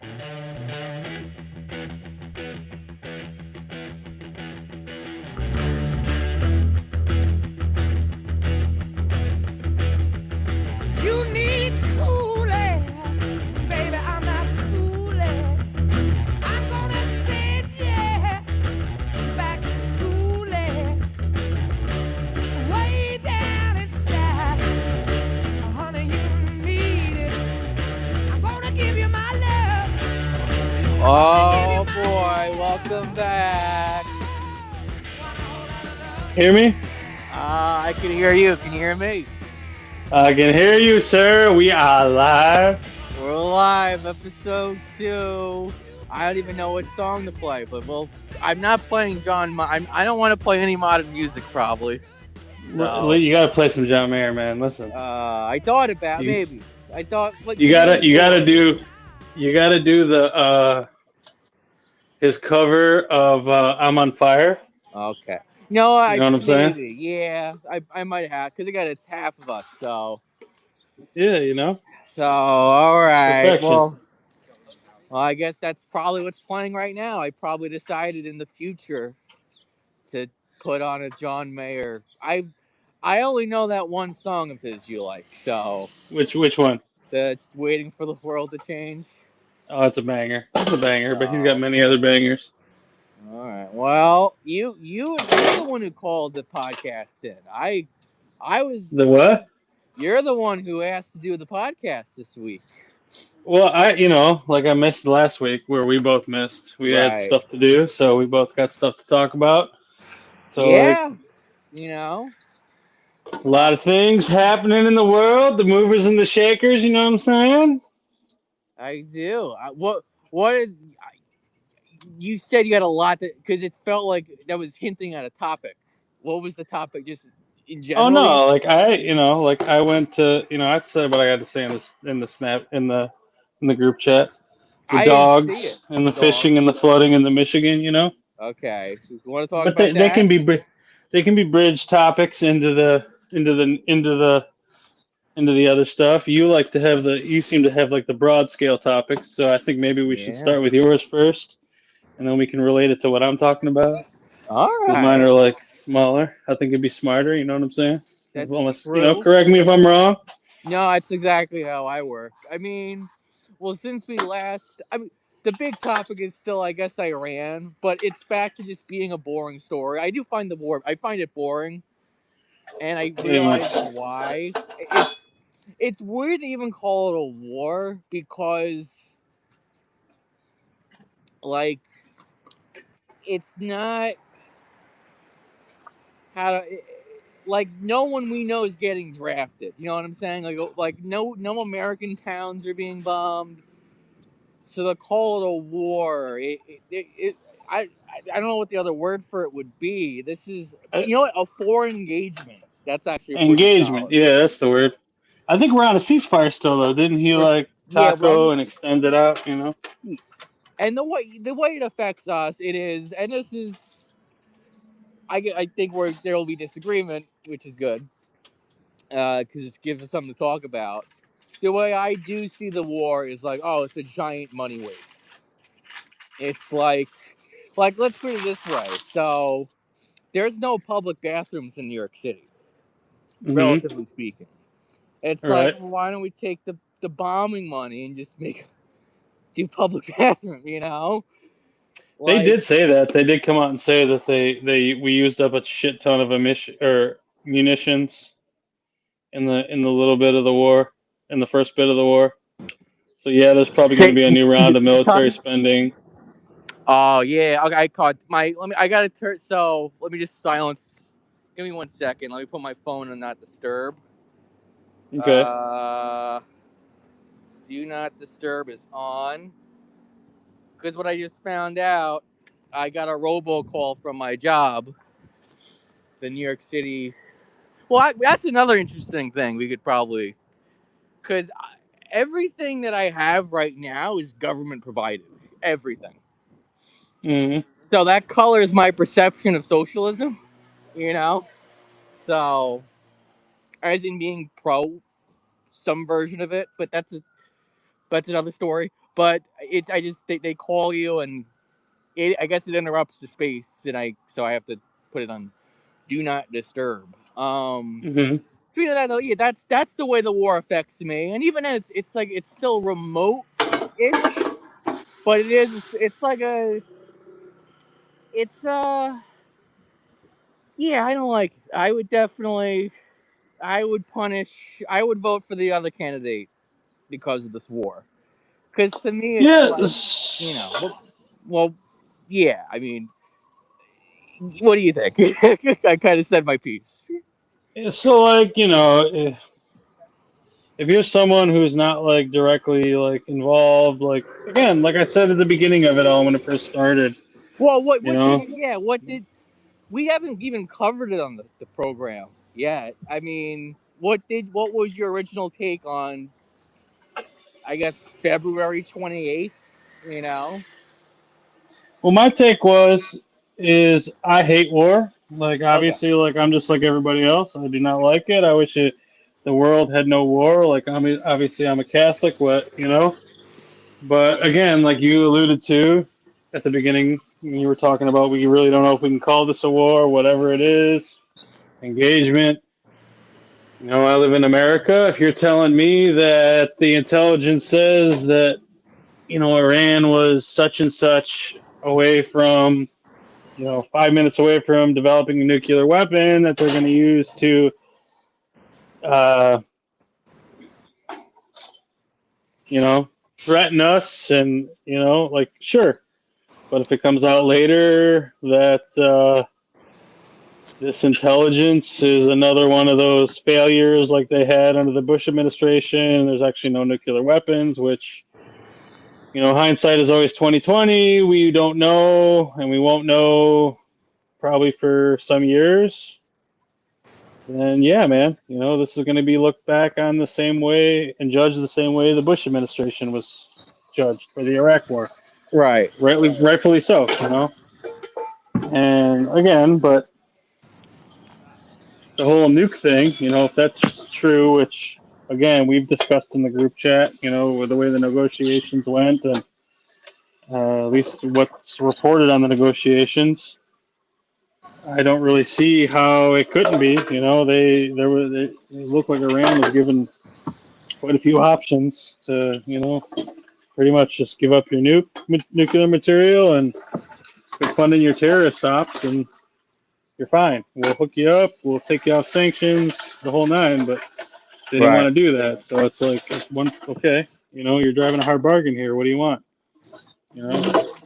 You need cooling, baby. I'm not fooling. I'm gonna send you back to school, way down inside. Honey, you need it. I'm gonna give you my love. I'm gonna give you Oh my boy, welcome back. Hear me? I can hear you. Can you hear me? I can hear you, sir. We are live. We're live, episode 2. I don't even know what song to play, but I'm not playing I don't want to play any modern music, probably. So, You gotta play some John Mayer, man. Listen, I thought about you maybe. I thought, but you the gotta name you gotta Doors. do you gotta do the his cover of "I'm on Fire." Okay. No, You I know what I'm saying? maybe. Yeah, I might have because it's half of us. Yeah, you know, All right. perfection. Well, I guess that's probably what's playing right now. I probably decided in the future to put on a John Mayer. I only know that one song of his you like, so Which one? the Waiting for the World to Change. Oh, it's a banger. It's a banger, but he's got So many other bangers. all right. Well, you're the one who called the podcast in. I was The what? You're the one who asked to do the podcast this week. Well, like I missed last week where we both missed. We had Right. stuff to do, so we both got stuff to talk about. So like Yeah. You know. a lot of things happening in the world, the movers and the shakers, you know what I'm saying? I do. What did you said you had a lot because it felt like that was hinting at a topic. What was the topic, just in Oh general? no, like I went to, I said what I got to say in the group chat. The I didn't see dogs it. and the Dog. fishing and the flooding in the Michigan. Okay, you want to talk But about they that? can be bridge topics into the other stuff. You seem to have like the broad scale topics, so I think maybe we should Yeah. start with yours first, and then we can relate it to what I'm talking about. All Because mine right. are like smaller. I think it'd be smarter. You know what I'm saying? That's Unless true. correct me if I'm wrong. No, that's exactly how I work. I mean, well, since we last, I mean, the big topic is still, I guess, Iran, but it's back to just being a boring story. I do find the war. I find it boring, and I Yeah. realize why. It's weird to even call it a war because, like, it's not how to, like, no one we know is getting drafted. You know what I'm saying? Like no American towns are being bombed. So to call it a war, I I don't know what the other word for it would be. This is, Uh, you know what, a foreign engagement. That's actually what you call Engagement. it. Yeah, that's the word. I think we're on a ceasefire still, though. Didn't he We're like Yeah, we're on taco this, and extend it out? and the way it affects us, it is, and this is, I think there will be disagreement, which is good, because it gives us something to talk about. The way I do see the war is like, oh, it's a giant money waste. It's like let's put it this way. So there's no public bathrooms in New York City, Mm-hmm. relatively speaking. It's All like, right. well, why don't we take the bombing money and just do public bathroom? They Like, did say that. They did come out and say that we used up a shit ton of emission or munitions in the little bit of the war, in the first bit of the war. So yeah, there's probably going to say, be a new round of military Tommy. spending. Oh yeah, okay, I caught my. Let me. I gotta turn. So let me just silence. Give me 1 second. Let me put my phone on not disturb. Okay. Uh, do not disturb is on. Because what I just found out, I got a robocall from my job, the New York City. Well, that's another interesting thing we could probably, because everything that I have right now is government provided. Everything. Mm-hmm. So that colors my perception of socialism. You know. So, as in being pro some version of it, but that's another story. but they call you and I guess it interrupts the space, and I have to put it on do not disturb. Mm-hmm. Speaking of that, though, yeah, that's the way the war affects me, and even then, it's like it's still remote ish, but it's like it's yeah, I don't like it. I would punish, I would vote for the other candidate because of this war. Because to me, it's Yeah. like, well, yeah, I mean, what do you think? I kind of said my piece. So like if you're someone who's not like directly like involved, like again, like I said at the beginning of it all when it first started, Well, you know. what did, we haven't even covered it on the program yet. I mean, what was your original take on, I guess, February 28th, you know? Well, my take is I hate war. Like Okay. obviously, like I'm just like everybody else. I do not like it. I wish the world had no war. Like I mean, obviously I'm a Catholic, but again, like you alluded to at the beginning, when you were talking about we really don't know if we can call this a war, whatever it is, engagement. I live in America. If you're telling me that the intelligence says that Iran was such and such away from 5 minutes away from developing a nuclear weapon that they're going to use to, uh, threaten us, and like sure. But if it comes out later that this intelligence is another one of those failures like they had under the Bush administration, there's actually no nuclear weapons, which hindsight is always 2020. We don't know, and we won't know probably for some years. Then yeah, man, this is going to be looked back on the same way and judged the same way the Bush administration was judged for the Iraq War, Right. rightfully so. And again, but the whole nuke thing, if that's true, which again we've discussed in the group chat, with the way the negotiations went, and at least what's reported on the negotiations, I don't really see how it couldn't be. It looked like Iran was given quite a few options to, pretty much just give up your nuclear material and quit funding your terrorist ops, and you're fine. We'll hook you up. We'll take you off sanctions, the whole nine. But they didn't Right. want to do that, so it's like okay, you're driving a hard bargain here. What do you want?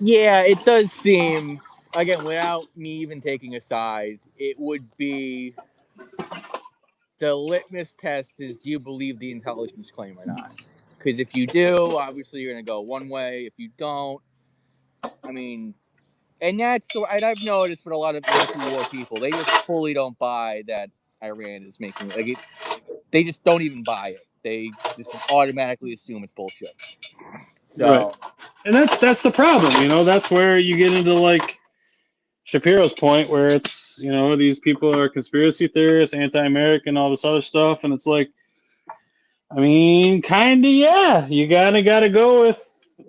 Yeah, it does seem, again, without me even taking a side, it would be the litmus test is, do you believe the intelligence claim or not? Because if you do, obviously you're going to go one way. If you don't, I mean, and and I've noticed with a lot of anti-war people, they just fully don't buy that Iran is making, they just don't even buy it. They just automatically assume it's bullshit. Right. So And that's the problem. That's where you get into like Shapiro's point, where it's these people are conspiracy theorists, anti-American, all this other stuff, and it's like, I mean, kind of, yeah. You gotta go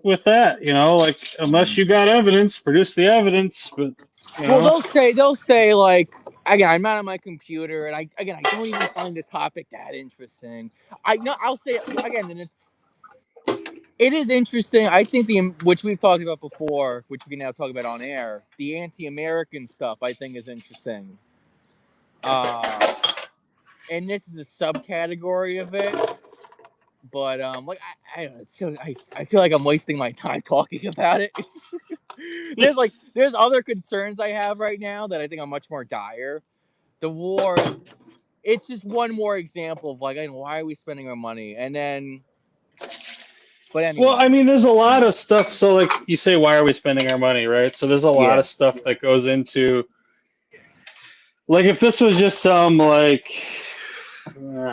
with that. Like unless you got evidence, produce the evidence. But well, they'll say like, again, I'm not on my computer, and I don't even find the topic that interesting. I know I'll say again, and it is interesting. I think which we've talked about before, which we can now talk about on air, the anti-American stuff I think is interesting. And this is a subcategory of it. But like I don't know, I feel like I'm wasting my time talking about it. There's other concerns I have right now that I think are much more dire. The war is, it's just one more example of like, why are we spending our money? And then, but well, I anyway, mean, there's a lot of stuff. So like you say, why are we spending our money, right? So there's a lot yeah, of stuff that goes into, like, if this was just some like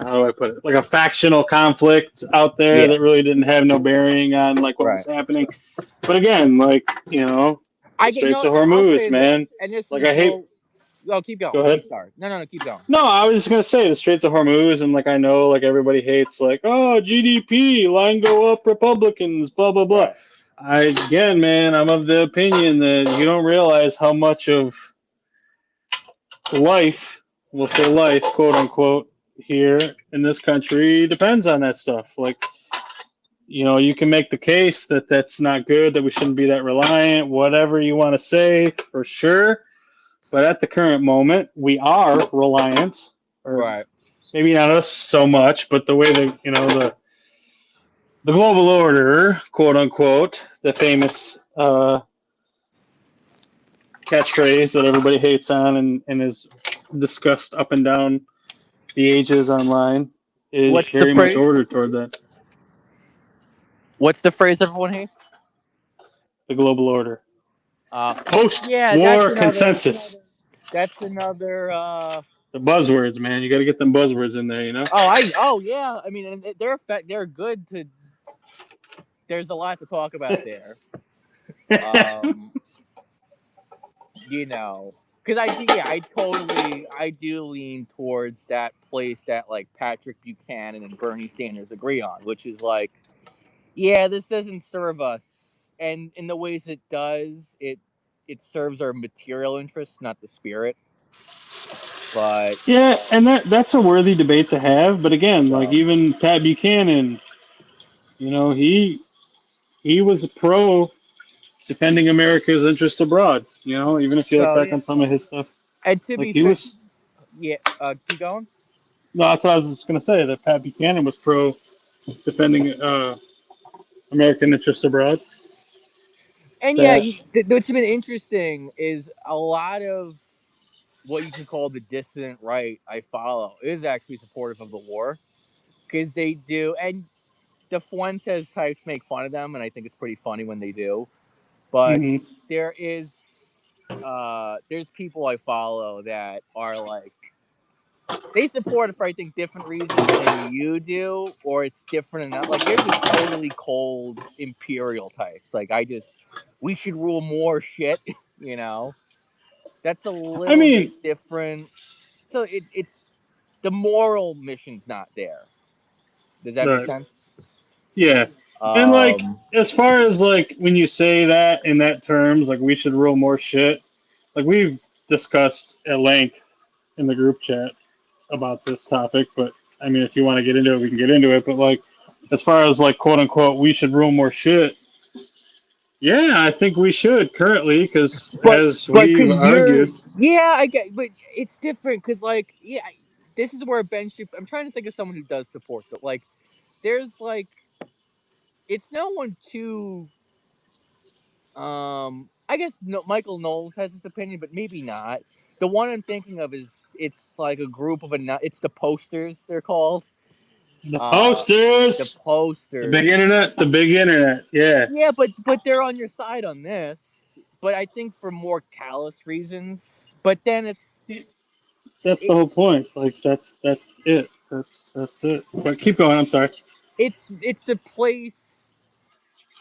how do I put it? Like a factional conflict out there yeah, that really didn't have no bearing on like what was right. happening. But again, like the I get Straits no. of I'll Hormuz, say this, man. and this Like is I hate. well. Oh, keep Go going. ahead. Sorry. No, keep going. No, I was just gonna say the Straits of Hormuz, and like I know, like everybody hates, like GDP line go up, Republicans, blah blah blah. Right. Again, man, I'm of the opinion that you don't realize how much of life, we'll say life, quote unquote, here in this country depends on that stuff. Like, you can make the case that that's not good, that we shouldn't be that reliant, whatever you want to say, for sure. But at the current moment, we are reliant, or Right. maybe not us so much, but the way that, the global order, quote unquote, the famous catchphrase that everybody hates on and is discussed up and down the ages online, is What's the very much phrase? ordered toward that. What's the phrase everyone hates? The global order. Post Yeah, war consensus. that's another The buzzwords, man. You got to get them buzzwords in there, oh yeah, I mean, and they're good to. There's a lot to talk about there. Um, because I do lean towards that place that like Patrick Buchanan and Bernie Sanders agree on, which is like, yeah, this doesn't serve us, and in the ways it does, it serves our material interests, not the spirit. But Yeah, and that's a worthy debate to have. But again, like so, even Pat Buchanan, he was pro defending America's interest abroad. Even if you look so back yeah, on some of his stuff, and to like be he fair, was. yeah, keep going. No, that's what I was just gonna say. That Pat Buchanan was pro defending American interest abroad. And yeah, That. what's been interesting is a lot of what you can call the dissident right I follow is actually supportive of the war because they do, and the Fuentes types make fun of them, and I think it's pretty funny when they do. But Mm-hmm. there is, there's people I follow that are like they support it for I think different reasons than you do, or it's different enough. Like they're just totally cold imperial types. Like we should rule more shit. You know, that's a I little bit mean, different. So it's the moral mission's not there. Does that make the sense? yeah, and like Um, as far as like when you say that in that terms, like we should rule more shit. Like we've discussed at length in the group chat about this topic, but I mean, if you want to get into it, we can get into it. But like, as far as like quote unquote, we should rule more shit. Yeah, I think we should currently, because but as but we've because you're argued, yeah I get, but it's different because like yeah, this is where Ben should. I'm trying to think of someone who does support that. Like there's like it's no one too. I guess no, Michael Knowles has this opinion, but maybe not. The one I'm thinking of is it's like a group of it's the posters they're called. the Uh, the posters, posters. the big internet, yeah, Yeah, but they're on your side on this. But I think for more callous reasons. But then that's the it, whole point. Like that's it. That's it. But keep going. I'm sorry. it's the place.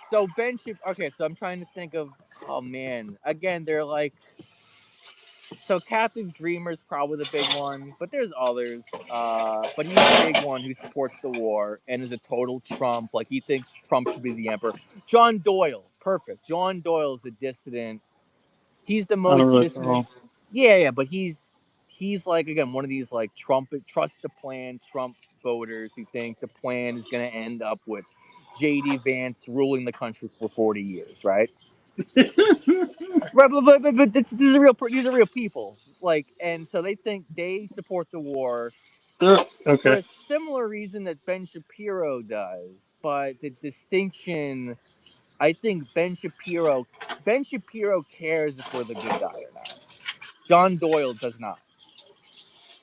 So Ben should. Okay, so I'm trying to think of. Oh man, again they're like. So Captive Dreamer's probably the big one, but there's others. But he's the big one who supports the war and is a total Trump. Like he thinks Trump should be the emperor. John Doyle, perfect. John Doyle is a dissident. He's the I don't most really dissident. follow. Yeah, but he's like again one of these like trust the plan Trump voters who think the plan is going to end up with JD Vance ruling the country for 40 years, right? Right, but these are real people. Like, and so they think they support the war for Okay. a similar reason that Ben Shapiro does, but the distinction, I think Ben Shapiro cares if we're the good guy or not. John Doyle does not.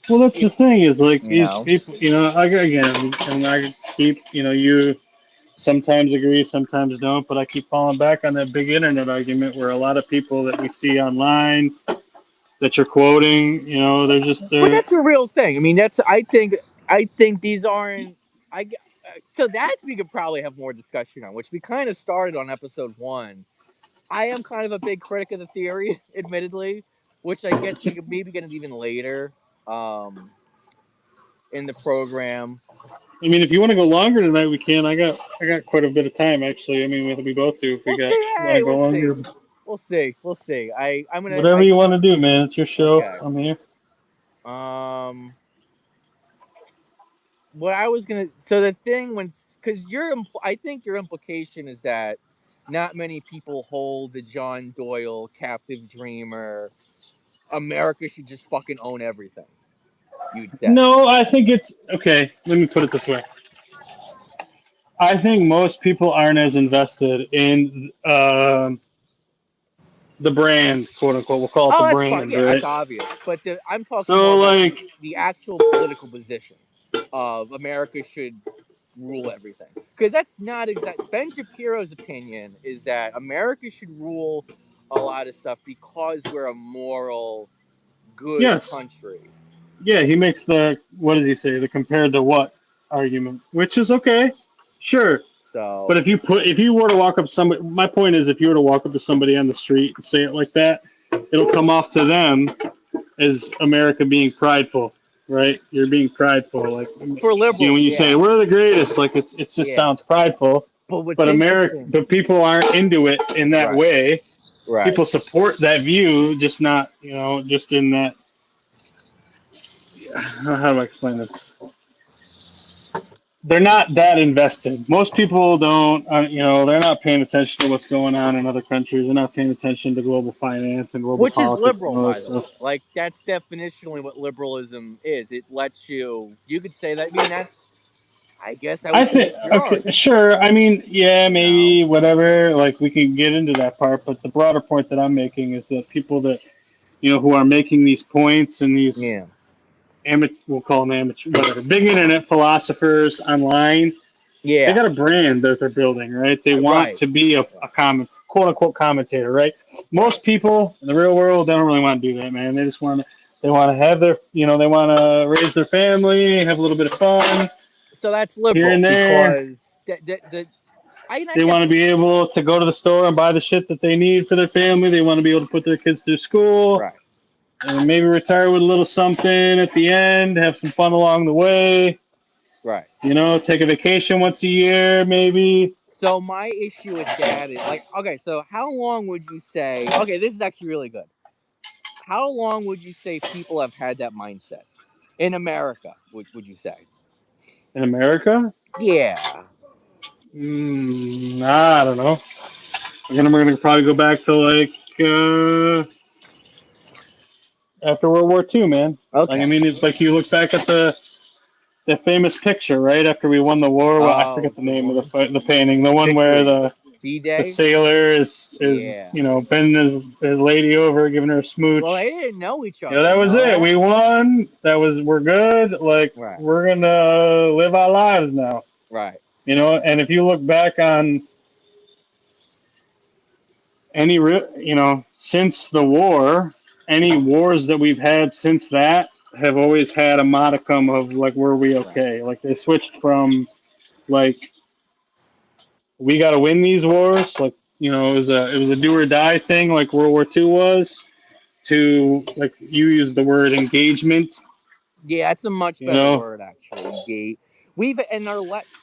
Well, that's the If thing is like you these know, people. Again, and I keep you sometimes agree, sometimes don't, but I keep falling back on that big internet argument where a lot of people that we see online that you're quoting, but they're that's a real thing. I mean, that's I think these aren't. So that we could probably have more discussion on, which we kind of started on episode 1. I am kind of a big critic of the theory, admittedly, which I guess we could maybe get it even later in the program. I mean, if you want to go longer tonight, we can. I got quite a bit of time actually. I mean, we both do. If we We'll see. want to Hey, go we'll see. longer, We'll see. We'll see. I'm gonna. whatever you want to do, man. It's your show. Okay. I'm here. What I was gonna. So the thing when, because I think your implication is that not many people hold the John Doyle captive dreamer. America should just fucking own everything. You'd say. No, I think it's okay. Let me put it this way. I think most people aren't as invested in the brand, quote unquote. We'll call it the Oh, that's fine. brand, Yeah, that's right? obvious. But I'm talking more So, about like, the actual political position of America should rule everything. Because that's not exact. Ben Shapiro's opinion is that America should rule a lot of stuff because we're a moral, good yes, country. yeah, he makes the what does he say? The compared to what argument, which is okay, sure. But So if you were to walk up to somebody, my point is, if you were to walk up to somebody on the street and say it like that, it'll come off to them as America being prideful, right? You're being prideful, like for liberals, when you say yeah, we're the greatest, like it just yeah. sounds prideful. But what's But America, interesting, but people aren't into it in that right, way. right. People support that view, just not, just in that. How do I explain this? They're not that invested. Most people don't, they're not paying attention to what's going on in other countries. They're not paying attention to global finance and global Which is politics and liberal, all that by the way. stuff. Like that's definitionally what liberalism is. It lets you. You could say that. I mean, that's. I guess I I would say think, that's your okay, argument. sure. I mean, yeah, You know. maybe, whatever. Like, we can get into that part, but the broader point that I'm making is that people that, who are making these points and these Yeah. amateur, we'll call them amateur, whatever, big internet philosophers online, they Yeah. got a brand that they're building, right? They want Right. to be a common, quote unquote commentator, right? Right. Most people in the real world, they don't really want to do that, man. They just want to, they want to have their, they want to raise their family, have a little bit of fun So that's here liberal and there. because I They guess want to be able to go to the store and buy the shit that they need for their family. They want to be able to put their kids through school right. and maybe retire with a little something at the end, have some fun along the way. Right. Take a vacation once a year, maybe. So my issue with that is like, okay, so how long would you say? Okay, this is actually really good. How long would you say people have had that mindset in America? Would you say? In America, Yeah. I don't know. Again, we're gonna probably go back to like after World War II, man. Like, I Okay. mean, it's like you look back at the famous picture right after we won the war. Well, I Oh, forget the the name of one the painting. The one where victory the D-Day. sailor is Yeah. bending his lady over, giving her a Well, smooch. they didn't know each other. That You was know it. that? We won. We're good. Like, Right. we're gonna live our lives now. Right. And if you look back on any real, since the war, any wars that we've had since that have always had a modicum of like, were we Right. okay? Like, they switched from like, we got to win these wars, like, it was a do or die thing, like World War II was, to like you used the word engagement. Yeah, that's a much You better know, word actually. Engage. We've in our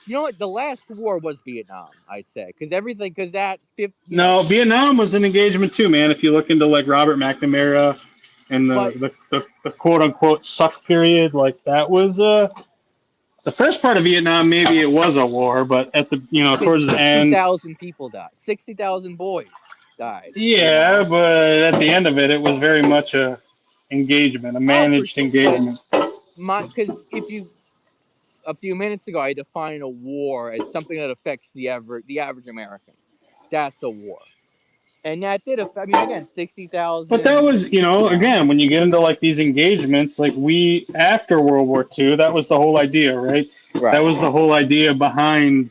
you know what? The last war was Vietnam. I'd say because everything because that no, Vietnam was an engagement too, man. If you look into like Robert McNamara and but the quote unquote suck period, like that was the first part of Vietnam. Maybe it was a war, but at the because towards the sixty end, thousand people died. 60,000 boys died. You yeah. know. But at the end of it, it was very much a engagement, a Oh, for managed sure. Because engagement. if you a few minutes ago I defined a war as something that affects the average American. That's a war. And that did affect. I mean, again, But that 60,000. was, You know, again, when you get into like these engagements, like we after World War II, that was the whole idea, right? That right, was the whole idea behind,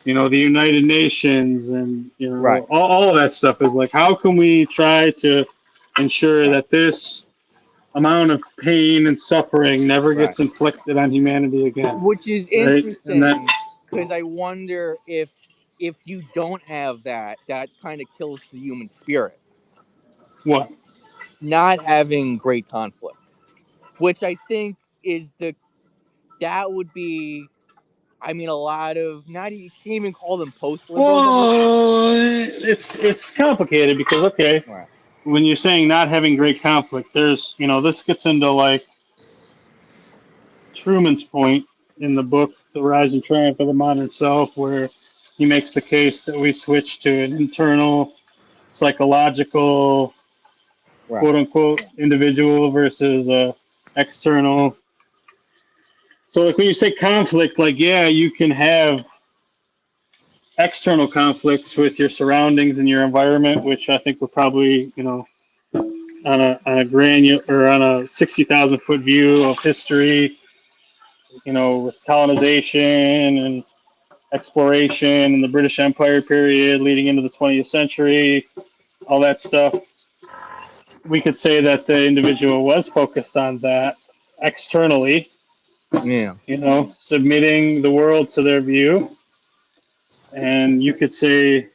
the United Nations and right, all of that stuff is like, how can we try to ensure right, that this amount of pain and suffering never right. gets inflicted on humanity again, Which is right? And that interesting because I wonder if you don't have that, that kind of kills the human spirit. what? Not having great conflict, which I think is that would be. I mean, a lot of not you can't even call them post liberals anymore. Well, it's complicated because okay, Right. when you're saying not having great conflict, there's this gets into like Truman's point in the book The Rise and Triumph of the Modern Self, where he makes the case that we switch to an internal psychological Right. quote unquote individual versus a external. So like when you say conflict, like yeah, you can have external conflicts with your surroundings and your environment, which I think we're probably on a granular or on a 60,000 foot view of history, with colonization and exploration and the British Empire period leading into the 20th century, all that stuff. We could say that the individual was focused on that externally, Yeah. submitting the world to their view. And you could say,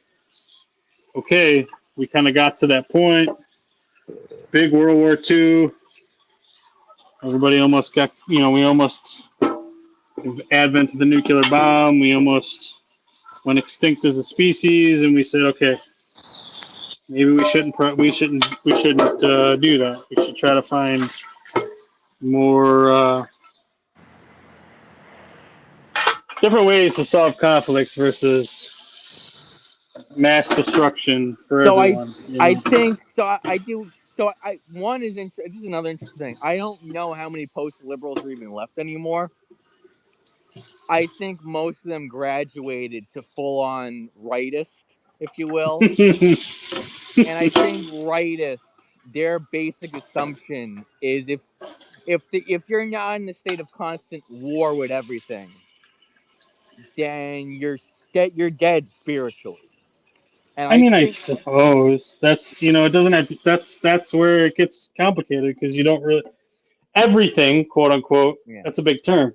okay, we kind of got to that point. Big World War II. Everybody almost got, we almost, advent of the nuclear bomb, we almost went extinct as a species, and we said, okay, maybe we shouldn't do that. We should try to find more different ways to solve conflicts versus mass destruction for So everyone. I think so. I do. So one is this is another interesting thing. I don't know how many post liberals are even left anymore. I think most of them graduated to full on rightist, if you will. And I think rightists, their basic assumption is if you're not in a state of constant war with everything, then you're dead spiritually. And I I mean, I think suppose that's it doesn't have to, that's where it gets complicated because you don't really everything quote unquote. yeah. That's a big term,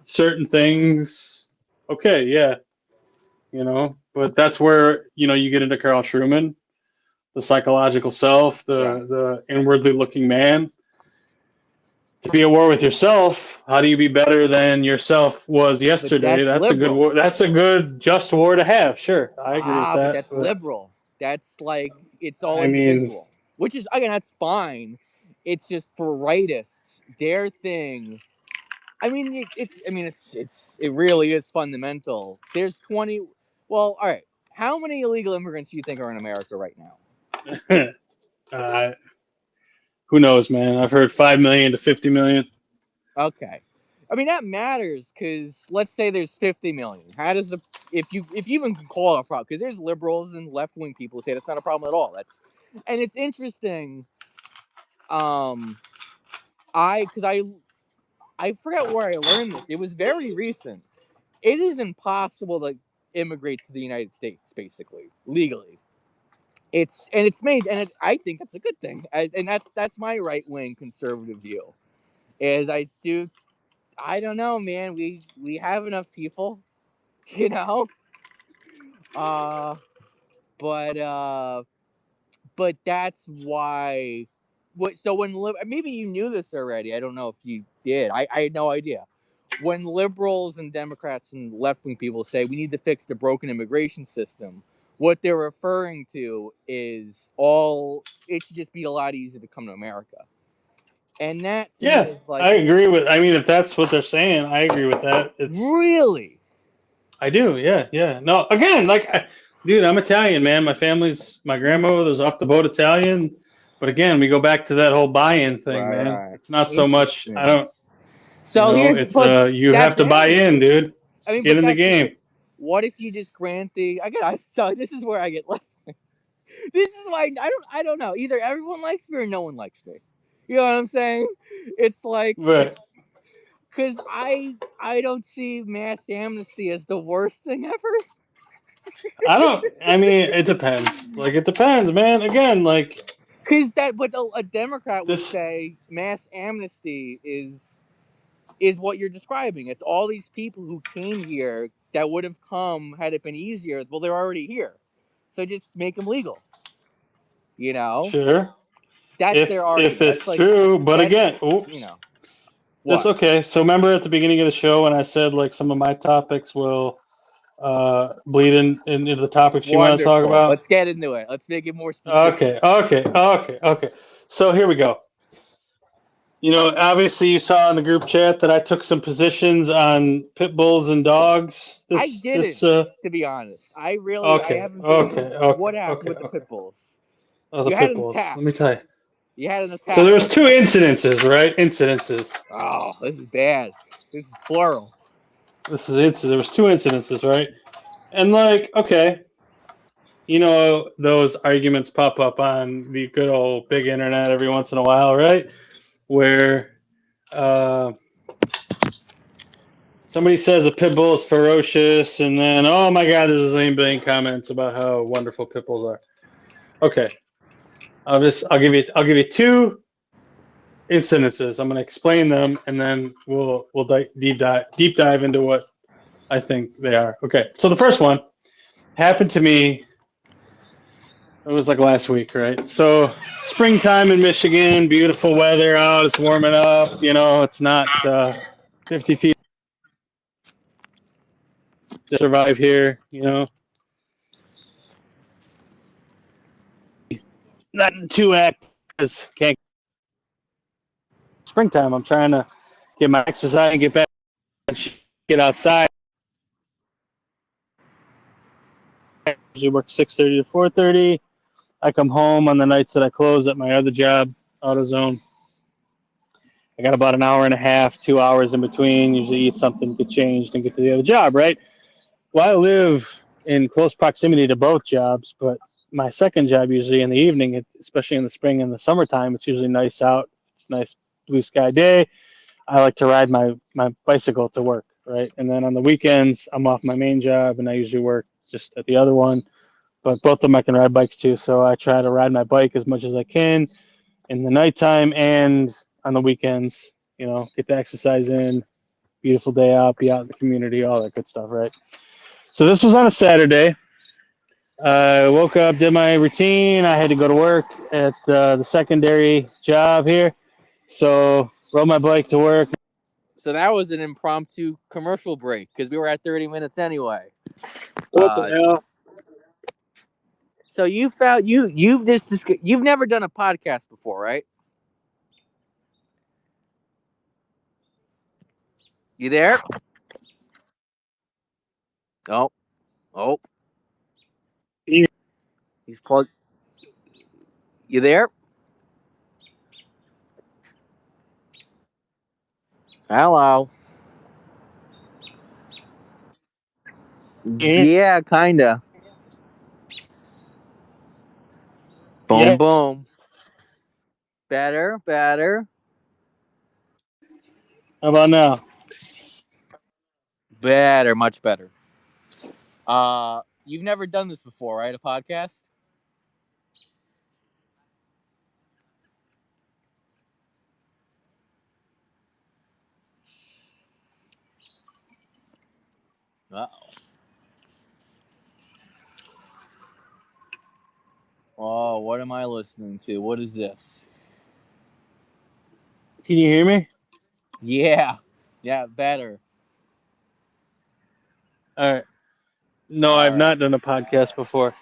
certain things. Okay, yeah, but that's where you get into Carl Truman, the psychological self, Right. the inwardly looking man. To be at war with yourself, how do you be better than yourself was But yesterday? that's That's a good liberal. war. That's a good just war to have. Sure, I agree with But that. that's But liberal. That's like it's all I mean, individual. Which is again that's fine. It's just for rightists, their thing. I mean it really is fundamental. There's 20 well, all right. How many illegal immigrants do you think are in America right now? uh, who knows, man? I've heard 5 million to 50 million. Okay. I mean that matters because let's say there's 50 million. How does the if you even can call it a problem because there's liberals and left wing people who say that's not a problem at all. And it's interesting. I forget where I learned this. It was very recent. It is impossible to immigrate to the United States basically legally. It's made I think that's a good thing. And that's my right wing conservative view. Is I don't know, man. We have enough people, you know. Uh, but that's why. What? So maybe you knew this already. I don't know if you did. I had no idea. When liberals and Democrats and left wing people say we need to fix the broken immigration system, what they're referring to is it should just be a lot easier to come to America. And that to me Yeah, is like I agree with. I mean, if that's what they're saying, I agree with that. really. I do. Yeah, yeah. No, again, dude, I'm Italian, man. My grandmother's off the boat Italian. But again, we go back to that whole buy-in thing, Right, man. right. It's not so much. I Interesting. don't. So here, It's but you that's have to buy it. in, dude. I mean, Get but in the that's game. it. What if you just grant so this is where I get left. This is why I don't know. Either everyone likes me or no one likes me. You know what I'm saying? It's like But because I don't see mass amnesty as the worst thing ever. I don't. I mean, it depends. Like it depends, man. Again, like Because but a Democrat would this. say mass amnesty is what you're describing. It's all these people who came here that would have come had it been easier. Well, they're already here, so just make them legal. You know, Sure. that's their If argument. That's it's like true, but that's again, oops. you know This What? okay. So remember at the beginning of the show when I said like some of my topics will bleed into the topics you want to talk Wonderful. about? Let's get into it. Let's make it more specific. Okay. So here we go. You know, obviously you saw in the group chat that I took some positions on pit bulls and dogs. I This didn't, to be honest. I okay, haven't been. okay, okay, What happened okay, with the okay. pit bulls? Oh, the You had pit an bulls. attack. Let me tell you. You had an So attack. there's two incidences, right? Incidences. Oh, this is bad. This is plural. There was two incidences, right? And like, okay, you know, those arguments pop up on the good old big internet every once in a while, right? Where uh, somebody says a pit bull is ferocious, and then, oh my God, there's a zillion comments about how wonderful pit bulls are. Okay, I'll give you two incidences. I'm going to explain them, and then we'll deep dive into what I think they are. Okay, so the first one happened to me. It was like last week, right? So springtime in Michigan, beautiful weather out. It's warming up. You know, it's not 50 feet to survive here. You know, not too active. Can't springtime. I'm trying to get my exercise and get back, get outside. I usually work 6:30 to 4:30. I come home on the nights that I close at my other job, AutoZone. I got about an hour and a half, 2 hours in between. Usually eat something, get changed, and get to the other job, right? Well, I live in close proximity to both jobs, but my second job usually in the evening, especially in the spring and the summertime, it's usually nice out. It's a nice blue sky day. I like to ride my bicycle to work, right? And then on the weekends, I'm off my main job, and I usually work just at the other one. But both of them I can ride bikes too, so I try to ride my bike as much as I can in the nighttime and on the weekends. You know, get the exercise in. Beautiful day out, be out in the community, all that good stuff, right? So this was on a Saturday. I woke up, did my routine. I had to go to work at the secondary job here. So rode my bike to work. So that was an impromptu commercial break because we were at 30 minutes anyway. What the hell? So you've never done a podcast before, right? You there? Oh, he's plugged. You there? Hello. Yeah, kinda. Boom, Yes. boom. Better. How about now? Better, much better. You've never done this before, right? A podcast? Uh-oh. Oh, what am I listening to? What is this? Can you hear me? Yeah, better. All right. No, All I've right. not done a podcast before.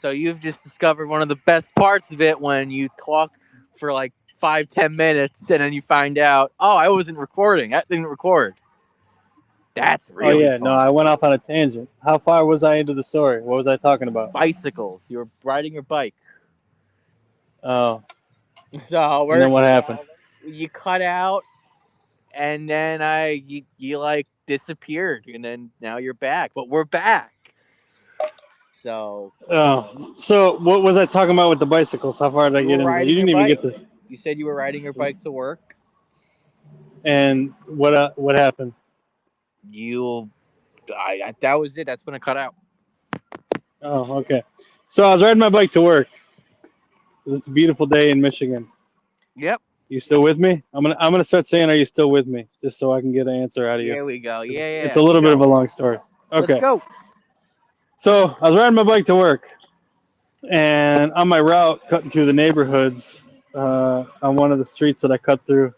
So you've just discovered one of the best parts of it when you talk for like 5-10 minutes and then you find out, oh, I wasn't recording. That didn't record. That's Oh really yeah, fun. no, I went off on a tangent. How far was I into the story? What was I talking about? Bicycles. You were riding your bike. Oh, So and then what happened? you cut out, and then you like disappeared, and then now you're back. But we're back. So Oh, so what was I talking about with the bicycles? How far did I you get were into that? riding You your didn't even bike. get this. You said you were riding your bike to work. And what happened? That was it. That's when it cut out. Oh, okay. So I was riding my bike to work. It's a beautiful day in Michigan. Yep. You still with me? I'm gonna start saying, "Are you still with me?" Just so I can get an answer out of you. Here we go. Yeah. It's a little bit of a long story. Okay. Let's go. So I was riding my bike to work, and on my route, cutting through the neighborhoods, on one of the streets that I cut through,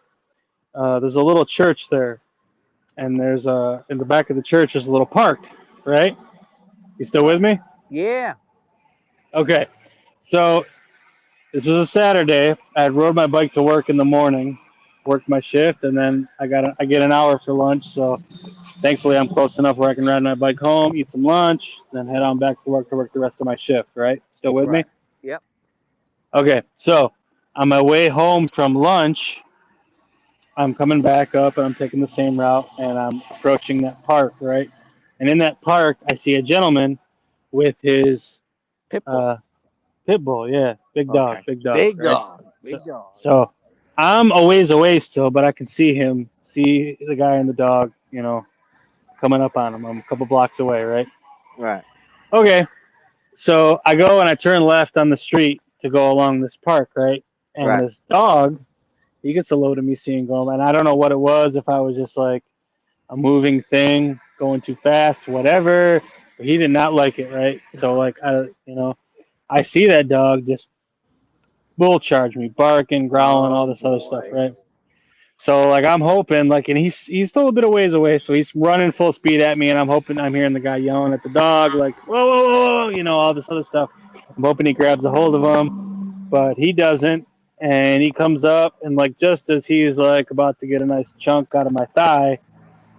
there's a little church there, and there's in the back of the church there's a little park, right? You still with me? Yeah. Okay. So this was a Saturday. I rode my bike to work in the morning, worked my shift, and then I get an hour for lunch. So thankfully I'm close enough where I can ride my bike home, eat some lunch, then head on back to work the rest of my shift. Right? Still with me? Right. Yep. Okay. So on my way home from lunch, I'm coming back up and I'm taking the same route and I'm approaching that park. Right? And in that park, I see a gentleman with his Pitbull. uh, pit bull. Yeah, Okay. big dog. Big Right? dog. So, Big dog. so I'm a ways away still, but I can see him, see the guy and the dog, coming up on him. I'm a couple blocks away, right? Right. Okay. So I go and I turn left on the street to go along this park, right? And Right. this dog, he gets a load of me seeing going, and I don't know what it was, if I was just like a moving thing going too fast, whatever. But he did not like it, right? So like I see that dog just bull charge me, barking, growling, all Oh this other stuff, boy. right? So like I'm hoping like, and he's still a bit of ways away, so he's running full speed at me, and I'm hoping I'm hearing the guy yelling at the dog like whoa whoa whoa, all this other stuff. I'm hoping he grabs a hold of him, but he doesn't, and he comes up and like just as he's like about to get a nice chunk out of my thigh,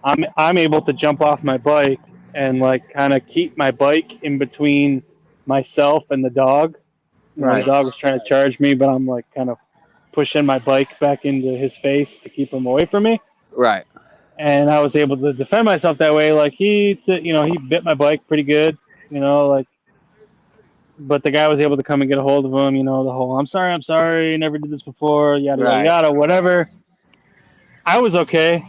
I'm able to jump off my bike and like kind of keep my bike in between myself and the dog. The Right. dog was trying to charge me, but I'm like kind of pushing my bike back into his face to keep him away from me. Right. And I was able to defend myself that way. Like he bit my bike pretty good, like, but the guy was able to come and get a hold of him, the whole, I'm sorry, never did this before, yada, yada, Right. yada, whatever. I was okay,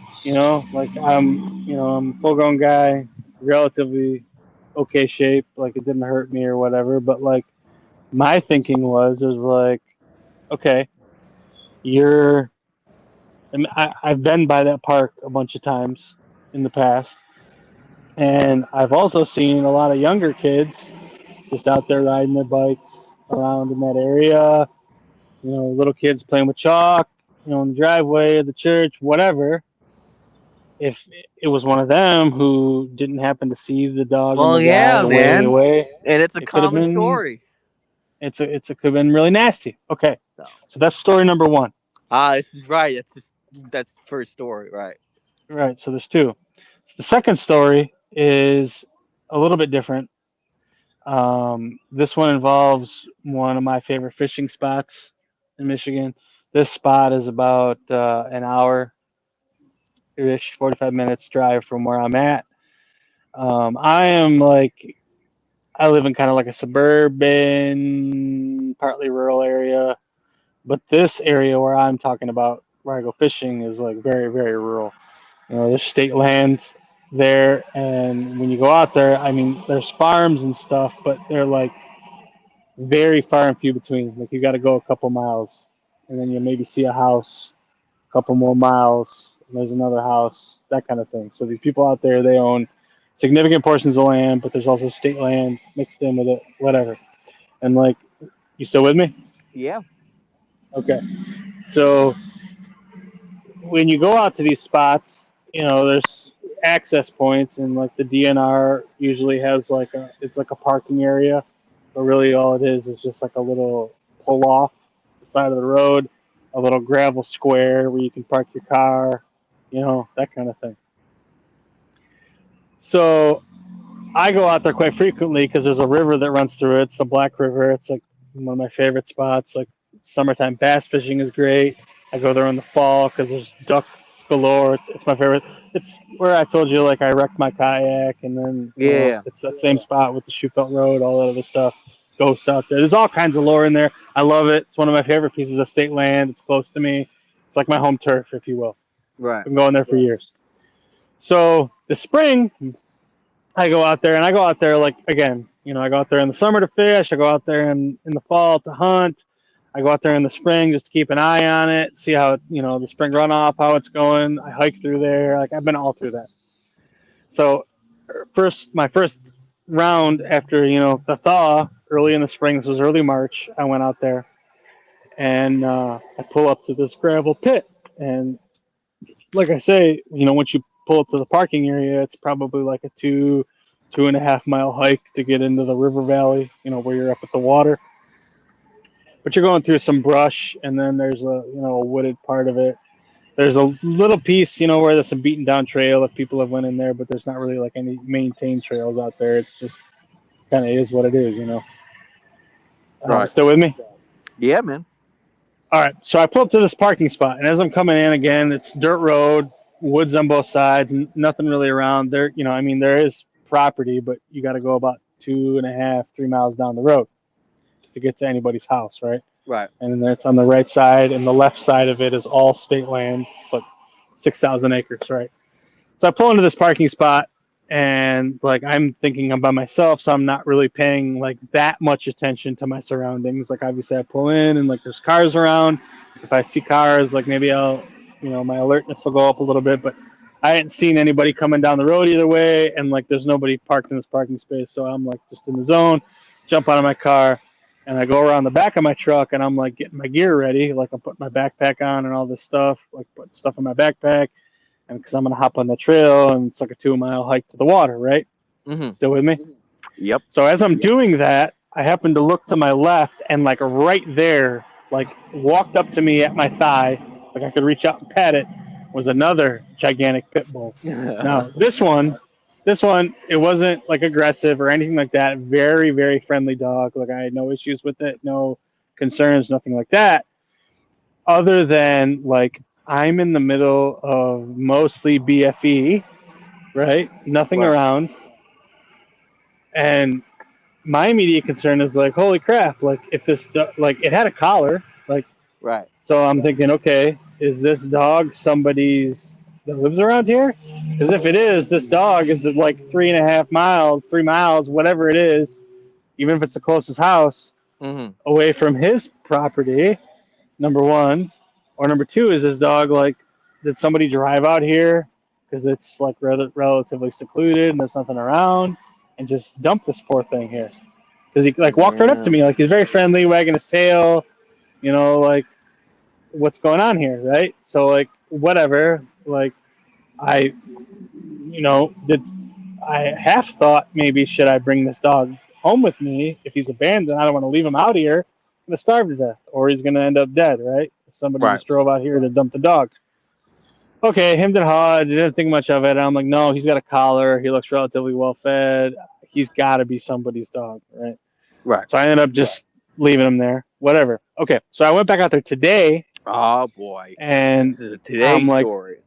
like I'm a full grown guy, relatively okay shape. Like it didn't hurt me or whatever, but like my thinking is like, okay, you're I've been by that park a bunch of times in the past, and I've also seen a lot of younger kids just out there riding their bikes around in that area. Little kids playing with chalk, in the driveway of the church, whatever. If it was one of them who didn't happen to see the dog and Well, the yeah, guy way man. away, And it's a it could have common been story. could have been really nasty. Okay, So so that's story number one. this is right. That's the first story, right? Right. So there's two. So the second story is a little bit different. This one involves one of my favorite fishing spots in Michigan. This spot is about an hour ish, 45 minutes drive from where I'm at. I live in kind of like a suburban, partly rural area, but this area where I'm talking about, where I go fishing, is like very, very rural. There's state land there, and when you go out there, I mean, there's farms and stuff, but they're like very far and few between. Like you got to go a couple miles, and then you maybe see a house, a couple more miles, and there's another house, that kind of thing. So these people out there, they own significant portions of land, but there's also state land mixed in with it, whatever. And like, you still with me? Yeah. Okay. So when you go out to these spots, there's access points, and like the DNR usually has it's like a parking area, but really all it is just like a little pull off the side of the road, a little gravel square where you can park your car, that kind of thing. So I go out there quite frequently because there's a river that runs through it. It's the Black River. It's like one of my favorite spots. Like summertime bass fishing is great. I go there in the fall because there's duck galore. It's my favorite. It's where I told you like I wrecked my kayak, and then Yeah. it's that same spot with the Shootbelt Road, all that other stuff. Ghosts out there. There's all kinds of lore in there. I love it. It's one of my favorite pieces of state land. It's close to me. It's like my home turf, if you will. Right. I've been going there for years. So the spring, I go out there, and I go out there like, again, I go out there in the summer to fish. I go out there in the fall to hunt. I go out there in the spring just to keep an eye on it, see how the spring runoff, how it's going. I hike through there. Like I've been all through that. So my first round after the thaw early in the spring, this was early March. I went out there, and I pull up to this gravel pit, and like I say, once you pull up to the parking area, it's probably like a 2.5 mile hike to get into the river valley, where you're up at the water. But you're going through some brush, and then there's a wooded part of it. There's a little piece, where there's some beaten down trail if people have went in there, but there's not really like any maintained trails out there. It's just kind of is what it is. Right. Still with me? Yeah, man. All right. So I pull up to this parking spot, and as I'm coming in again, it's dirt road, woods on both sides, and nothing really around there. There is property, but you got to go about 2.5, 3 miles down the road to get to anybody's house, right? Right. And then it's on the right side, and the left side of it is all state land. It's like 6,000 acres, right? So I pull into this parking spot, and like I'm thinking I'm by myself, so I'm not really paying like that much attention to my surroundings. Like obviously I pull in, and like there's cars around. If I see cars, like maybe I'll, my alertness will go up a little bit. But I hadn't seen anybody coming down the road either way, and like there's nobody parked in this parking space, so I'm like just in the zone. Jump out of my car. And I go around the back of my truck, and I'm like getting my gear ready, like I'm putting my backpack on and all this stuff, like putting stuff in my backpack, and because I'm gonna hop on the trail, and it's like a 2 mile hike to the water, right? Mm-hmm. Still with me? Yep. So as I'm doing that, I happen to look to my left, and like right there, like walked up to me at my thigh, like I could reach out and pat it, was another gigantic pit bull. Now this one, it wasn't like aggressive or anything like that. Very, very friendly dog. Like I had no issues with it, no concerns, nothing like that. Other than like I'm in the middle of mostly BFE, right? Nothing Right. around. And my immediate concern is like, holy crap! Like if this, like it had a collar, like Right. so I'm thinking, okay, is this dog somebody's that lives around here? Because if it is, this dog is like 3.5 miles, 3 miles, whatever it is, even if it's the closest house, Mm-hmm. away from his property, number one. Or number two, is this dog like, did somebody drive out here because it's like relatively secluded and there's nothing around and just dump this poor thing here? Because he like walked right up to me, like he's very friendly, wagging his tail, like, what's going on here, right? So like whatever, like I I half thought maybe should I bring this dog home with me if he's abandoned. I don't want to leave him out here. I'm gonna starve to death, or he's gonna end up dead, right? If somebody Right. just drove out here to dump the dog. Okay, him and Hodge didn't think much of it. I'm like, no, he's got a collar. He looks relatively well fed. He's got to be somebody's dog, right? Right. So I ended up just leaving him there. Whatever. Okay, so I went back out there today. Oh boy. And this is a today story.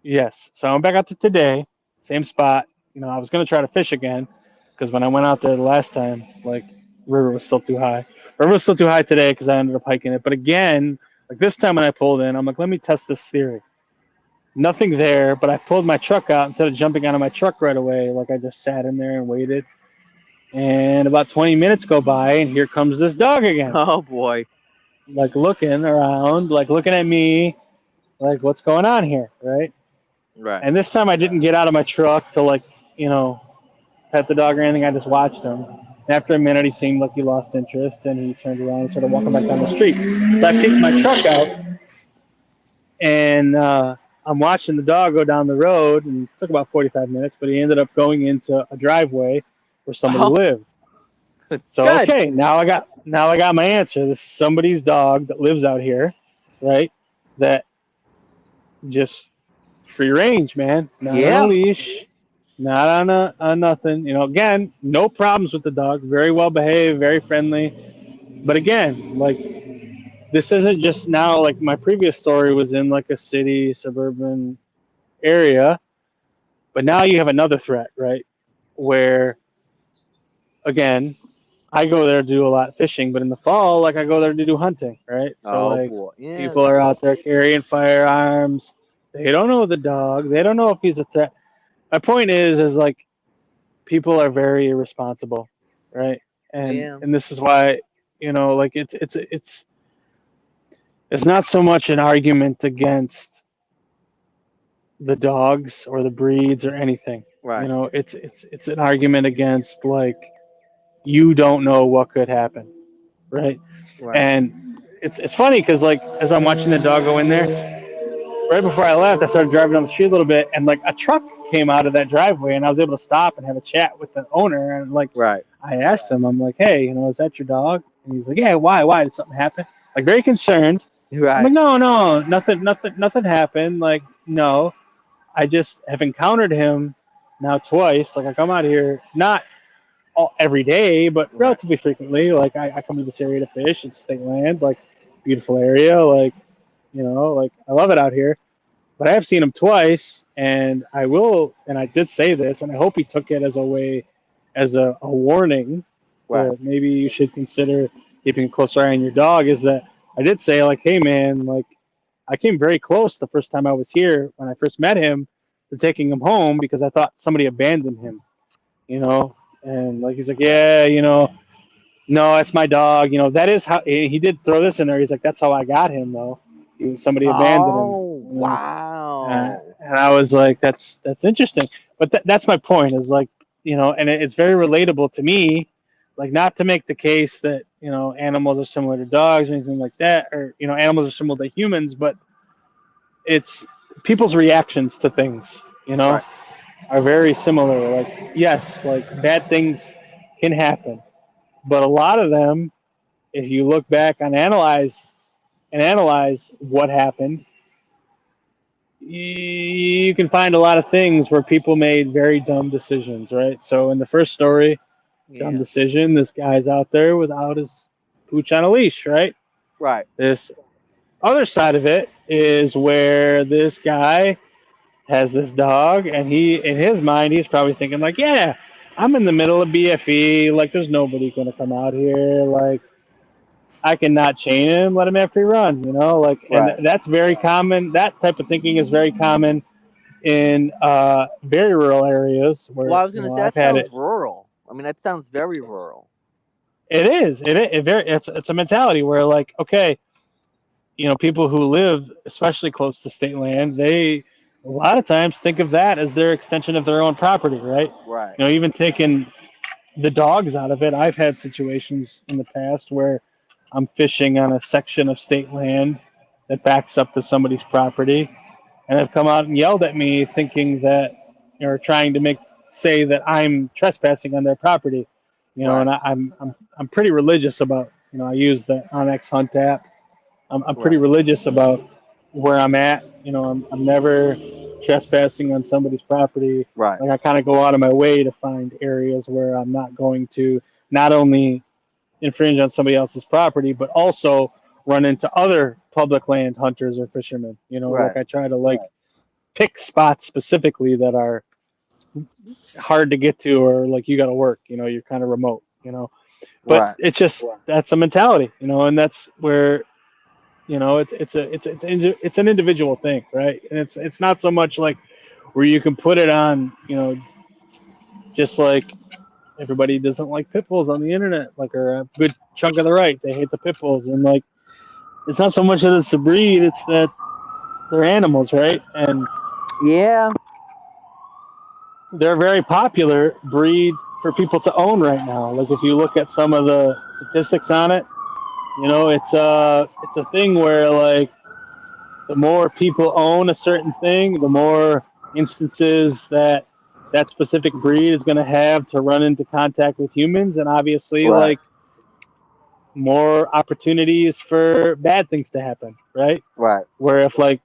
Yes. So I went back out there today, same spot. I was going to try to fish again because when I went out there the last time, like, river was still too high. River was still too high today because I ended up hiking it. But again, like this time when I pulled in, I'm like, let me test this theory. Nothing there, but I pulled my truck out instead of jumping out of my truck right away. Like I just sat in there and waited. And about 20 minutes go by, and here comes this dog again. Oh boy. Like looking around, like looking at me, like what's going on here, right? Right. And this time I didn't get out of my truck to like, pet the dog or anything. I just watched him. And after a minute, he seemed like he lost interest, and he turned around and started walking back down the street. So I picked my truck out, and I'm watching the dog go down the road, and it took about 45 minutes, but he ended up going into a driveway where somebody lived. So Good. okay, now I got my answer. This is somebody's dog that lives out here, right? That just free range, man. Not on a leash, not on a nothing. Again, no problems with the dog. Very well behaved, very friendly. But again, like this isn't just now. Like my previous story was in like a city, suburban area, but now you have another threat, right? Where again, I go there to do a lot of fishing, but in the fall, like I go there to do hunting, right? So boy. Yeah. people are out there carrying firearms. They don't know the dog. They don't know if he's a threat. My point is like people are very irresponsible, right? And this is why, like it's not so much an argument against the dogs or the breeds or anything. Right. It's an argument against like you don't know what could happen, right? Right. And it's funny because like as I'm watching the dog go in there, right before I left, I started driving down the street a little bit, and like a truck came out of that driveway, and I was able to stop and have a chat with the owner. And like, Right. I asked him, I'm like, hey, is that your dog? And he's like, yeah, why? Why did something happen? Like, very concerned. I'm Right. like, no, nothing happened. Like, no, I just have encountered him now twice. Like, I come out here not every day, but Right. relatively frequently. Like, I come to this area to fish. It's state land, like, beautiful area. Like, like I love it out here. But I have seen him twice, and I did say this, and I hope he took it as a warning. Right. Maybe you should consider keeping a closer eye on your dog. Is that I did say, like, hey man, like, I came very close the first time I was here when I first met him to taking him home because I thought somebody abandoned him, and like he's like, yeah, no, that's my dog. That is how he did throw this in there. He's like, that's how I got him though. Somebody abandoned him. Oh, wow. And I was like, that's interesting. But that's my point is like, and it's very relatable to me, like not to make the case that, animals are similar to dogs or anything like that, or, animals are similar to humans, but it's people's reactions to things, Right. are very similar. Like, yes, like bad things can happen, but a lot of them, if you look back and analyze what happened, you can find a lot of things where people made very dumb decisions, right? So in the first story, dumb Yeah. decision, this guy's out there without his pooch on a leash, right? Right. This other side of it is where this guy has this dog, and in his mind, he's probably thinking like, yeah, I'm in the middle of BFE, like there's nobody going to come out here, like I can not chain him, let him have free run, like, Right. and that's very common. That type of thinking is very common in very rural areas where Well, I was going to say, I've that had sounds it. rural. I mean, that sounds very rural. It is. It's a mentality where like, okay, people who live especially close to state land, they a lot of times think of that as their extension of their own property, right? Right. Even taking the dogs out of it, I've had situations in the past where I'm fishing on a section of state land that backs up to somebody's property, and have come out and yelled at me, thinking that, or trying to say that I'm trespassing on their property, Right. and I'm pretty religious about, I use the Onyx Hunt app. I'm pretty Right. religious about where I'm at. I'm never trespassing on somebody's property. Right. Like I kind of go out of my way to find areas where I'm not going to not only infringe on somebody else's property, but also run into other public land hunters or fishermen. Right. Like I try to pick spots specifically that are hard to get to, or like you got to work. You're kind of remote. But Right. it's just that's a mentality. And that's where it's an individual thing, right? And it's not so much like where you can put it on, just like everybody doesn't like pit bulls on the internet, like, or a good chunk of the right, they hate the pit bulls, and like it's not so much that it's the breed, it's that they're animals, right? And Yeah. they're a very popular breed for people to own right now. Like if you look at some of the statistics on it, it's a thing where like the more people own a certain thing, the more instances that specific breed is going to have to run into contact with humans, and obviously Right. like more opportunities for bad things to happen, right? Right. Where if like,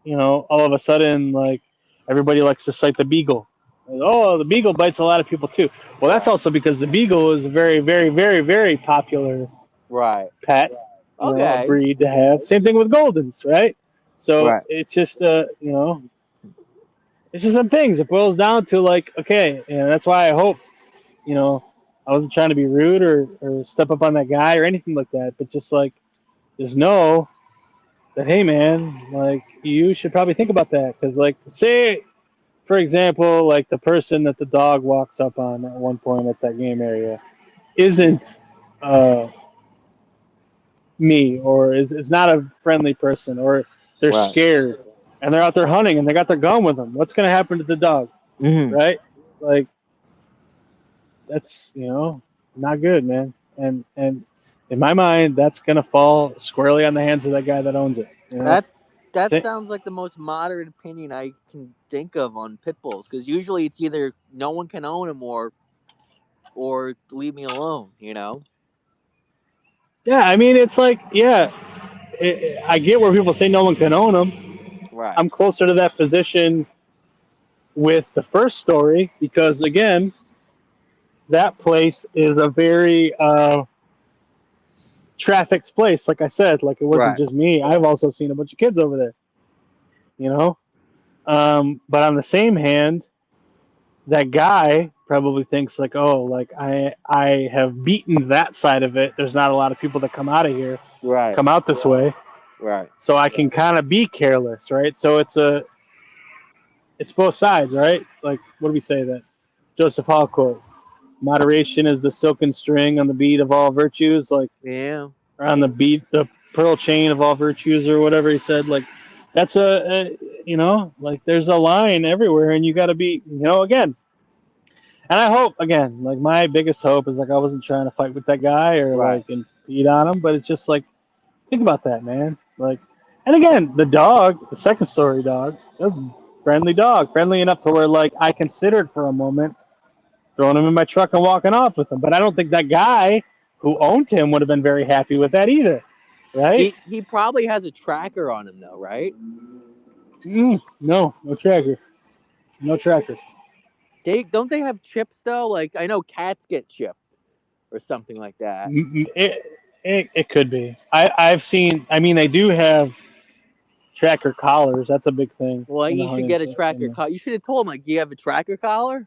all of a sudden like everybody likes to cite the beagle. Like, oh, the beagle bites a lot of people too. Well, that's Right. also because the beagle is a very, very, very, very popular Right. pet, a Okay. breed to have. Same thing with Goldens, right? So Right. it's just it's just some things. It boils down to like, okay, and that's why I hope, I wasn't trying to be rude or step up on that guy or anything like that, but just like, just know that, hey man, like you should probably think about that. Because like, say, for example, like the person that the dog walks up on at one point at that game area isn't me, or is not a friendly person, or they're Right. scared and they're out there hunting and they got their gun with them. What's going to happen to the dog? Mm-hmm. Right? Like, that's, not good, man. And in my mind, that's going to fall squarely on the hands of that guy that owns it. That That Th- sounds like the most moderate opinion I can think of on pit bulls, because usually it's either no one can own them or leave me alone. You know. Yeah, I mean, it's like, yeah, I get where people say no one can own them. Right. I'm closer to that position with the first story because, again, that place is a very trafficked place. Like I said, like it wasn't Right. just me. I've also seen a bunch of kids over there, you know? But on the same hand, that guy probably thinks like, oh, like I have beaten that side of it. There's not a lot of people that come out of here, Right. come out this way, Right. so I can kind of be careless, right? So it's both sides, right? Like what do we say that Joseph Hall quote? Moderation is the silken string on the bead of all virtues, like Yeah. or on the pearl chain of all virtues, or whatever he said. Like that's like there's a line everywhere, and you got to be, again. And I hope, again, like my biggest hope is like I wasn't trying to fight with that guy or Right. like impede on him, but it's just like think about that, man. Like, and again, the dog, the second story dog, that was a friendly dog, friendly enough to where like I considered for a moment throwing him in my truck and walking off with him. But I don't think that guy who owned him would have been very happy with that either, right? He probably has a tracker on him though, right? No tracker, no tracker. Don't they have chips though? Like I know cats get chipped or something like that. It could be. I've seen. I mean, they do have tracker collars. That's a big thing Well, in the you should hunting. get a tracker collar. You should have told him like, you have a tracker collar.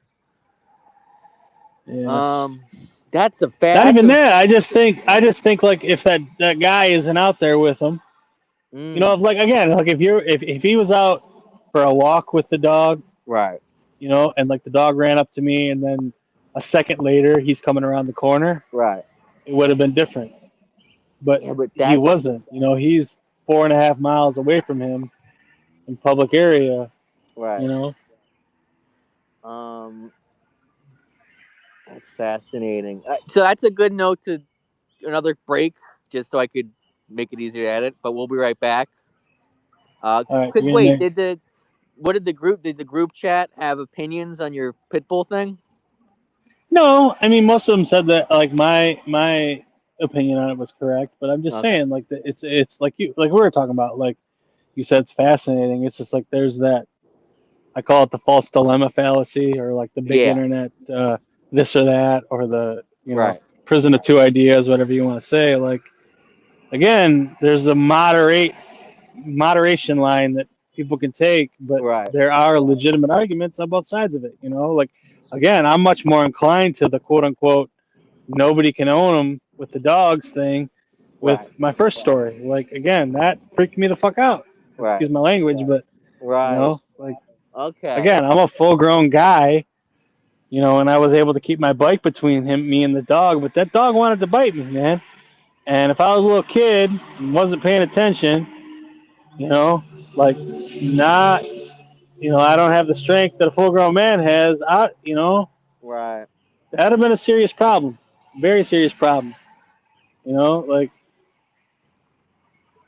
Yeah. That's a Not fat. That's even a. that. I just think like if that guy isn't out there with them, Mm, if like again, like if he was out for a walk with the dog, right. and like the dog ran up to me, and then a second later he's coming around the corner, Right. it would have been different. But Yeah, but he that. wasn't. He's 4.5 miles away from him in public area. You Right. know. Um. That's fascinating. So that's a good note to another break, just so I could make it easier to edit. But we'll be right back. All right, Cause you in wait, there? did the group chat have opinions on your pit bull thing? No, I mean most of them said that like my opinion on it was correct, but I'm just Okay. saying like it's like we were talking about, like you said, it's fascinating. It's just like there's that, I call it the false dilemma fallacy, or like the big Yeah. internet this or that, or the Right. prison of two ideas, whatever you want to say. Like again, there's a moderation line that people can take, but Right. there are legitimate arguments on both sides of it. Like again, I'm much more inclined to the quote unquote nobody can own them with the dogs thing with Right. my first story. Like again, that freaked me the fuck out. Right. Excuse my language, but Right. like Okay. again, I'm a full grown guy, and I was able to keep my bike between me and the dog, but that dog wanted to bite me, man. And if I was a little kid and wasn't paying attention, like not, I don't have the strength that a full grown man has. Right. That'd have been a serious problem, very serious problem. Like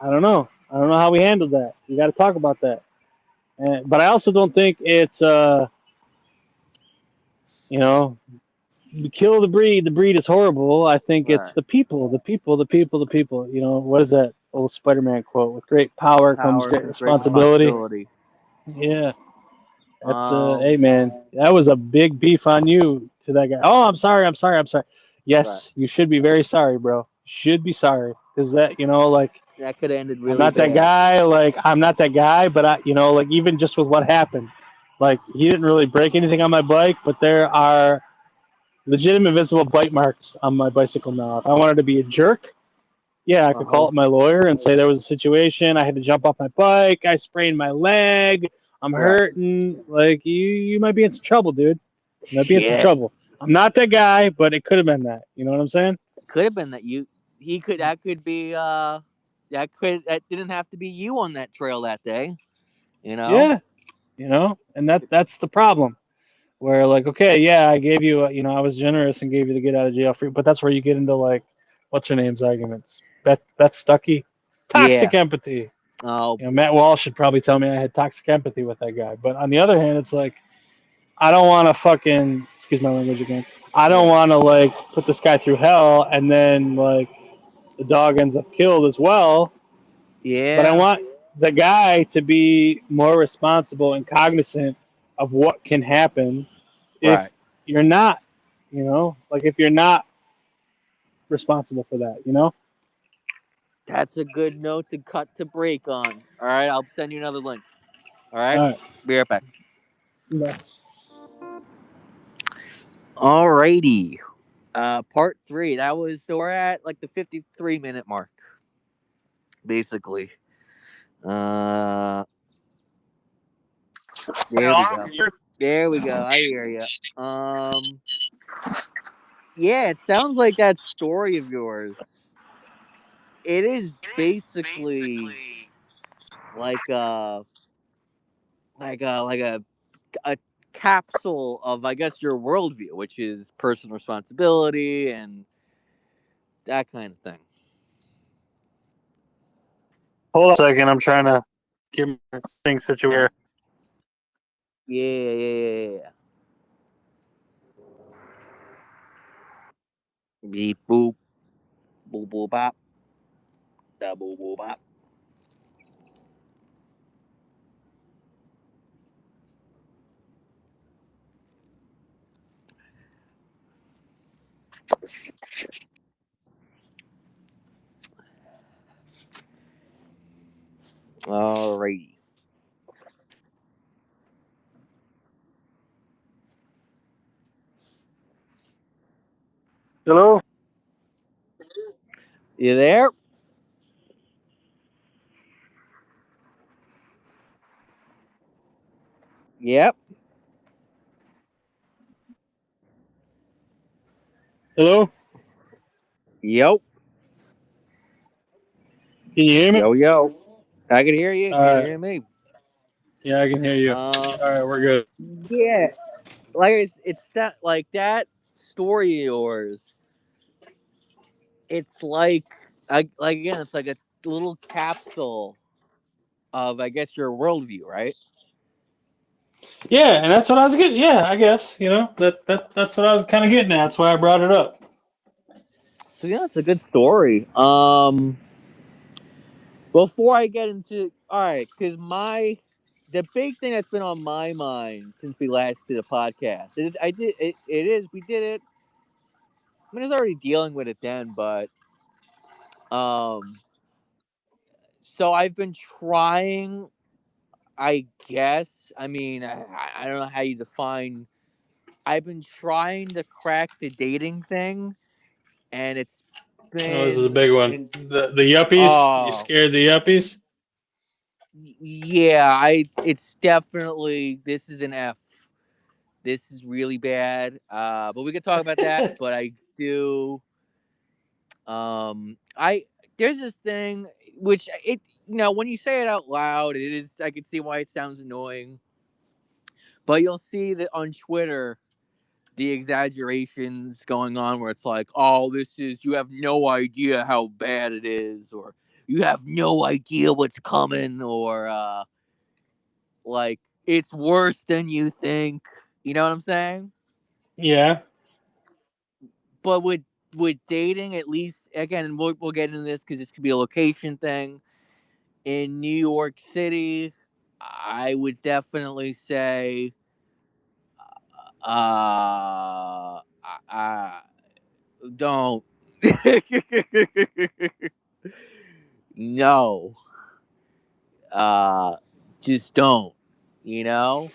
I don't know how we handled that. We got to talk about that. But I also don't think it's you know, kill the breed. The breed is horrible. I think it's Right. the people, the people, the people, the people. What is that old Spider-Man quote? With great power comes Power great comes great responsibility. responsibility. Yeah, that's Um. hey man, that was a big beef on you to that guy. Oh, I'm sorry, I'm sorry, I'm sorry. Right. Yes, you should be very sorry, bro. Should be sorry because that, like That could have ended I'm really not that bad. guy. Like I'm not that guy, but like even just with what happened, like he didn't really break anything on my bike, but there are legitimate visible bite marks on my bicycle now. If I wanted to be a jerk, yeah, I Uh could huh. call up my lawyer and say there was a situation. I had to jump off my bike. I sprained my leg. I'm Right. hurting. Like you might be in some trouble, dude. You might be in some Shit. trouble. I'm not that guy, but it could have been that. You know what I'm saying? Could have been that you. He could. That could be. That could. That didn't have to be you on that trail that day. You know. Yeah. And that's the problem. Where like, okay, yeah, I gave you, I was generous and gave you the get out of jail free, but that's where you get into like, what's her name's arguments? Beth Stuckey, Yeah. toxic empathy. Oh, Matt Walsh should probably tell me I had toxic empathy with that guy. But on the other hand, it's like I don't want to fucking excuse my language again. I don't want to like put this guy through hell and then like the dog ends up killed as well. But I yeah, want the guy to be more responsible and cognizant of what can happen if right. you're not, like if you're not responsible for that, That's a good note to cut to break on. All right, I'll send you another link. All right, All be right back. right. Alrighty. Part 3. That was so we're at like the 53-minute mark, basically. Uh, there we go. There we go. I hear you. Yeah, it sounds like that story of yours. It is basically like a capsule of, I guess, your worldview, which is personal responsibility and that kind of thing. Hold on a second. I'm trying to get my thing situated. Yeah. Beep boop, boop boop bop, da boop boop bop. Alrighty. Hello? You there? Yep. Hello? Yep. Can you hear me? Yo. I can hear you. All Can you right. hear me? Yeah, I can hear you. Uh, All right, we're good. yeah. Like it's that like that story of yours. It's like again, it's like a little capsule of, I guess, your worldview, right? Yeah, and that's what I was getting. Yeah, I guess that's what I was kind of getting at. That's why I brought it up. So yeah, it's a good story. Before I get into all right, because the big thing that's been on my mind since we last did a podcast, we did it. I mean, I was already dealing with it then, but um, so I've been trying. I guess. I mean, I don't know how you define. I've been trying to crack the dating thing, and it's Oh, this is a big been one. The yuppies. You oh scared the yuppies? yeah, it's definitely, this is an F. This is really bad. But we could talk about that. But I do. I There's this thing which when you say it out loud, it is. I can see why it sounds annoying. But you'll see that on Twitter, the exaggerations going on where it's like, oh, you have no idea how bad it is, or you have no idea what's coming, or like it's worse than you think. You know what I'm saying? Yeah. But with dating, at least, again, we'll get into this because this could be a location thing. In New York City, I would definitely say, uh, don't. No, uh, just don't. You know,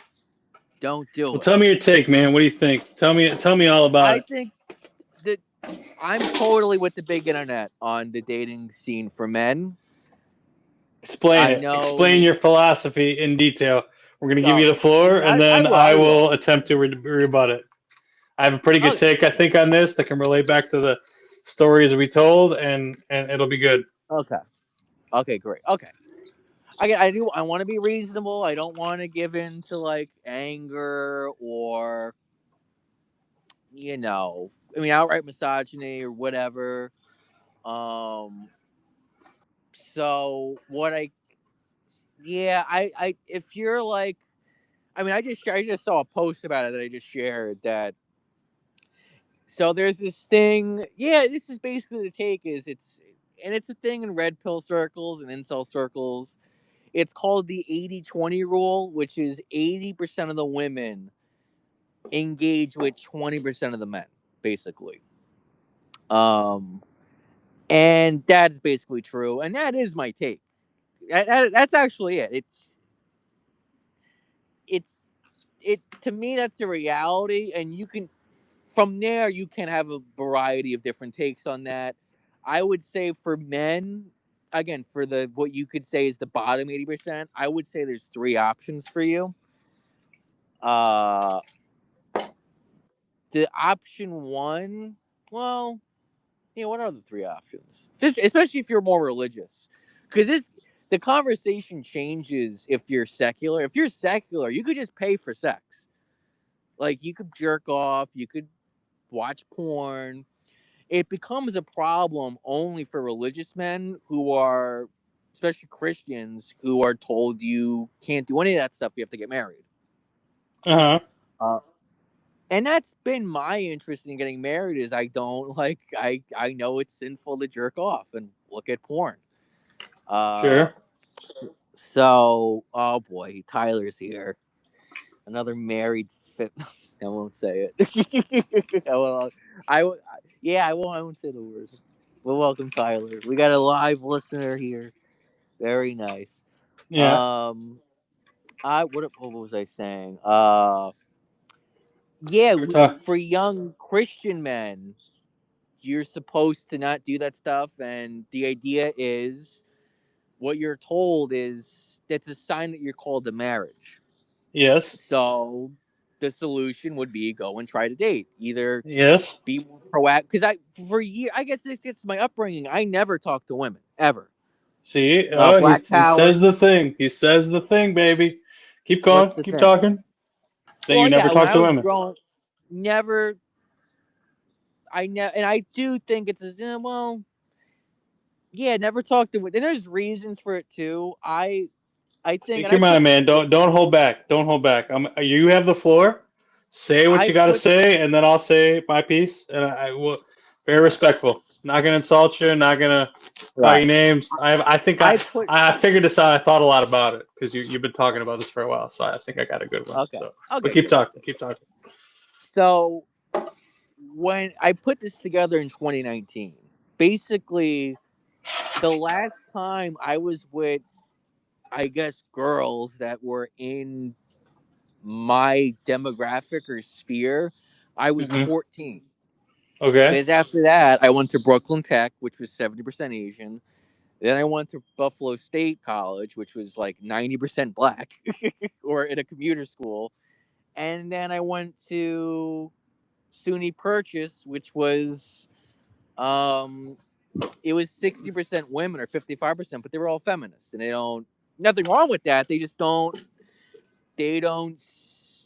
don't Well, do it. tell me your take, man. What do you think? Tell me all about I it. think that I'm totally with the big internet on the dating scene for men. Explain I it. Explain know. your philosophy in detail. We're going to give you Oh, the floor, and I then will. I I will. will attempt to rebut it. I have a pretty good Okay. take, I think, on this that can relate back to the stories we told, and it'll be good. Okay. Okay. Great. Okay. I do. I want to be reasonable. I don't want to give in to like anger or I mean, outright misogyny or whatever. Um. So what I Yeah, if you're like, I mean, I just saw a post about it that I just shared that. So there's this thing. Yeah, this is basically the take is it's a thing in red pill circles and incel circles. It's called the 80-20 rule, which is 80% of the women engage with 20% of the men, basically. Um, and that's basically true, and that is my take. That's actually it. It's it to me. That's a reality, and you can from there you can have a variety of different takes on that. I would say for men, again, for the what you could say is the bottom 80%, I would say there's three options for you. Uh, the option one, well, yeah, what are the three options? Especially if you're more religious, because the conversation changes if you're secular. If you're secular, you could just pay for sex. Like you could jerk off, you could watch porn. It becomes a problem only for religious men who are, especially Christians, who are told you can't do any of that stuff. You have to get married. Uh huh. Uh, and that's been my interest in getting married. Is I don't like I know it's sinful to jerk off and look at porn. Uh, Sure. so oh boy, Tyler's here. Another married fit. I won't say it. I won't. Yeah, I won't. I won't say the word. Well, welcome, Tyler. We got a live listener here. Very nice. Yeah. Um, what was I saying? Yeah, We're talking. for young Christian men, you're supposed to not do that stuff, and the idea is what you're told is that's a sign that you're called to marriage. Yes. So the solution would be go and try to date. Either Yes. be more proactive because for years, I guess this gets my upbringing. I never talked to women ever. See, oh, Black he power. says the thing. He says the thing, baby. Keep going. What's the Keep thing? talking. That you Well, never yeah, when talk I to was women. growing, never. And I do think it's well, yeah, never talked to. And there's reasons for it too. I think, Speak and your mind, man. Don't hold back. Don't hold back. You have the floor. Say what I you got to put say, and then I'll say my piece. And I will very respectful. Not gonna insult you. Not gonna call right. you names. I think I put I figured this out. I thought a lot about it because you've been talking about this for a while. So I think I got a good one. okay. So, but Okay, keep good, talking. good. Keep talking. So when I put this together in 2019, basically the last time I was with, I guess, girls that were in my demographic or sphere, I was Hmm. 14. Okay. Because after that, I went to Brooklyn Tech, which was 70% Asian. Then I went to Buffalo State College, which was like 90% black, or in a commuter school. And then I went to SUNY Purchase, which was um, it was 60% women or 55%, but they were all feminists, and they don't nothing wrong with that. They just they don't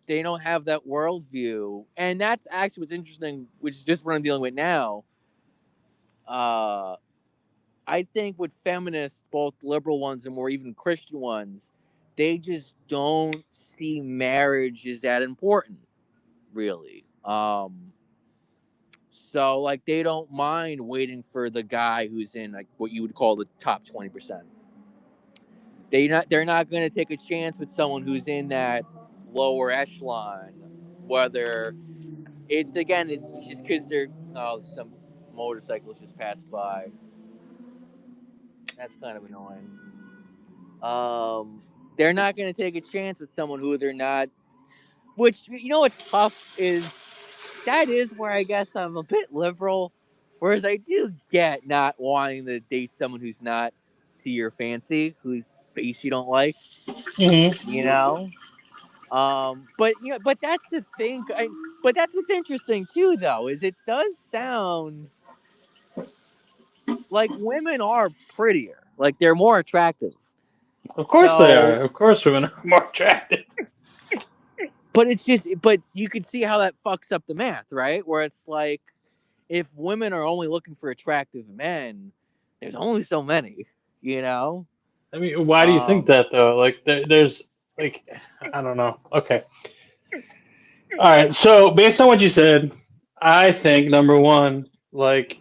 they don't have that worldview, and that's actually what's interesting, which is just what I'm dealing with now. Uh, I think with feminists, both liberal ones and more even Christian ones, they just don't see marriage as that important, really. So like they don't mind waiting for the guy who's in like what you would call the top 20%. They're not going to take a chance with someone who's in that lower echelon, whether it's just because they're some motorcycles just passed by. That's kind of annoying. They're not going to take a chance with someone who they're not. Which you know what's tough is that is where I guess I'm a bit liberal, whereas I do get not wanting to date someone who's not to your fancy, whose face you don't like. Hmm. You know, but but that's the thing. But that's what's interesting too, though, is it does sound like women are prettier, like they're more attractive. Of course they So, are. Of course women are more attractive. but it's just, but you can see how that fucks up the math, right? Where it's like, if women are only looking for attractive men, there's only so many, you know. I mean, why do you think that though? Like, there's like, I don't know. Okay, all right. So based on what you said, I think number one, like,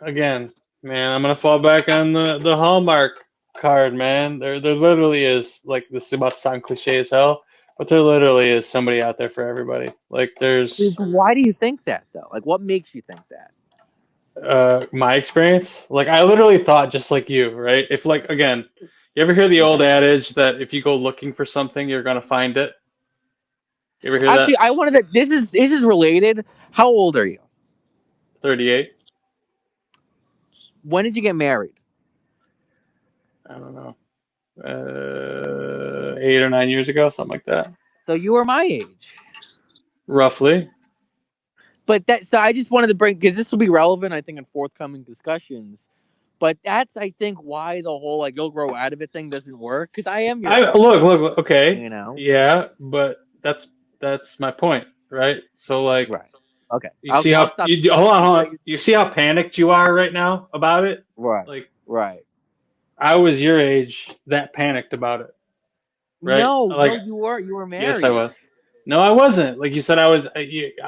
again, man, I'm gonna fall back on the Hallmark card, man. There literally is, like, this is about to sound cliche as hell, but there literally is somebody out there for everybody. Like, there's Why do you think that though? Like, what makes you think that? my experience. Like, I literally thought just like you, right? If, like, again, you ever hear the old Okay. adage that if you go looking for something, you're gonna find it? You ever hear that? Actually, I wanted to. This is related. How old are you? 38. When did you get married? I don't know. 8 or 9 years ago, something like that, So you were my age. roughly. But that. So I just wanted to bring, because this will be relevant, I think, in forthcoming discussions. But that's, I think, why the whole like you'll grow out of it thing doesn't work. Because I am your I age. look. Okay, You know. yeah, but that's my point, right? So, like, Right. Okay. you see I'll how stop. hold on, hold on. You see how panicked you are right now about it? Right. Like, Right. I was your age, that panicked about it, right? No, Like, you were. You were yes, I married. was. No, I wasn't. Like you said, I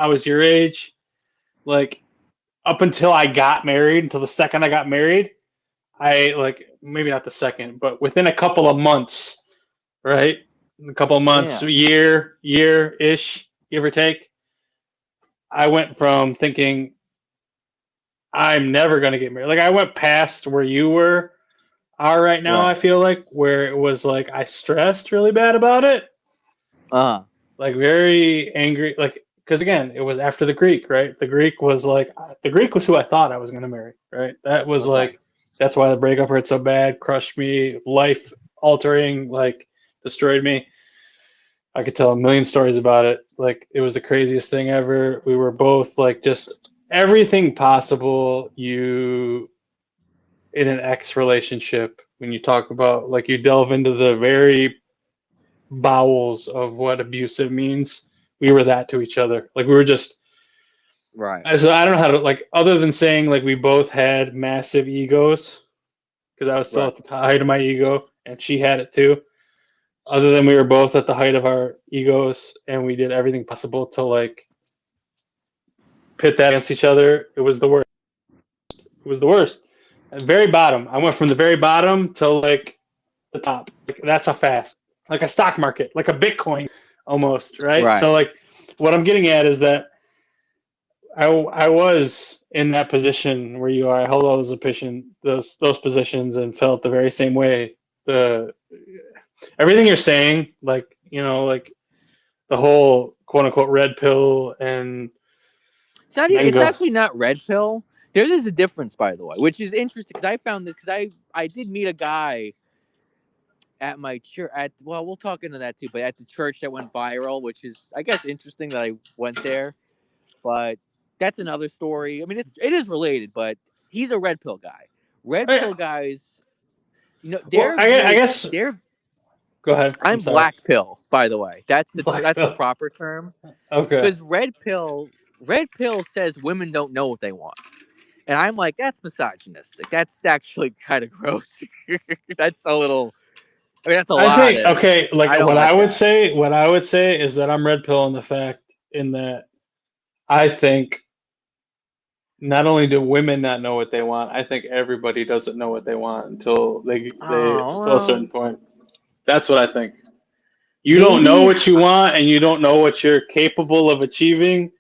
was your age. Like, up until I got married, until the second I got married, I, like, maybe not the second, but within a couple of months, right? A couple of months, Yeah. year ish, give or take. I went from thinking I'm never gonna get married. Like, I went past where you are right now. I Right. feel like, where it was like I stressed really bad about it, Uh. like very angry, like, because again, it was after the Greek, right? The Greek was who I thought I was gonna marry, right? That was Okay. like, that's why the breakup hurt so bad, crushed me, life altering, like, destroyed me. I could tell a million stories about it. Like, it was the craziest thing ever. We were both like, just everything possible you in an ex relationship. When you talk about, like, you delve into the very bowels of what abusive means, we were that to each other. Like, we were just, Right. so I don't know how to, like, other than saying, like, we both had massive egos, because I was still Right. at the height of my ego and she had it too. Other than we were both at the height of our egos and we did everything possible to, like, pit that against each other, it was the worst. It was the worst. At the very bottom, I went from the very bottom to, like, the top. Like, that's how fast. Like a stock market, like a Bitcoin almost, right? So, Right. like, what I'm getting at is that I was in that position where you are. I held all those positions and felt the very same way. The Everything you're saying, like, like the whole quote unquote red pill and It's not. then It's go. actually not red pill. There is a difference, by the way, which is interesting because I found this because I did meet a guy at my church. At Well, we'll talk into that too. But at the church that went viral, which is, I guess, interesting that I went there. But that's another story. I mean, it is related, but he's a red pill guy. Red Oh, pill guys, well, they're I really guess. they're. Go ahead. I'm I'm sorry. black pill, by the way. Black That's the pill. proper term. Okay. Because red pill says women don't know what they want. And I'm like, that's misogynistic. That's actually kind of gross. That's a little. I mean, that's a I lot, think, and okay, like, I don't like that. what I would say is that I'm red pill in the fact, in that I think not only do women not know what they want, I think everybody doesn't know what they want Oh until a certain well, point. That's what I think. You don't know maybe. what you want, and you don't know what you're capable of achieving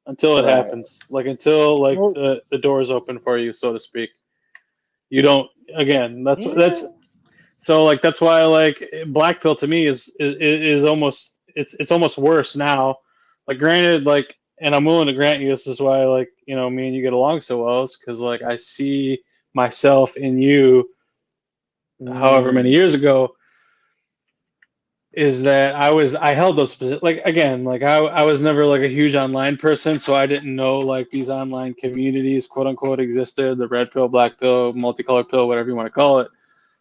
until it Right. happens. Like, until, like, Well, the doors open for you, so to speak. You don't. Again, that's yeah. so, like, that's why, like, black pill to me is almost, it's almost worse now. Like, granted, like, and I'm willing to grant you, this is why, like, me and you get along so well, is because, like, I see myself in you, however many Mm, years ago, is that I held those positions. Like, again, like, I was never, like, a huge online person, so I didn't know, like, these online communities, quote unquote, existed, the red pill, black pill, multicolored pill, whatever you want to call it.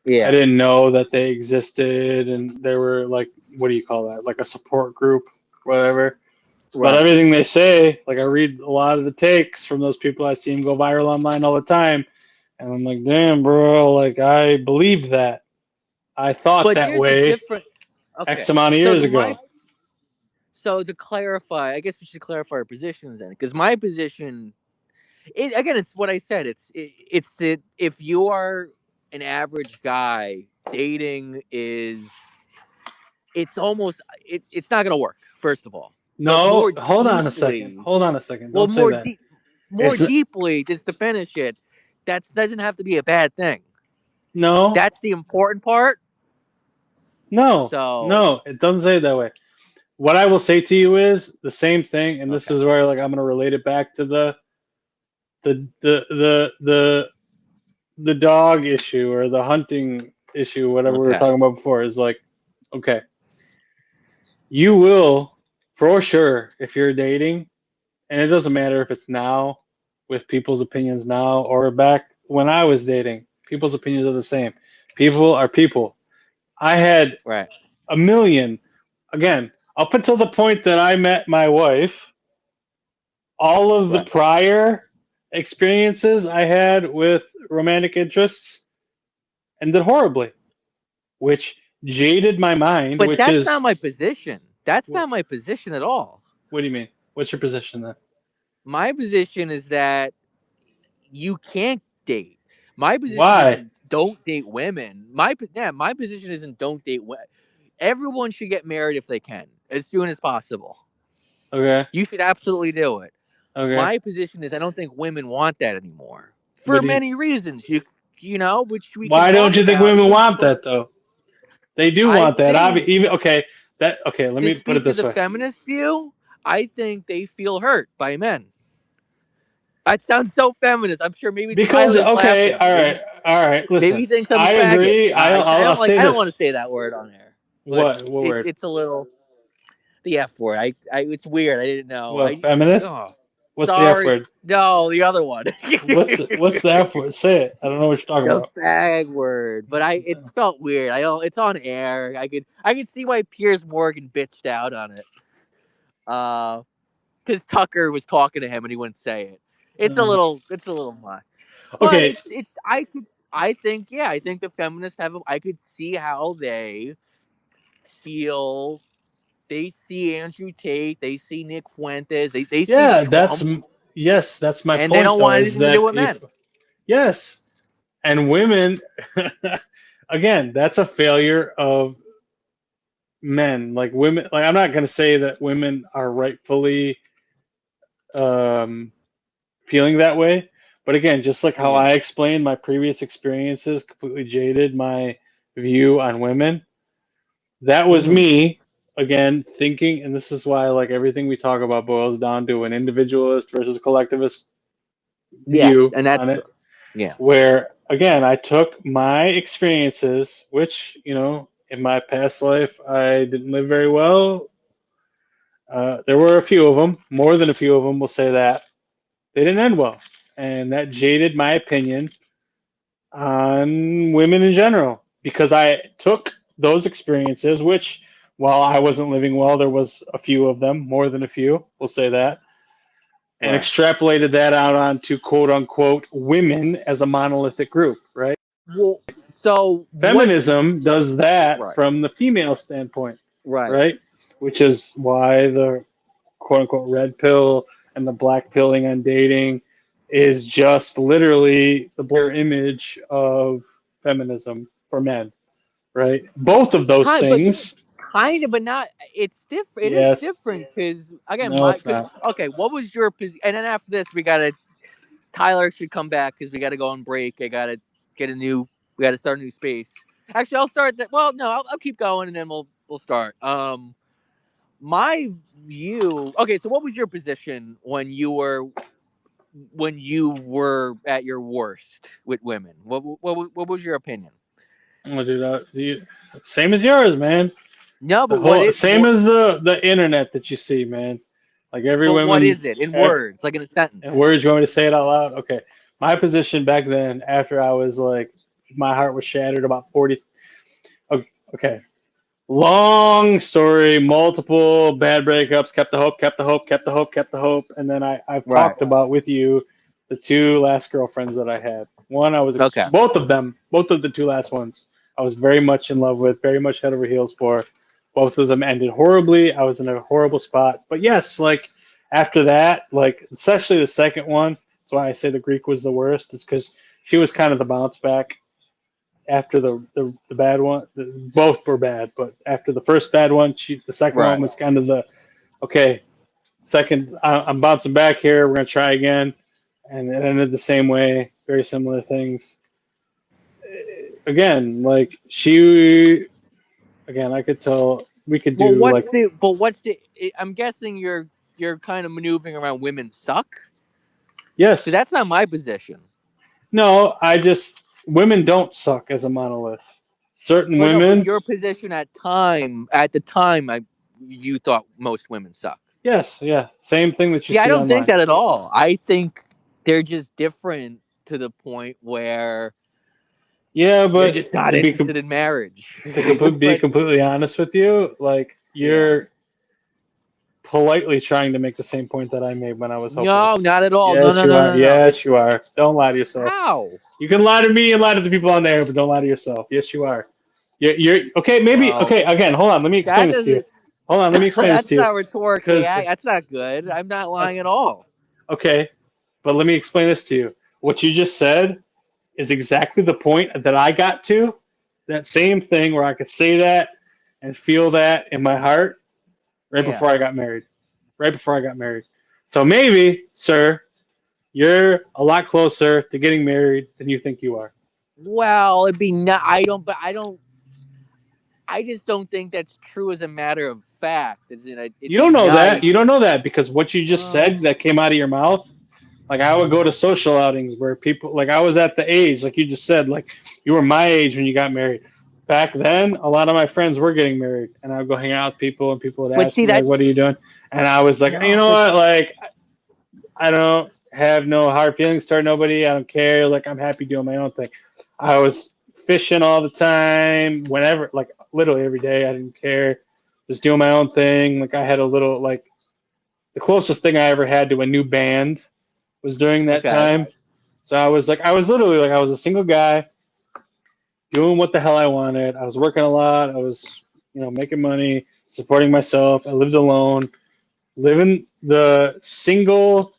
I yeah. didn't know that they existed, and there were, like, what do you call that? Like a support group, whatever. But Right. everything they say, like, I read a lot of the takes from those people. I see them go viral online all the time, and I'm like, damn, bro, like, I believed that. I thought But that there's a way different. Okay. X amount of So years to ago. so to clarify, I guess we should clarify our positions then, because my position, again, it's what I said. If you are an average guy, dating is it's almost it's not gonna work. First of all, but No, hold on a second. Hold on a second. Don't say that. More It's deeply, just to finish it, that doesn't have to be a bad thing. no, That's the important part. no, So no. It doesn't say it that way. What I will say to you is the same thing, and this okay, is where like I'm gonna relate it back to the dog issue or the hunting issue, whatever we were okay, talking about before. Is like, okay, you will for sure if you're dating, and it doesn't matter if it's now with people's opinions now or back when I was dating. People's opinions are the same. People are people. I had right, a million, again, up until the point that I met my wife, all of the right. prior experiences I had with romantic interests ended horribly, which jaded my mind, But which that's is not my position. That's what, not my position at all. what do you mean? What's your position then? My position is that you can't date. My position Why? isn't don't date women. My position isn't don't date women. Everyone should get married if they can, as soon as possible. Okay. You should absolutely do it. Okay. My position is I don't think women want that anymore for What do you many reasons. Which we can Why don't talk you think about. women want But that though? They do I want that. think Even okay, let to me put it speak to this the way. feminist view, I think they feel hurt by men. That sounds so feminist. I'm sure maybe Because Tyler's okay, laughing. all right. Maybe Listen, he thinks I'm a I faggot. agree. I'll say I don't want this. to say that word on air, but What word? it's a little the F word. It's weird. I didn't know. What feminist? Oh, What's the F sorry. word? No, the other one. What's the F word? Say it. I don't know what you're talking The about. fag word. But it felt weird. I don't. It's on air. I could see why Piers Morgan bitched out on it. Because Tucker was talking to him and he wouldn't say it. It's a little much. But Okay. I think yeah, I think the feminists I could see how they feel. They see Andrew Tate, they see Nick Fuentes, they see Yeah, Trump, yes, that's my and they point don't though. want Is anything to do that with if men. yes, and women, again, that's a failure of men. Like women, like I'm not going to say that women are rightfully um, feeling that way, but again, just like how Yeah. I explained, my previous experiences completely jaded my view on women. That was Mm-hmm. me again thinking, and this is why like everything we talk about boils down to an individualist versus collectivist Yes, view and that's on true. it. Yeah. Where again, I took my experiences, which in my past life I didn't live very well. There were a few of them, more than a few of them. We'll say that they didn't end well, and that jaded my opinion on women in general because I took those experiences, which while I wasn't living well, there was a few of them, more than a few. We'll say that, and Right. extrapolated that out onto quote unquote women as a monolithic group, right? Well, so what's Feminism does that right? from the female standpoint, Right. right? Which is why the quote unquote red pill and the black pilling on dating is just literally the blur image of feminism for men, right? Both of those Kind, but things, kind of, but not. It's different. It is yes. different because again, No, it's because not. okay, what was your position? And then after this, we gotta Tyler should come back because we gotta go on break. I gotta get a new. We gotta start a new space. Actually, I'll start that. Well, no, I'll keep going and then we'll start. My view. Okay, so what was your position when you were at your worst with women? What was your opinion? I'm gonna do that. Same as yours, man. No, The but what whole it same what as the internet that you see, man. Like every but what woman, is it in eh, words, like in a and sentence? words. You want me to say it out loud? Okay. My position back then, after I was like, my heart was shattered about 40. Okay. Long story, multiple bad breakups, kept the hope, kept the hope, kept the hope, kept the hope. And then I've Right. talked about with you the two last girlfriends that I had. One, Okay. both of them, both of the two last ones, I was very much in love with, very much head over heels for. Both of them ended horribly. I was in a horrible spot. But yes, like after that, like especially the second one, that's why I say the Greek was the worst. It's because she was kind of the bounce back after the bad one. Both were bad, but after the first bad one, the second one Right. was kind of the okay. Second, I'm bouncing back here. We're gonna try again, and it ended the same way. Very similar things. Again, like she, again, I could tell we could Well, do like what's the? I'm guessing you're kind of maneuvering around women suck. yes, So that's not my position. no. I just women don't suck as a monolith. Certain But no, but women, your position at the time, you thought most women suck. yes, yeah, same thing that you See, I see don't think online. that at all. I think they're just different to the point where Yeah, they're but just not to be interested in marriage. be But completely honest with you, like yeah, you're politely trying to make the same point that I made when I was no, hopeless. not at all. No, Yes, no, you no, are. no, no. Yes, you are. Don't lie to yourself. How? You can lie to me and lie to the people on there, but don't lie to yourself. Yes, you are. You're okay. Maybe Well, okay. Again, hold on. Let me explain that this to you. doesn't. Hold on. Let me explain this That's to you. not rhetorically. Because That's not good. I'm not lying at all. okay, but let me explain this to you. What you just said is exactly the point that I got to. That same thing where I could say that and feel that in my heart right Yeah. before I got married. Right before I got married. So maybe, sir, you're a lot closer to getting married than you think you are. Well, it'd be not. I don't. But I don't. I just don't think that's true as a matter of fact. As in, it'd You be don't know that. nice. You don't know that because what you just Well, said that came out of your mouth. Like I would go to social outings where people, like I was at the age, like you just said, like you were my age when you got married. Back then, a lot of my friends were getting married, and I would go hang out with people, and people would but ask see me like, that. "What are you doing?" And I was like, "You No, know but what? Like I don't have no hard feelings toward nobody. I don't care. Like I'm happy doing my own thing." I was fishing all the time, whenever, like literally every day. I didn't care, just doing my own thing. Like I had a little, like the closest thing I ever had to a new band was during that okay. time. So I was like, I was literally like, I was a single guy doing what the hell I wanted. I was working a lot. I was, making money, supporting myself. I lived alone, living the single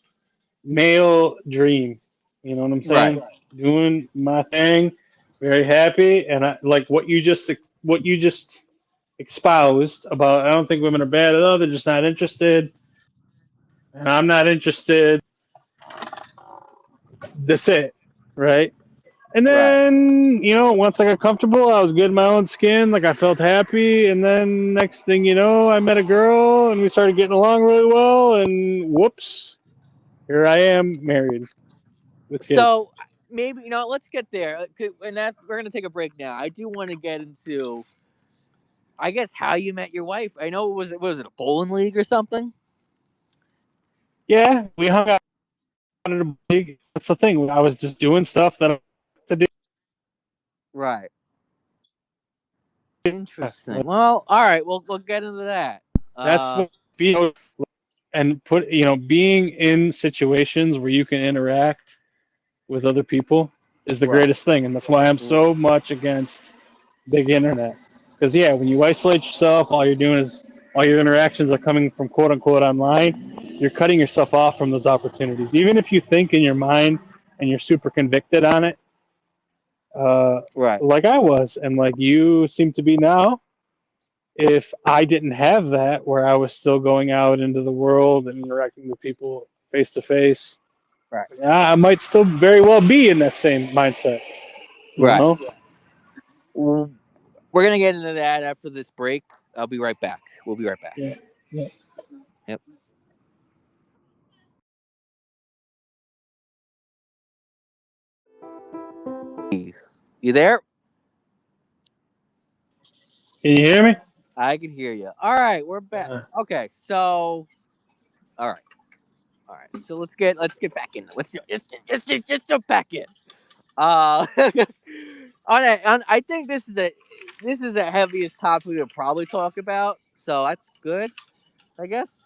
male dream. You know what I'm Right. saying? Doing my thing, very happy. And I like what you just espoused about. I don't think women are bad at all. They're just not interested, and I'm not interested. That's it, right? And Right. then, once I got comfortable, I was good in my own skin. Like I felt happy. And then next thing you know, I met a girl and we started getting along really well. And whoops, here I am married with kids. So maybe let's get there. And that we're gonna take a break now. I do want to get into, I guess, how you met your wife. I know was it a bowling league or something? Yeah, we hung out at a league. That's the thing. I was just doing stuff that I like to do. Right. Interesting. Well, all right. We'll get into that. That's what being and being in situations where you can interact with other people is the Right. greatest thing. And that's why I'm so much against big internet. Because yeah, when you isolate yourself, all your interactions are coming from quote unquote online. You're cutting yourself off from those opportunities. Even if you think in your mind and you're super convicted on it, Right. like I was, and like you seem to be now. If I didn't have that, where I was still going out into the world and interacting with people face to face, Right. I might still very well be in that same mindset. You Right. know? We're gonna get into that after this break. I'll be right back. We'll be right back. Yeah. Yeah. Yep. You there? Can you hear me? I can hear you. All right, we're back. Okay, so all right, So let's get back in. Let's jump back in. On I think this is the heaviest topic we'll probably talk about. So that's good, I guess.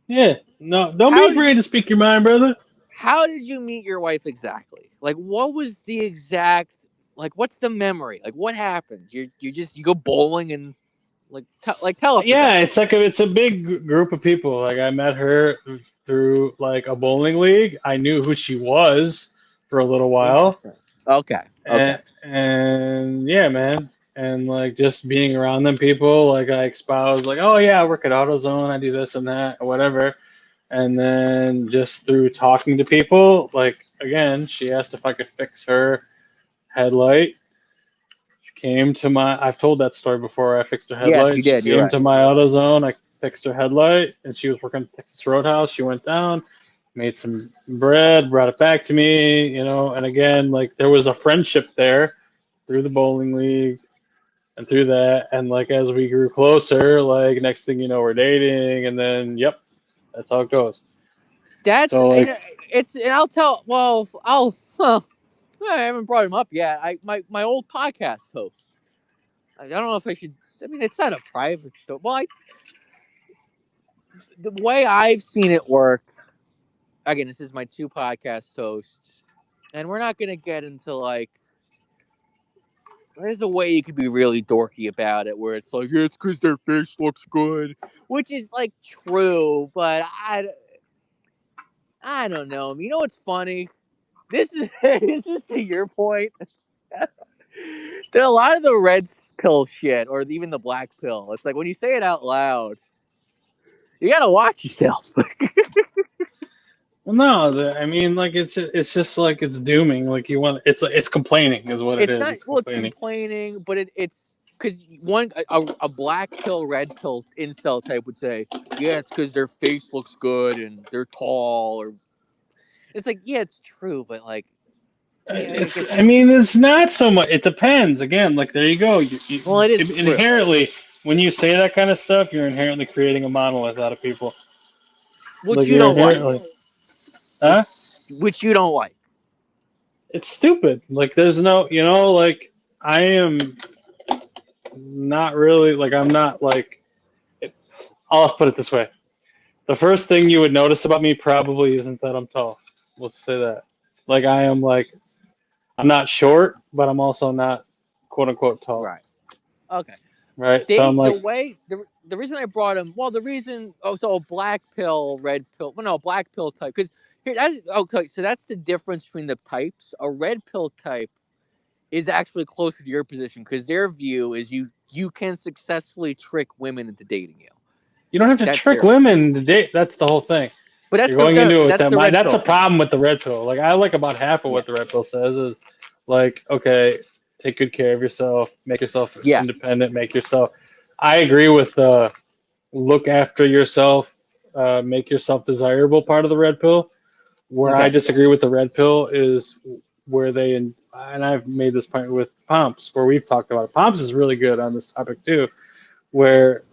Yeah. No, don't be How did afraid to speak your mind, brother. how did you meet your wife exactly? Like, what was the exact? Like, what's the memory? Like, what happened? You go bowling and tell us Yeah, about it. it's a big group of people. Like I met her through like a bowling league. I knew who she was for a little while, Interesting. Okay. Okay. and yeah, man, and like just being around them people, like I espouse like, oh yeah, I work at AutoZone, I do this and that or whatever, and then just through talking to people, like again, she asked if I could fix her headlight. She came to my. I've told that story before. I fixed her Yes, you headlight. She did. You're came right. to my AutoZone. I fixed her headlight, and she was working at Texas Roadhouse. She went down, made some bread, brought it back to me. You know, and again, like there was a friendship there through the bowling league and through that, and like as we grew closer, like next thing you know, we're dating, and then yep, that's how it goes. That's So like, and it's and I'll tell. Well, I haven't brought him up yet. My old podcast host. I don't know if I should. I mean, it's not a private story. Well, the way I've seen it work. Again, this is my two podcast hosts, and we're not gonna get into like. There's a way you could be really dorky about it, where it's like, yeah, it's because their face looks good, which is like true, but I don't know. You know what's funny? This is this is to your point. There are a lot of the red pill shit, or even the black pill. It's like when you say it out loud, you gotta watch yourself. well, no, I mean, like it's just like it's dooming. Like you want it's complaining is what it It's is. not It's well, it's complaining. complaining, but it's because a black pill, red pill incel type would say, yeah, it's because their face looks good and they're tall, or it's like, yeah, it's true, but like, yeah, I It's. guess, I mean, it's not so much. It depends. Again, like there you go. well, it is true, Inherently, when you say that kind of stuff, you're inherently creating a monolith out of people. which Like you you're don't like, inherently, huh? which you don't like. It's stupid. Like there's no, like I am not really like I'm not like. I'll put it this way. The first thing you would notice about me probably isn't that I'm tall. Let's say that. Like I am like I'm not short, but I'm also not quote unquote tall. Right. Okay. Right. So I'm The like, way the reason I brought him, well, the reason, so black pill, red pill, well, no, black pill type, because here that is, okay, so that's the difference between the types. A red pill type is actually closer to your position because their view is you can successfully trick women into dating you. you don't have to That's trick their, women to date. That's the whole thing. but You're going no, into it with that's that the mind. red That's a pill thing. problem with the red pill. Like I like about half of Yeah. what the red pill says is like, okay, take good care of yourself, make yourself Yeah. independent, make yourself. I agree with look after yourself, make yourself desirable part of the red pill. Where I Okay. disagree with the red pill is where they and I've made this point with Pomps, where we've talked about it. Pomps is really good on this topic too, where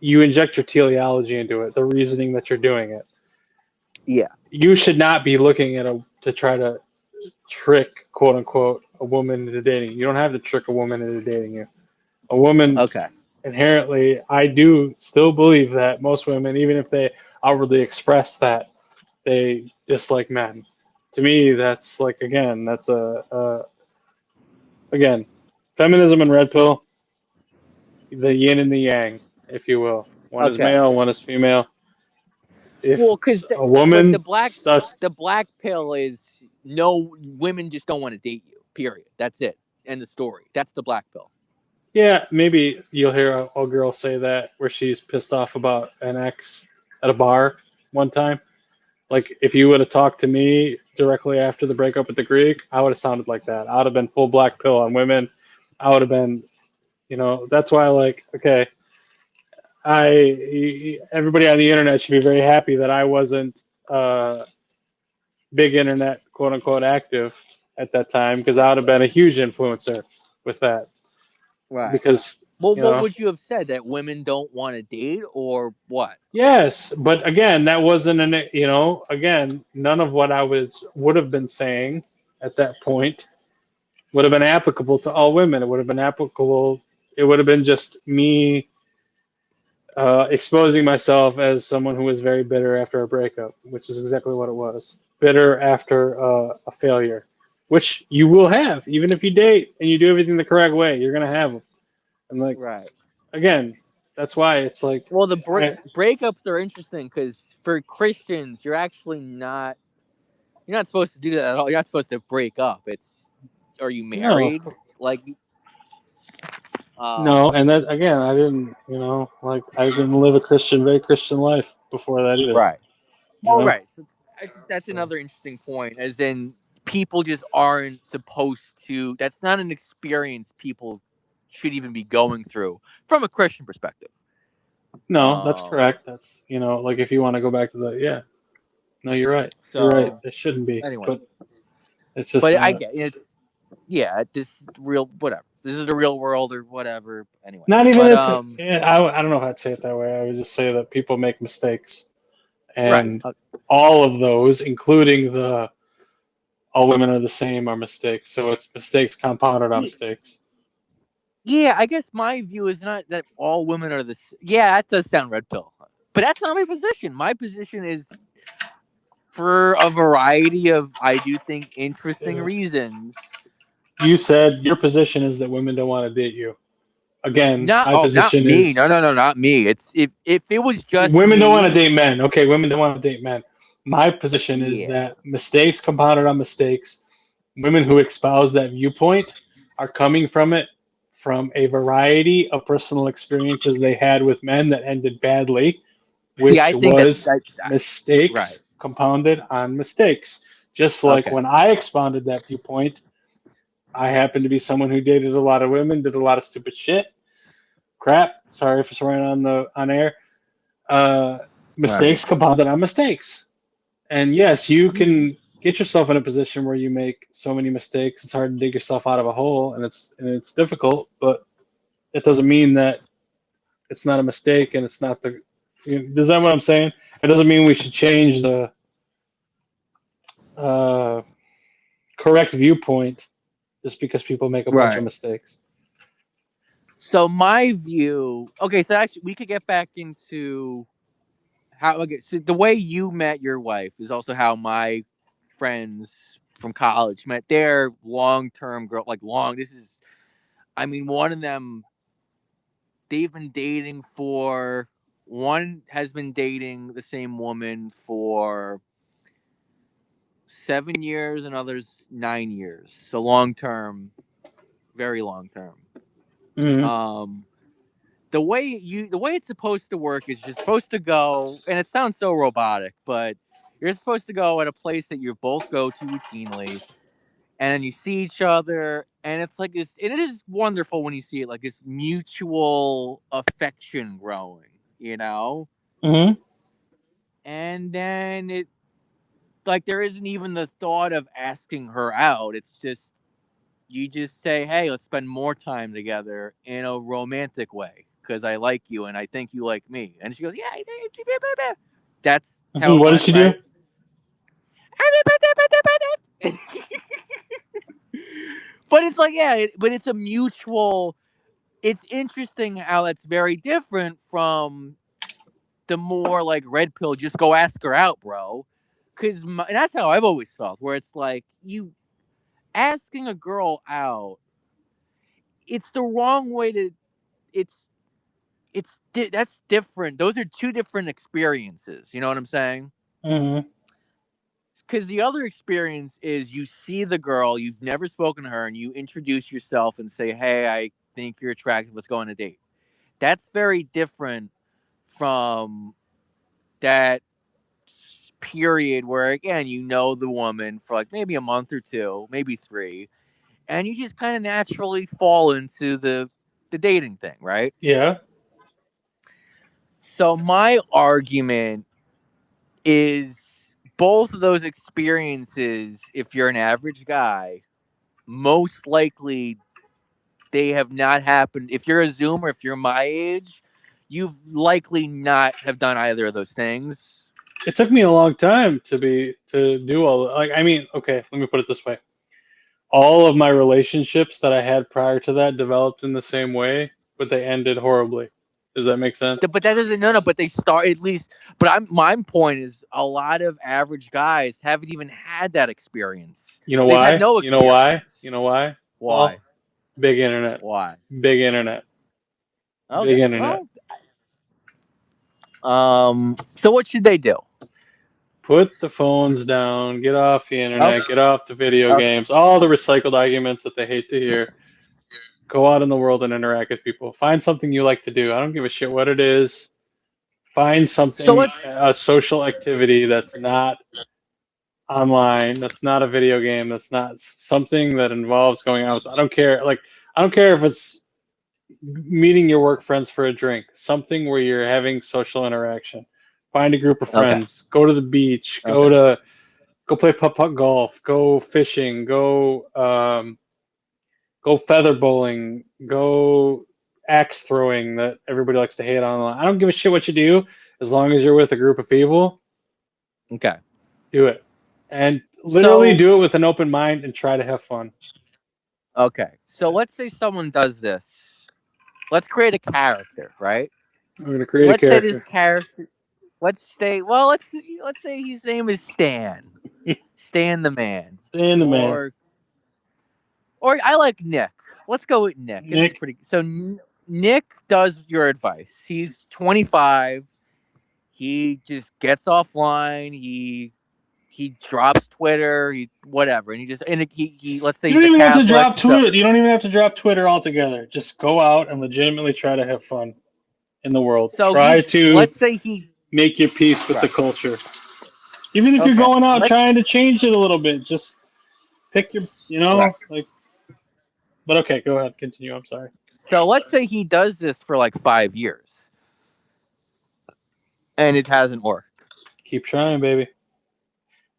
you inject your teleology into it, the reasoning that you're doing it. Yeah. You should not be looking at to try to trick quote unquote a woman into dating. You don't have to trick a woman into dating you. A woman Okay. inherently, I do still believe that most women, even if they outwardly express that they dislike men, to me that's like again that's again feminism and red pill, the yin and the yang, if you will. One is Okay. male, one is female. If Well, because a but woman starts, the black pill is no, women just don't want to date you. Period. That's it. End the story. That's the black pill. yeah, maybe you'll hear a girl say that where she's pissed off about an ex at a bar one time. Like if you would have talked to me directly after the breakup with the Greek, I would have sounded like that. I would have been full black pill on women. I would have been, that's why like, okay, everybody on the internet should be very happy that I wasn't big internet quote unquote active at that time because I would have been a huge influencer with that Right. because Well, you what know would you have said, that women don't want to date, or what? yes, but again that wasn't again none of what I would have been saying at that point would have been applicable to all women. It would have been applicable. It would have been just me exposing myself as someone who was very bitter after a breakup, which is exactly what it was. Bitter after a failure. which you will have, even if you date and you do everything the correct way, you're gonna have them. And like Right. again, that's why it's like Well, the I breakups are interesting because for Christians, you're not supposed to do that at all. You're not supposed to break up. It's are you no married? Like, no, um, and that again, I didn't like I didn't live a very Christian life before that either. right. You Well, know, right. So that's so another interesting point, as in people just aren't supposed to. That's not an experience people should even be going through from a Christian perspective. no, that's Um, correct. That's like if you want to go back to the no, you're right. You're right. so It shouldn't be, anyway, but it's just but I not. get it's yeah, this real whatever. This is the real world or whatever. Anyway, Not even but it's. Yeah, I don't know how to say it that way. I would just say that people make mistakes, right. and all of those, including the all women are the same, are mistakes. So it's mistakes compounded on mistakes. Yeah, I guess my view is not that all women are the. Yeah, that does sound red pill, but that's not my position. My position is for a variety of, I do think, interesting Yeah. reasons. You said your position is that women don't want to date you. Again, my Not position me. is No, not me. It's if it was just women don't want to me. date men. Okay, women don't want to date men. My position is Yeah, that mistakes compounded on mistakes, women who espouse that viewpoint are coming from it from a variety of personal experiences they had with men that ended badly, see, which I think that's was right. mistakes compounded on mistakes. Just like Okay, when I expounded that viewpoint, I happened to be someone who dated a lot of women, did a lot of stupid shit. Crap. Sorry for swearing on air. Uh, right. Mistakes compounded on mistakes. And yes, you can get yourself in a position where you make so many mistakes. It's hard to dig yourself out of a hole, and it's difficult. But it doesn't mean that it's not a mistake, and it's not the. Is that what I'm saying? It doesn't mean we should change the uh, correct viewpoint just because people make a bunch of Right. mistakes. So my view. Okay, so actually, we could get back into how. Okay, so the way you met your wife is also how my friends from college met their long-term girl. Like long. This is. I mean, one of them. They've been dating for. One has been dating the same woman for 7 years, and others 9 years. So long term, very long term. Mm-hmm. Um, the way it's supposed to work is you're supposed to go, and it sounds so robotic, but you're supposed to go at a place that you both go to routinely, and then you see each other, and it's like this. And it is wonderful when you see it, like this mutual affection growing, you know. Mm-hmm. And then it like there isn't even the thought of asking her out. It's just you just say, "Hey, let's spend more time together in a romantic way because I like you and I think you like me." And she goes, "Yeah." That's how Mm-hmm. it What did went, she do? right? But it's like, yeah, but it's a mutual. It's interesting how that's very different from the more like red pill. Just go ask her out, bro. Because that's how I've always felt. Where it's like you asking a girl out, it's the wrong way to. It's that's different. Those are two different experiences. You know what I'm saying? Mm-hmm. Because the other experience is you see the girl, you've never spoken to her, and you introduce yourself and say, "Hey, I think you're attractive. Let's go on a date." That's very different from that period where again you know the woman for like maybe a month or two, maybe three, and you just kind of naturally fall into the dating thing, right? Yeah. So my argument is both of those experiences, if you're an average guy, most likely they have not happened. If you're a Zoomer, if you're my age, you've likely not have done either of those things. It took me a long time to do all. Like, I mean, okay, let me put it this way. All of my relationships that I had prior to that developed in the same way, but they ended horribly. Does that make sense? But that doesn't no. But they start at least. But my point is, a lot of average guys haven't even had that experience. You know They've had why? no You know why? experience. You know why? Why? Well, big internet. Why? Big internet. Okay. Big internet. Well, so what should they do? Put the phones down. Get off the internet. Okay. Get off the video Okay. games. All the recycled arguments that they hate to hear. Go out in the world and interact with people. Find something you like to do. I don't give a shit what it is. Find So something, what? a social activity that's not online, that's not a video game, that's not something that involves going out. I don't care. Like, I don't care if it's meeting your work friends for a drink, something where you're having social interaction. Find a group of Okay. friends. Go to the beach. Okay. Go play putt-putt golf. Go fishing. Go feather bowling. Go axe throwing that everybody likes to hate online. I don't give a shit what you do as long as you're with a group of people. Okay. Do it, and literally So do it with an open mind and try to have fun. okay. So let's say someone does this. Let's create a character, right? I'm gonna create a Let's say this character. character. Let's say his name is Stan. Stan the man. Stand the man. Or I like Nick. Let's go with Nick. This is Nick. pretty. So Nick does your advice. He's 25. He just gets offline. He drops Twitter. He whatever, and he let's say You he's don't a even have to Catholic. drop So Twitter. You don't even have to drop Twitter altogether. Just go out and legitimately try to have fun in the world. so Try he to let's say he make your peace with the right. culture. Even if you're Okay. going out Let's trying to change it a little bit, just pick your, right. like. But okay, go ahead, continue. I'm sorry. So let's say he does this for like 5 years, and it hasn't worked. Keep trying, baby.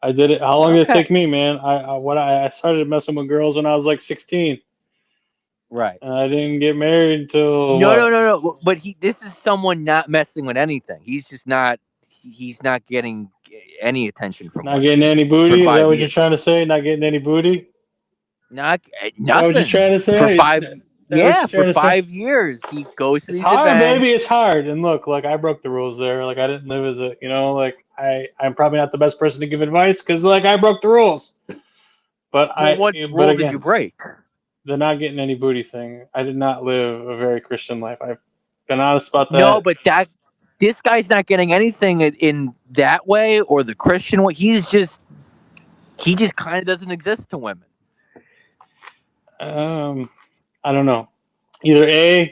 I did it. How long did it Okay. take me, man? I started messing with girls when I was like 16, Right. and I didn't get married until No. But this is someone not messing with anything. He's just not. He's not getting any attention from Not getting women any for booty. Is that five what you're years. trying to say? Not getting any booty? Not Is that what you're trying nothing to for say? Is 5. that what Yeah, you're for trying to say? 5 years he goes to It's these hard, baby. events. It's hard. And look, like I broke the rules there. Like I didn't live as a, like I'm probably not the best person to give advice because like I broke the rules. But Well, what but rule did you again, break? the not getting any booty thing. I did not live a very Christian life. I've been honest about No, that. but this guy's not getting anything in that way or the Christian way. He just kind of doesn't exist to women. I don't know. Either A,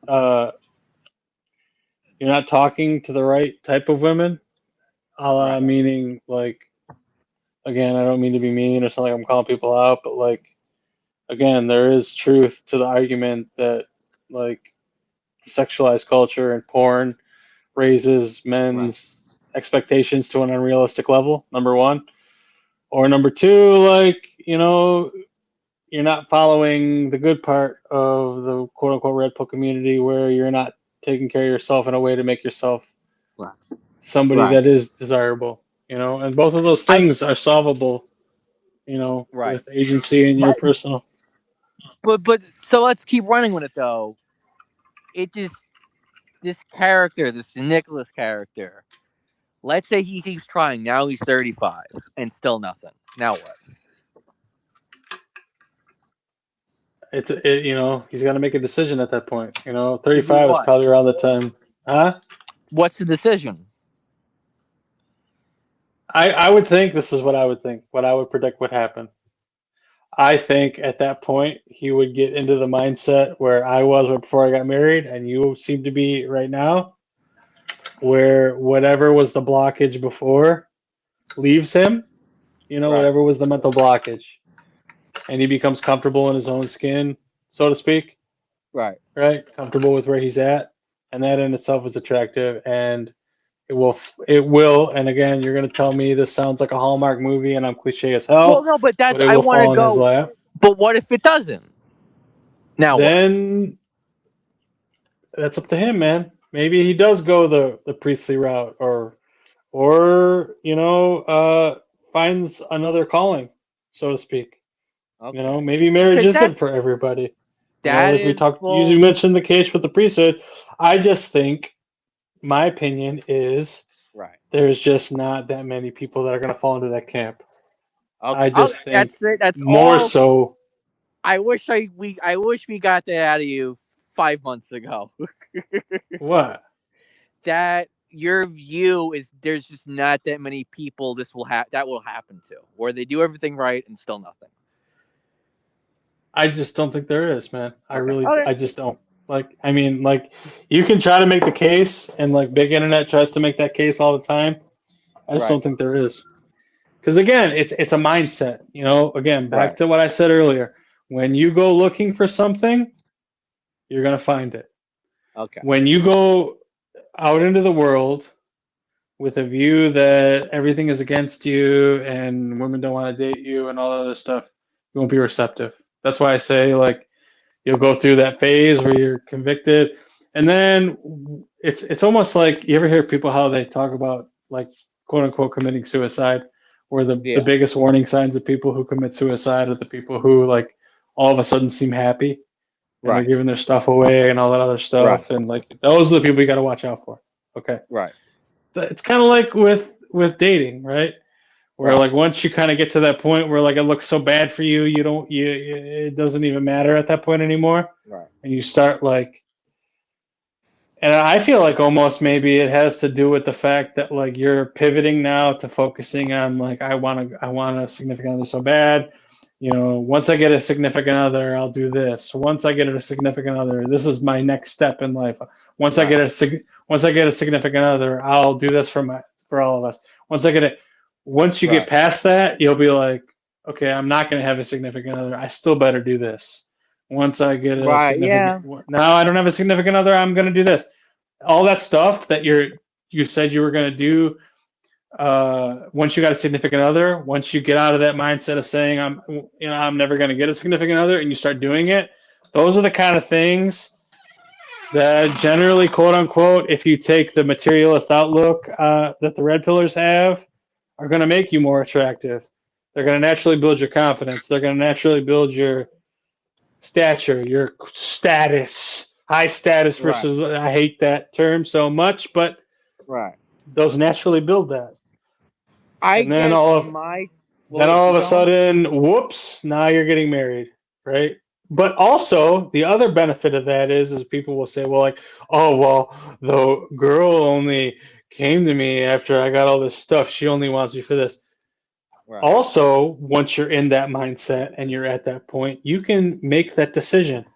uh, you're not talking to the right type of women. Right. Meaning like, again, I don't mean to be mean or something. I'm calling people out, but like, again, there is truth to the argument that like sexualized culture and porn raises Right. men's expectations to an unrealistic level. Number one, or number two, like you're not following the good part of the quote unquote red pill community where you're not taking care of yourself in a way to make yourself Right. somebody Right. that is desirable, and both of those I things are solvable, right. with agency and your personal. But so let's keep running with it though. It just this character, this Nicholas character. Let's say he keeps trying. Now he's 35 and still nothing. Now what? He's got to make a decision at that point. To do 35 is what? probably around the time. Huh? What's the decision? I would think this is what I would think, what I would predict would happen. I think at that point he would get into the mindset where I was before I got married, and you seem to be right now, where whatever was the blockage before leaves him, Right. whatever was the mental blockage, and he becomes comfortable in his own skin, so to speak, Right. right? Comfortable with where he's at, and that in itself is attractive, and it will, and again, you're going to tell me this sounds like a Hallmark movie, and I'm cliche as Well, hell, no, but but that's it I will want to fall in his go. lap. But what if it doesn't? Now what? Then that's up to him, man. Maybe he does go the priestly route, or finds another calling, so to speak. Okay. Maybe marriage Because isn't that's for everybody. That like we is, talked, well, you mentioned the case with the priesthood. I just think, my opinion is, right. there's just not that many people that are going to fall into that camp. Okay. I just think That's it. That's more all. so. I wish we got that out of you 5 months ago. What? That your view is there's just not that many people that will happen to, where they do everything right and still nothing. I just don't think there is, man. Okay. I just don't. I mean, you can try to make the case, and big internet tries to make that case all the time. I just Right. don't think there is. Because again, it's a mindset. Again, back Right. to what I said earlier. When you go looking for something, you're gonna find it. Okay. When you go out into the world with a view that everything is against you and women don't want to date you and all that other stuff, you won't be receptive. That's why I say you'll go through that phase where you're convicted, and then it's almost like, you ever hear people how they talk about quote unquote committing suicide, where the Yeah. biggest warning signs of people who commit suicide are the people who all of a sudden seem happy and they're Right. giving their stuff away and all that other Right. stuff, and those are the people you got to watch out for. Okay, Right. it's kind of like with dating, right? Where Right. once you kind of get to that point where it looks so bad for you, it doesn't even matter at that point anymore, Right. and you start and I feel like almost maybe it has to do with the fact that you're pivoting now to focusing on I want a significant other so bad. Once I get a significant other, I'll do this. Once I get a significant other, this is my next step in life. Once I Right. get a significant other, I'll do this for all of us. Once you get Right. past that, you'll be like, okay, I'm not going to have a significant other. I still better do this. Once I get a Right. Yeah. now I don't have a significant other, I'm going to do this. All that stuff that you said you were going to do, once you got a significant other, once you get out of that mindset of saying I'm never going to get a significant other, and you start doing it, those are the kind of things that generally, quote unquote, if you take the materialist outlook that the red pillars have, are going to make you more attractive. They're going to naturally build your confidence. They're going to naturally build your stature, your status, high status Right. versus, I hate that term so much, but Right. those naturally build that. I And then guess well, yeah, all keep of a going. sudden, whoops, now you're getting married, right? But also the other benefit of that is people will say, well, oh, well, the girl only came to me after I got all this stuff. She only wants me for this. Right. Also, once you're in that mindset and you're at that point, you can make that decision.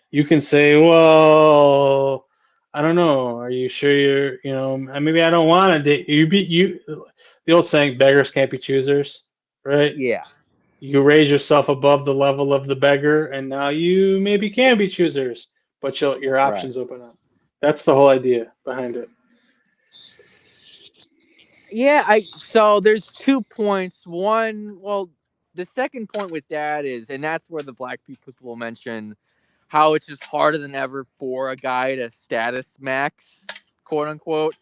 You can say, well, I don't know. Are you sure maybe I don't want to date you. The old saying, beggars can't be choosers, right? Yeah. You raise yourself above the level of the beggar, and now you maybe can be choosers, but your Right. options open up. That's the whole idea behind it. Yeah. So there's 2 points. One, well, the second point with that is, and that's where the black people will mention how it's just harder than ever for a guy to status max, quote unquote.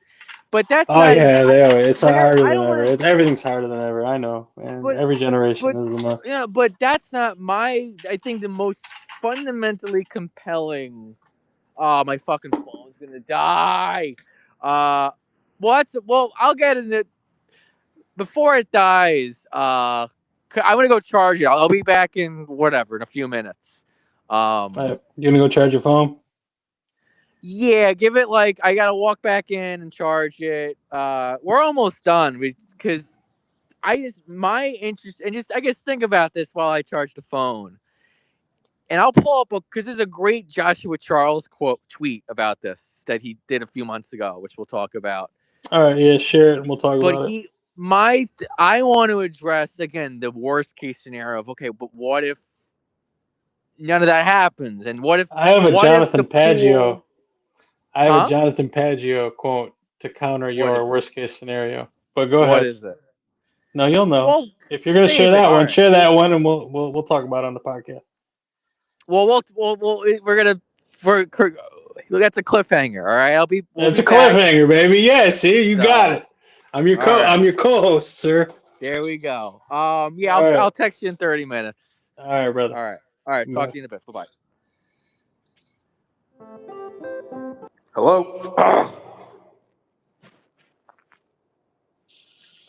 But that's Oh not even. yeah, they are. It's harder I than don't ever. want Everything's harder than ever. I know, man. but Every generation but is the most. yeah, but that's not I think the most fundamentally compelling. Oh, my fucking phone's gonna die. Well, I'll get in it before it dies. I'm gonna go charge it. I'll be back in a few minutes. You gonna go charge your phone? Yeah, give it I gotta walk back in and charge it. We're almost done because my interest and just I guess think about this while I charge the phone. And I'll pull up because there's a great Joshua Charles tweet about this that he did a few months ago, which we'll talk about. All right, yeah, share it and we'll talk But about it. I want to address again the worst case scenario of okay, but what if none of that happens? And what if I have a the Jonathan Paggio. pool? I have a Huh? Jonathan Paggio quote to counter What your worst case scenario. But go what ahead. is it? No, you'll know. Well, If you're gonna share save it. that All one, right. share that one, and we'll talk about it on the podcast. Well, we're gonna that's a cliffhanger. All right, we'll It's be a back. cliffhanger, baby. Yeah, see, you got it. I'm your right. co-host, sir. There we go. Yeah, All right. I'll text you in 30 minutes. All right, brother. All right. Talk Bye. to you in a bit. Bye bye. Hello?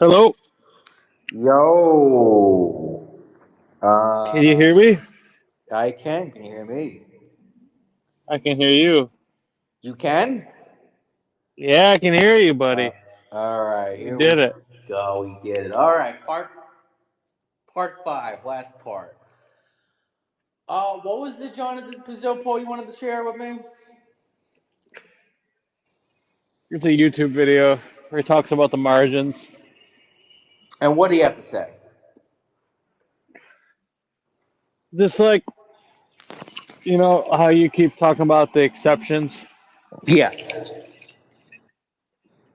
Hello? Yo. Can you hear me? I can. Can you hear me? I can hear you. You can? Yeah, I can hear you, Uh, buddy. all right. We Here we did it. go. We did it. All right. Part 5. Last part. What was the Jonathan Pizzo poll you wanted to share with me? It's a YouTube video where he talks about the margins. And what do you have to say? Just like, how you keep talking about the exceptions, Yeah.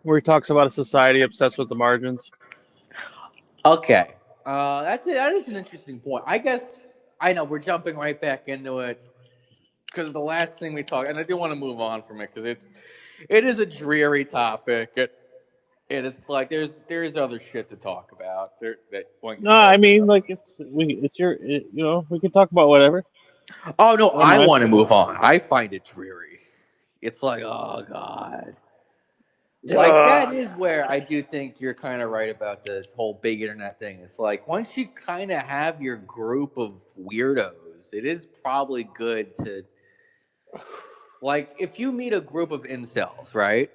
where he talks about a society obsessed with the margins. Okay. That's it. That is an interesting point. I guess I know we're jumping right back into it because the last thing we talked, and I do want to move on from it because it is a dreary topic, and it's like there's other shit to talk about that one can No, I talk mean, about. like, we can talk about whatever. Oh no, I don't I mind. want to move on. I find it dreary. It's like, oh god. Like that is where I do think you're kind of right about the whole big internet thing. It's like once you kind of have your group of weirdos, it is probably good to like if you meet a group of incels, right?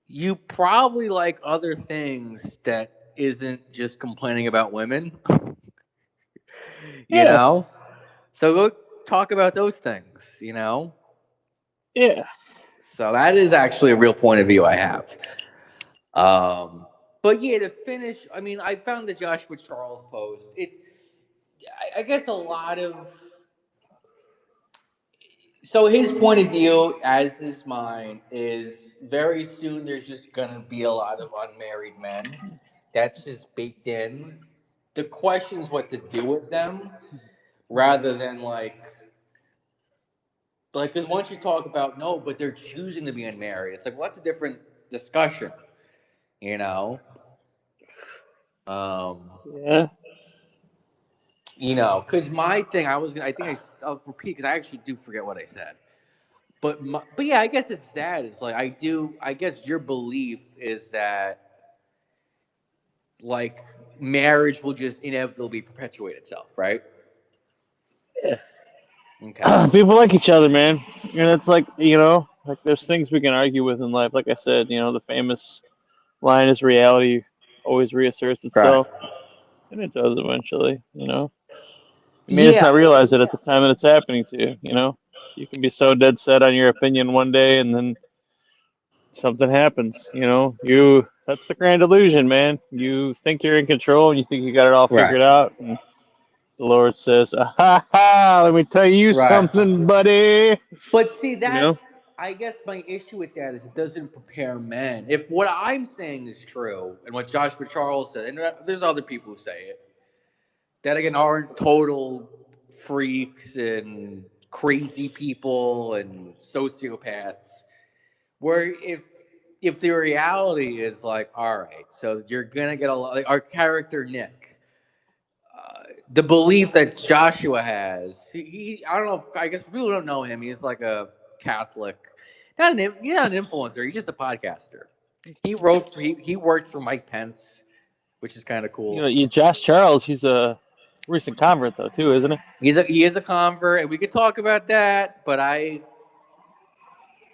You probably like other things that isn't just complaining about women, you Yeah, know? So go talk about those things, you know? yeah. So that is actually a real point of view I have. Um, but yeah, to finish, I mean, I found the Joshua Charles post. I guess a lot of. So his point of view, as is mine, is very soon there's just going to be a lot of unmarried men. That's just baked in. The question is what to do with them rather than like, because once you talk about no, but they're choosing to be unmarried, it's like, well, that's a different discussion, you know? Um, Yeah. Because my thing, I'll repeat because I actually do forget what I said. But yeah, I guess it's that. It's like I guess your belief is that like marriage will just inevitably perpetuate itself, right? Okay. People like each other, man. And it's like, like there's things we can argue with in life. Like I said, the famous line is reality always reasserts Right. itself. And it does eventually. You may just Yeah. not realize it at the time that it's happening to you. You can be so dead set on your opinion one day and then something happens. That's the grand illusion, man. You think you're in control and you think you got it all Right. figured out, and the Lord says, ah, ha, ha, let me tell you Right. something, buddy. But see, You know? I guess my issue with that is it doesn't prepare men. If what I'm saying is true, and what Joshua Charles said, and there's other people who say it, that again aren't total freaks and crazy people and sociopaths, where if the reality is like, all right, so you're gonna get a lot, like our character Nick, the belief that Joshua has, I don't know, I guess people don't know him. He's like a Catholic, he's not an influencer. He's just a podcaster. He worked for Mike Pence, which is kind of cool. Josh Charles, he's a recent convert, though, too, isn't he? He is a convert, and we could talk about that. But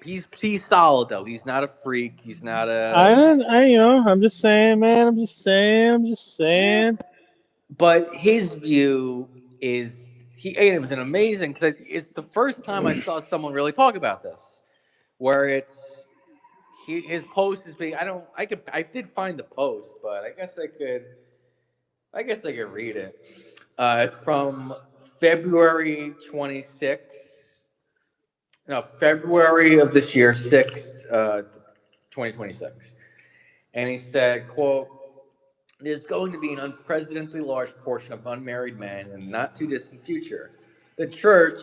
he's solid though. He's not a freak. He's not a. I'm just saying, man. I'm just Eh. saying. But his view is and it was an amazing because it's the first time I saw someone really talk about this, where his post is being. I did find the post, but I guess I could read it. It's from February 26th. No, February of this year, 6th, 2026. And he said, quote, there's going to be an unprecedentedly large portion of unmarried men in the not too distant future. The church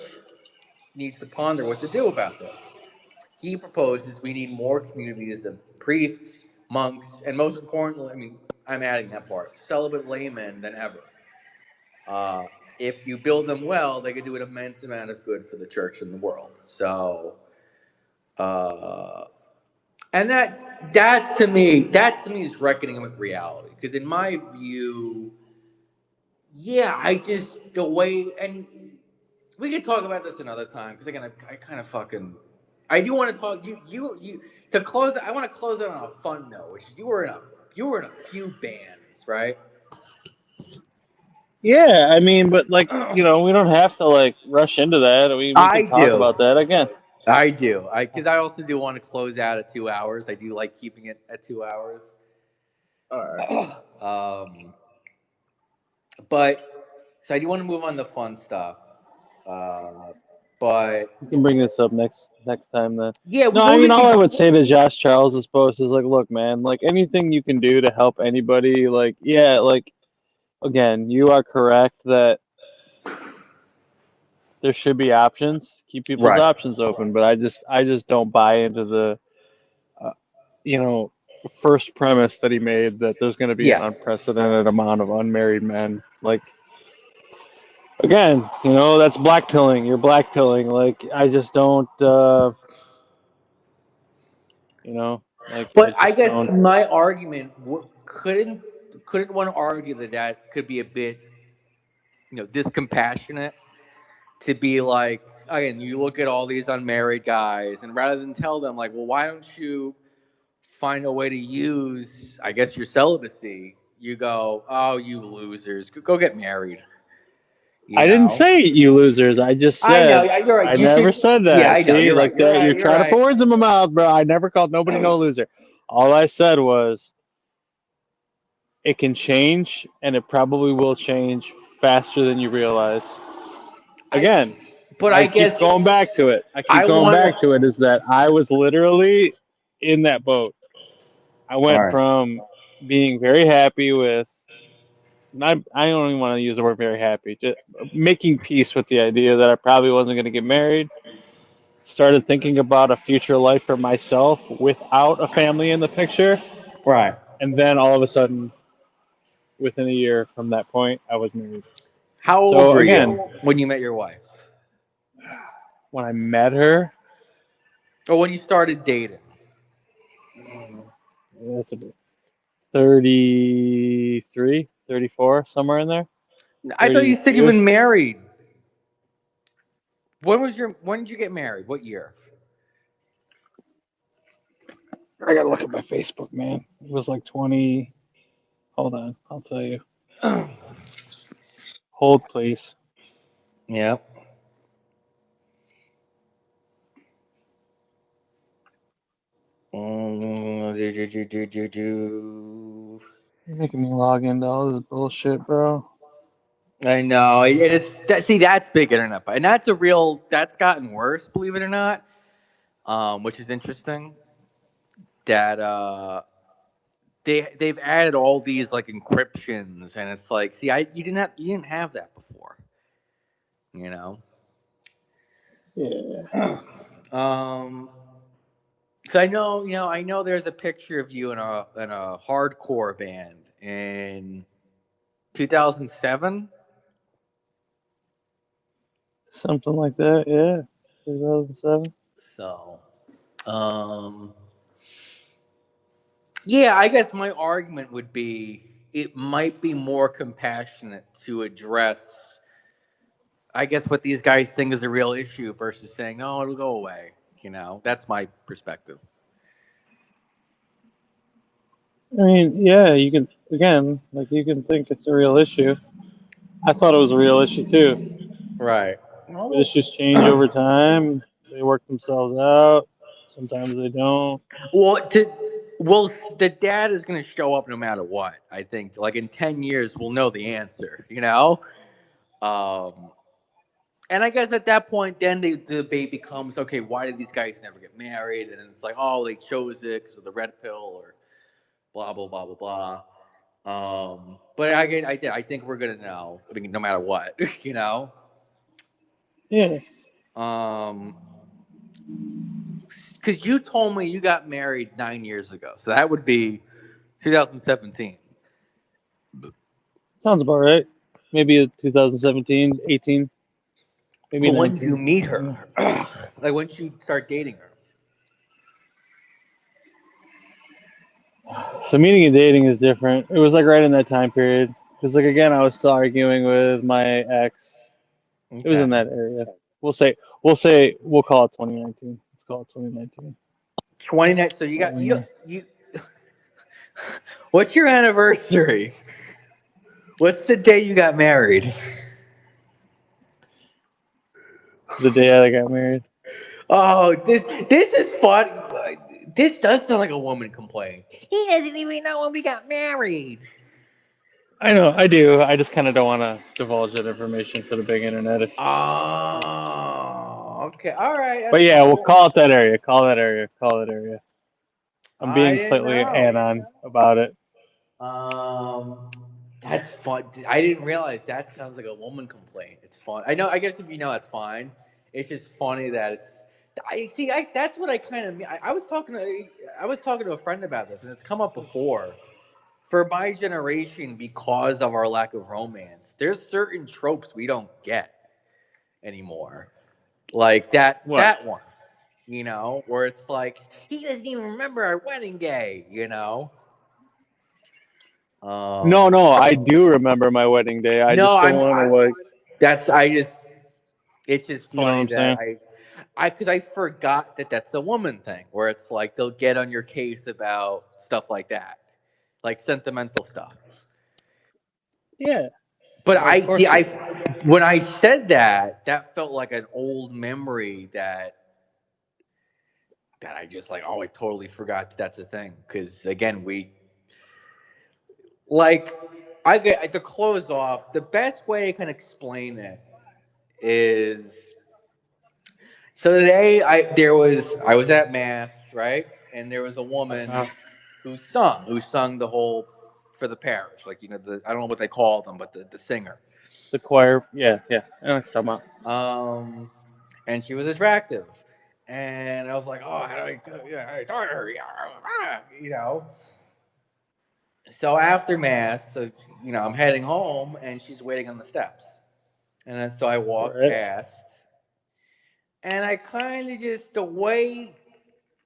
needs to ponder what to do about this. He proposes we need more communities of priests, monks, and most importantly, I'm adding that part, celibate laymen than ever. If you build them well, they could do an immense amount of good for the church and the world. So And that to me is reckoning with reality. Because in my view, yeah, I just the way, and we can talk about this another time. Because again, I kind of fucking, I do want to talk. You to close. I want to close it on a fun note, which you were in a few bands, right? Yeah, I mean, but like, we don't have to like rush into that. We I can talk do. about that again. I do. Because I also do want to close out at 2 hours. I do like keeping it at 2 hours. All right. But so I do want to move on to fun stuff. But We can bring this up next time then. yeah, No, I mean, all I would say to Josh Charles is post is like, look, man, like anything you can do to help anybody, like, yeah, like, again, you are correct that there should be options. Keep people's right. options open, but I just don't buy into the, uh, you know, first premise that he made that there's going to be an Yeah. unprecedented amount of unmarried men. Like, again, that's blackpilling. You're blackpilling. Like, I just don't, like, I But I just guess don't. my argument couldn't one argue that could be a bit discompassionate to be like, again, you look at all these unmarried guys, and rather than tell them like, well, why don't you find a way to use, I guess, your celibacy, you go, oh, you losers, go get married. I didn't say you losers. I just I know. said You're right. I You never should. said Yeah, that. I know. See, You're right. like You're that, right. you're You're trying to put right. words in my mouth, bro. I never called nobody no loser. All I said was it can change, and it probably will change faster than you realize. Again, But I I keep guess going back to it. I want. Is that I was literally in that boat. I All went right. from being very happy with not, I don't even want to use the word very happy, just making peace with the idea that I probably wasn't going to get married. Started thinking about a future life for myself without a family in the picture. Right. And then all of a sudden, within a year from that point, I was married. How old So were again, you when you met your wife? when I met her, Or when you started dating? that's a 33, 34, somewhere in there. I thought you said you've 32. been married. When did you get married? What year? I gotta look at my Facebook, man. It was like 20. Hold on, I'll tell you. Hold, please. Yeah. You're making me log into all this bullshit, bro. I know. See, that's big internet, and that's gotten worse, believe it or not. Which is interesting. That they've added all these like encryptions, and it's like, see, you didn't have that before, you know. Yeah. So I know there's a picture of you in a hardcore band in 2007. Something like that, yeah. 2007. So, yeah, I guess my argument would be it might be more compassionate to address, I guess, what these guys think is a real issue versus saying, no, it'll go away. That's my perspective. I mean, yeah, you can, again, like, you can think it's a real issue. I thought it was a real issue too. Right. But issues change over time. They work themselves out. Sometimes they don't. Well, the dad is going to show up no matter what. I think, like in 10 years, we'll know the answer. And I guess at that point, then the debate becomes, okay, why did these guys never get married? And it's like, oh, they chose it because of the red pill or blah blah blah blah blah. But I think we're gonna know. I mean, no matter what, Yeah. Because you told me you got married 9 years ago, so that would be 2017. Sounds about right. Maybe 2017, 18, maybe But when 19. did you meet her? Like when did you start dating her? So meeting and dating is different. It was like right in that time period. Because like again, I was still arguing with my ex. It was in Okay. that area. We'll call it 2019. Let's call it 2019. 29. So you got you. What's your anniversary? What's the day you got married? The day I got married. Oh, this is fun. This does sound like a woman complaint. He doesn't even know when we got married. I know, I do. I just kind of don't want to divulge that information for the big internet. Oh, okay. All right, But that's yeah, we'll fine. call it that area. Call that area. Call that area. I'm I being didn't slightly know. anon about it. Um, that's fun. I didn't realize that sounds like a woman complaint. It's fun. I know. I guess if you know, that's fine. It's just funny that it's. I see. That's what I kind of mean. I was talking to a friend about this, and it's come up before. For my generation, because of our lack of romance, there's certain tropes we don't get anymore. Like What? that one, where it's like he doesn't even remember our wedding day. No, Um, no, I do remember my wedding day. I no, just don't want to like. that's I just it's just You know what funny I'm that saying? because I forgot that that's a woman thing where it's like they'll get on your case about stuff like that, like sentimental stuff. Yeah, But of I see, course it. when I said that, that felt like an old memory that I just like, oh, I totally forgot that that's a thing. Because again, like, I get to close off. The best way I can explain it is so today I was at mass, right, and there was a woman Uh, who sung the whole for the parish, like I don't know what they call them, but the singer. the choir. Yeah, yeah. I know what you're talking Um, and she was attractive. And I was like, oh, how do I talk to her? Yeah, So after mass, I'm heading home, and she's waiting on the steps. And then, so I about. walk Right. past, and I kind of just the way,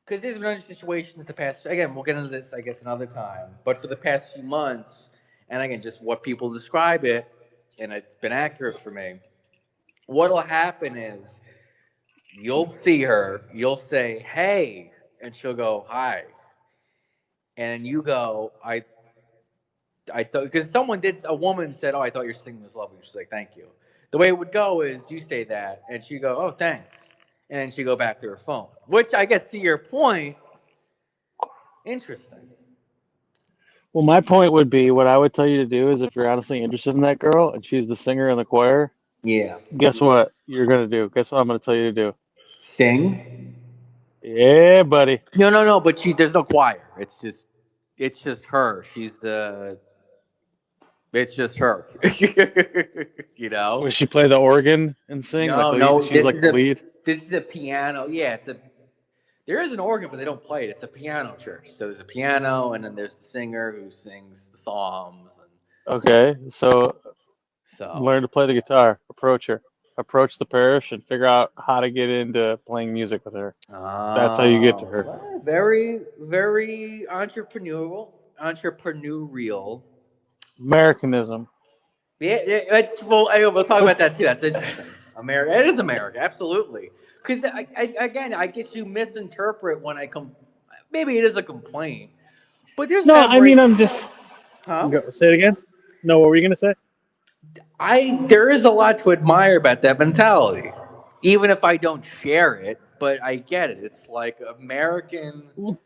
because there's been other situations the past. Again, we'll get into this, I guess, another time. But for the past few months, and again, just what people describe it, and it's been accurate for me. What'll happen is you'll see her, you'll say, "Hey," and she'll go, "Hi," and you go, I thought because a woman said, "Oh, I thought your singing was lovely." She's like, "Thank you." The way it would go is you say that, and she go, "Oh, thanks," and then she go back to her phone. Which I guess to your point, interesting. Well, my point would be what I would tell you to do is if you're honestly interested in that girl and she's the singer in the choir, Yeah. guess what you're gonna do? Guess what I'm gonna tell you to do? Sing? Yeah, buddy. No, no, no. But there's no choir. It's just her. It's just her. you know. Would she play the organ and sing like No, lead? no. She's like the lead. This is a piano. Yeah, there is an organ, but they don't play it. It's a piano church. So there's a piano, and then there's the singer who sings the psalms, and Okay, so so. learn to play the guitar. Approach her. Approach the parish and figure out how to get into playing music with her. That's how you get to Oh, her. well, very, very entrepreneurial. Entrepreneurial. Americanism. Yeah, yeah, we'll talk about that too. That's interesting. America, it is America, absolutely. Because again, I guess you misinterpret when I come. Maybe it is a complaint, but there's No, I every, mean I'm just. huh? Say it again. No, what were you gonna say? There is a lot to admire about that mentality, even if I don't share it. But I get it. It's like American, Well,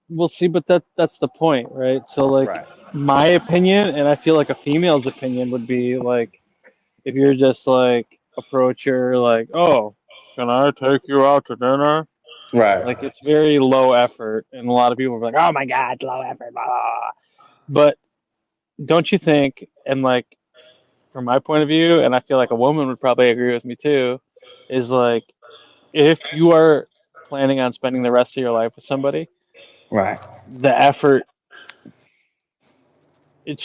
we'll see, but that's the point, right? So like right? my opinion, and I feel like a female's opinion would be like if you're just like approach her like, oh, can I take you out to dinner? Like Right. it's very low effort, and a lot of people are like, oh my god, low effort, blah, blah, blah. But don't you think? And like from my point of view, and I feel like a woman would probably agree with me too, is like if you are planning on spending the rest of your life with somebody, Right. the effort. It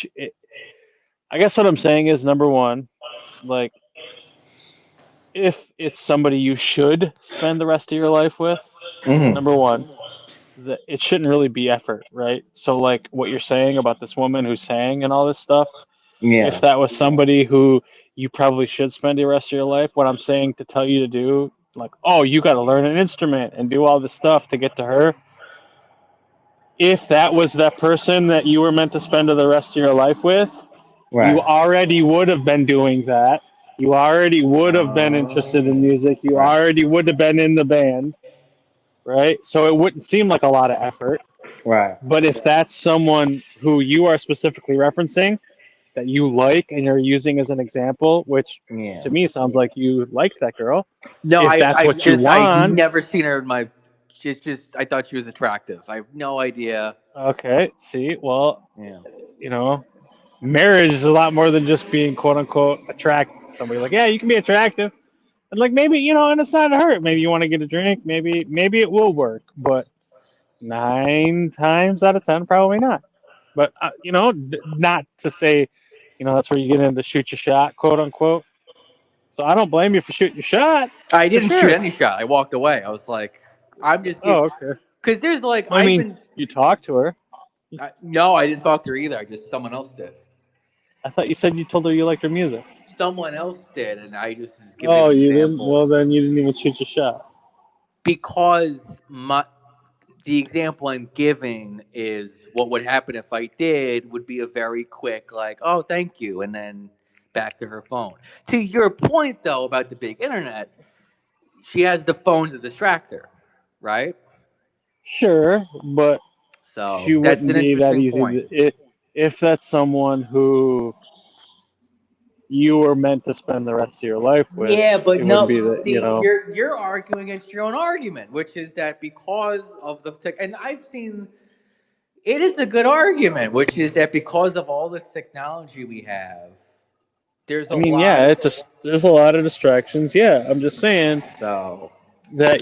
I guess what I'm saying is number one, like if it's somebody you should spend the rest of your life with, Hmm. number one. that it shouldn't really be effort, right? So like what you're saying about this woman who sang and all this stuff, if Yeah. that was somebody who you probably should spend the rest of your life, what I'm saying to tell you to do, like, oh, you got to learn an instrument and do all this stuff to get to her. If that was that person that you were meant to spend the rest of your life with, you Right. already would have been doing that. You already would have been interested in music. You Right. already would have been in the band, right? So it wouldn't seem like a lot of effort. Right. But if that's someone who you are specifically referencing that you like and you're using as an example, which Yeah. to me sounds like you liked that girl, No, if that's what you I've want, never seen her in my. Just I thought she was attractive. I have no idea. okay, see, well, Yeah. you know, marriage is a lot more than just being quote unquote attractive. Somebody like, yeah, you can be attractive. And like maybe, and it's not a hurt. Maybe you want to get a drink, maybe it will work, but 9 times out of 10, probably not. But not to say, that's where you get into shoot your shot, quote unquote. So I don't blame you for shooting your shot, I for didn't shoot sure. any shot. I walked away. I was like, I'm just Oh, okay. because there's like Well, I I've mean, been. you talked to her. No, I didn't talk to her either. I just someone else did. I thought you said you told her you liked her music. Someone else did, and I just was giving Oh, an you didn't? example Well, then you didn't even shoot your shot. because the example I'm giving is what would happen if I did would be a very quick like, oh, thank you, and then back to her phone. To your point though about the big internet, she has the phone to distract her, right? Sure, but she So that's wouldn't an be that interesting easy. point. If that's someone who you were meant to spend the rest of your life with, Yeah, it but wouldn't be no. that, See, you're arguing against your own argument, which is that because of the tech, and I've seen it is a good argument, which is that because of all this technology we have, there's I a mean, lot. yeah, it's just there's a lot of distractions. Yeah, I'm just saying So that,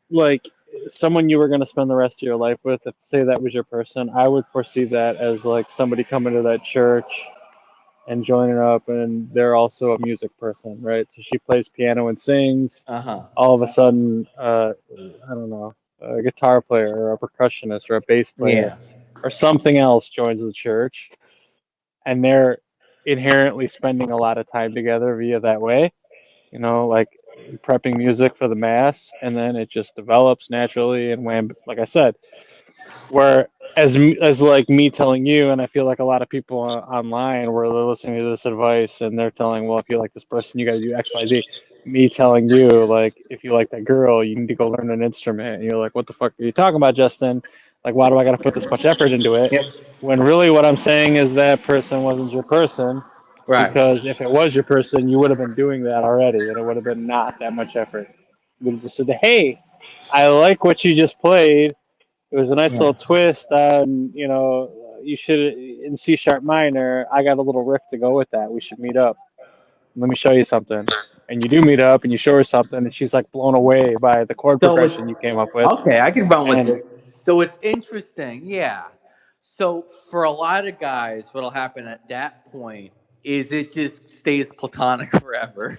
like, someone you were going to spend the rest of your life with, if say that was your person, I would foresee that as like somebody coming to that church and joining up, and they're also a music person, right? So she plays piano and sings. uh-huh. All of a sudden, I don't know, a guitar player or a percussionist or a bass player Yeah. or something else joins the church, and they're inherently spending a lot of time together via that way, like prepping music for the mass, and then it just develops naturally, and wham, like I said, where as like me telling you, and I feel like a lot of people online where they're listening to this advice and they're telling, well, if you like this person, you got to do X, Y, Z. Me telling you, like, if you like that girl, you need to go learn an instrument, and you're like, what the fuck are you talking about, Justin? Like, why do I got to put this much effort into it? Yep. When really what I'm saying is that person wasn't your person, Right. because if it was your person, you would have been doing that already, and it would have been not that much effort. You would have just said, hey, I like what you just played. It was a nice Yeah. little twist on, you should, in C sharp minor. I got a little riff to go with that. We should meet up. Let me show you something. And you do meet up, and you show her something, and she's like blown away by the chord So it's progression you came up with. okay. I can run with And this. So it's interesting. Yeah. So for a lot of guys, what'll happen at that point is it just stays platonic forever.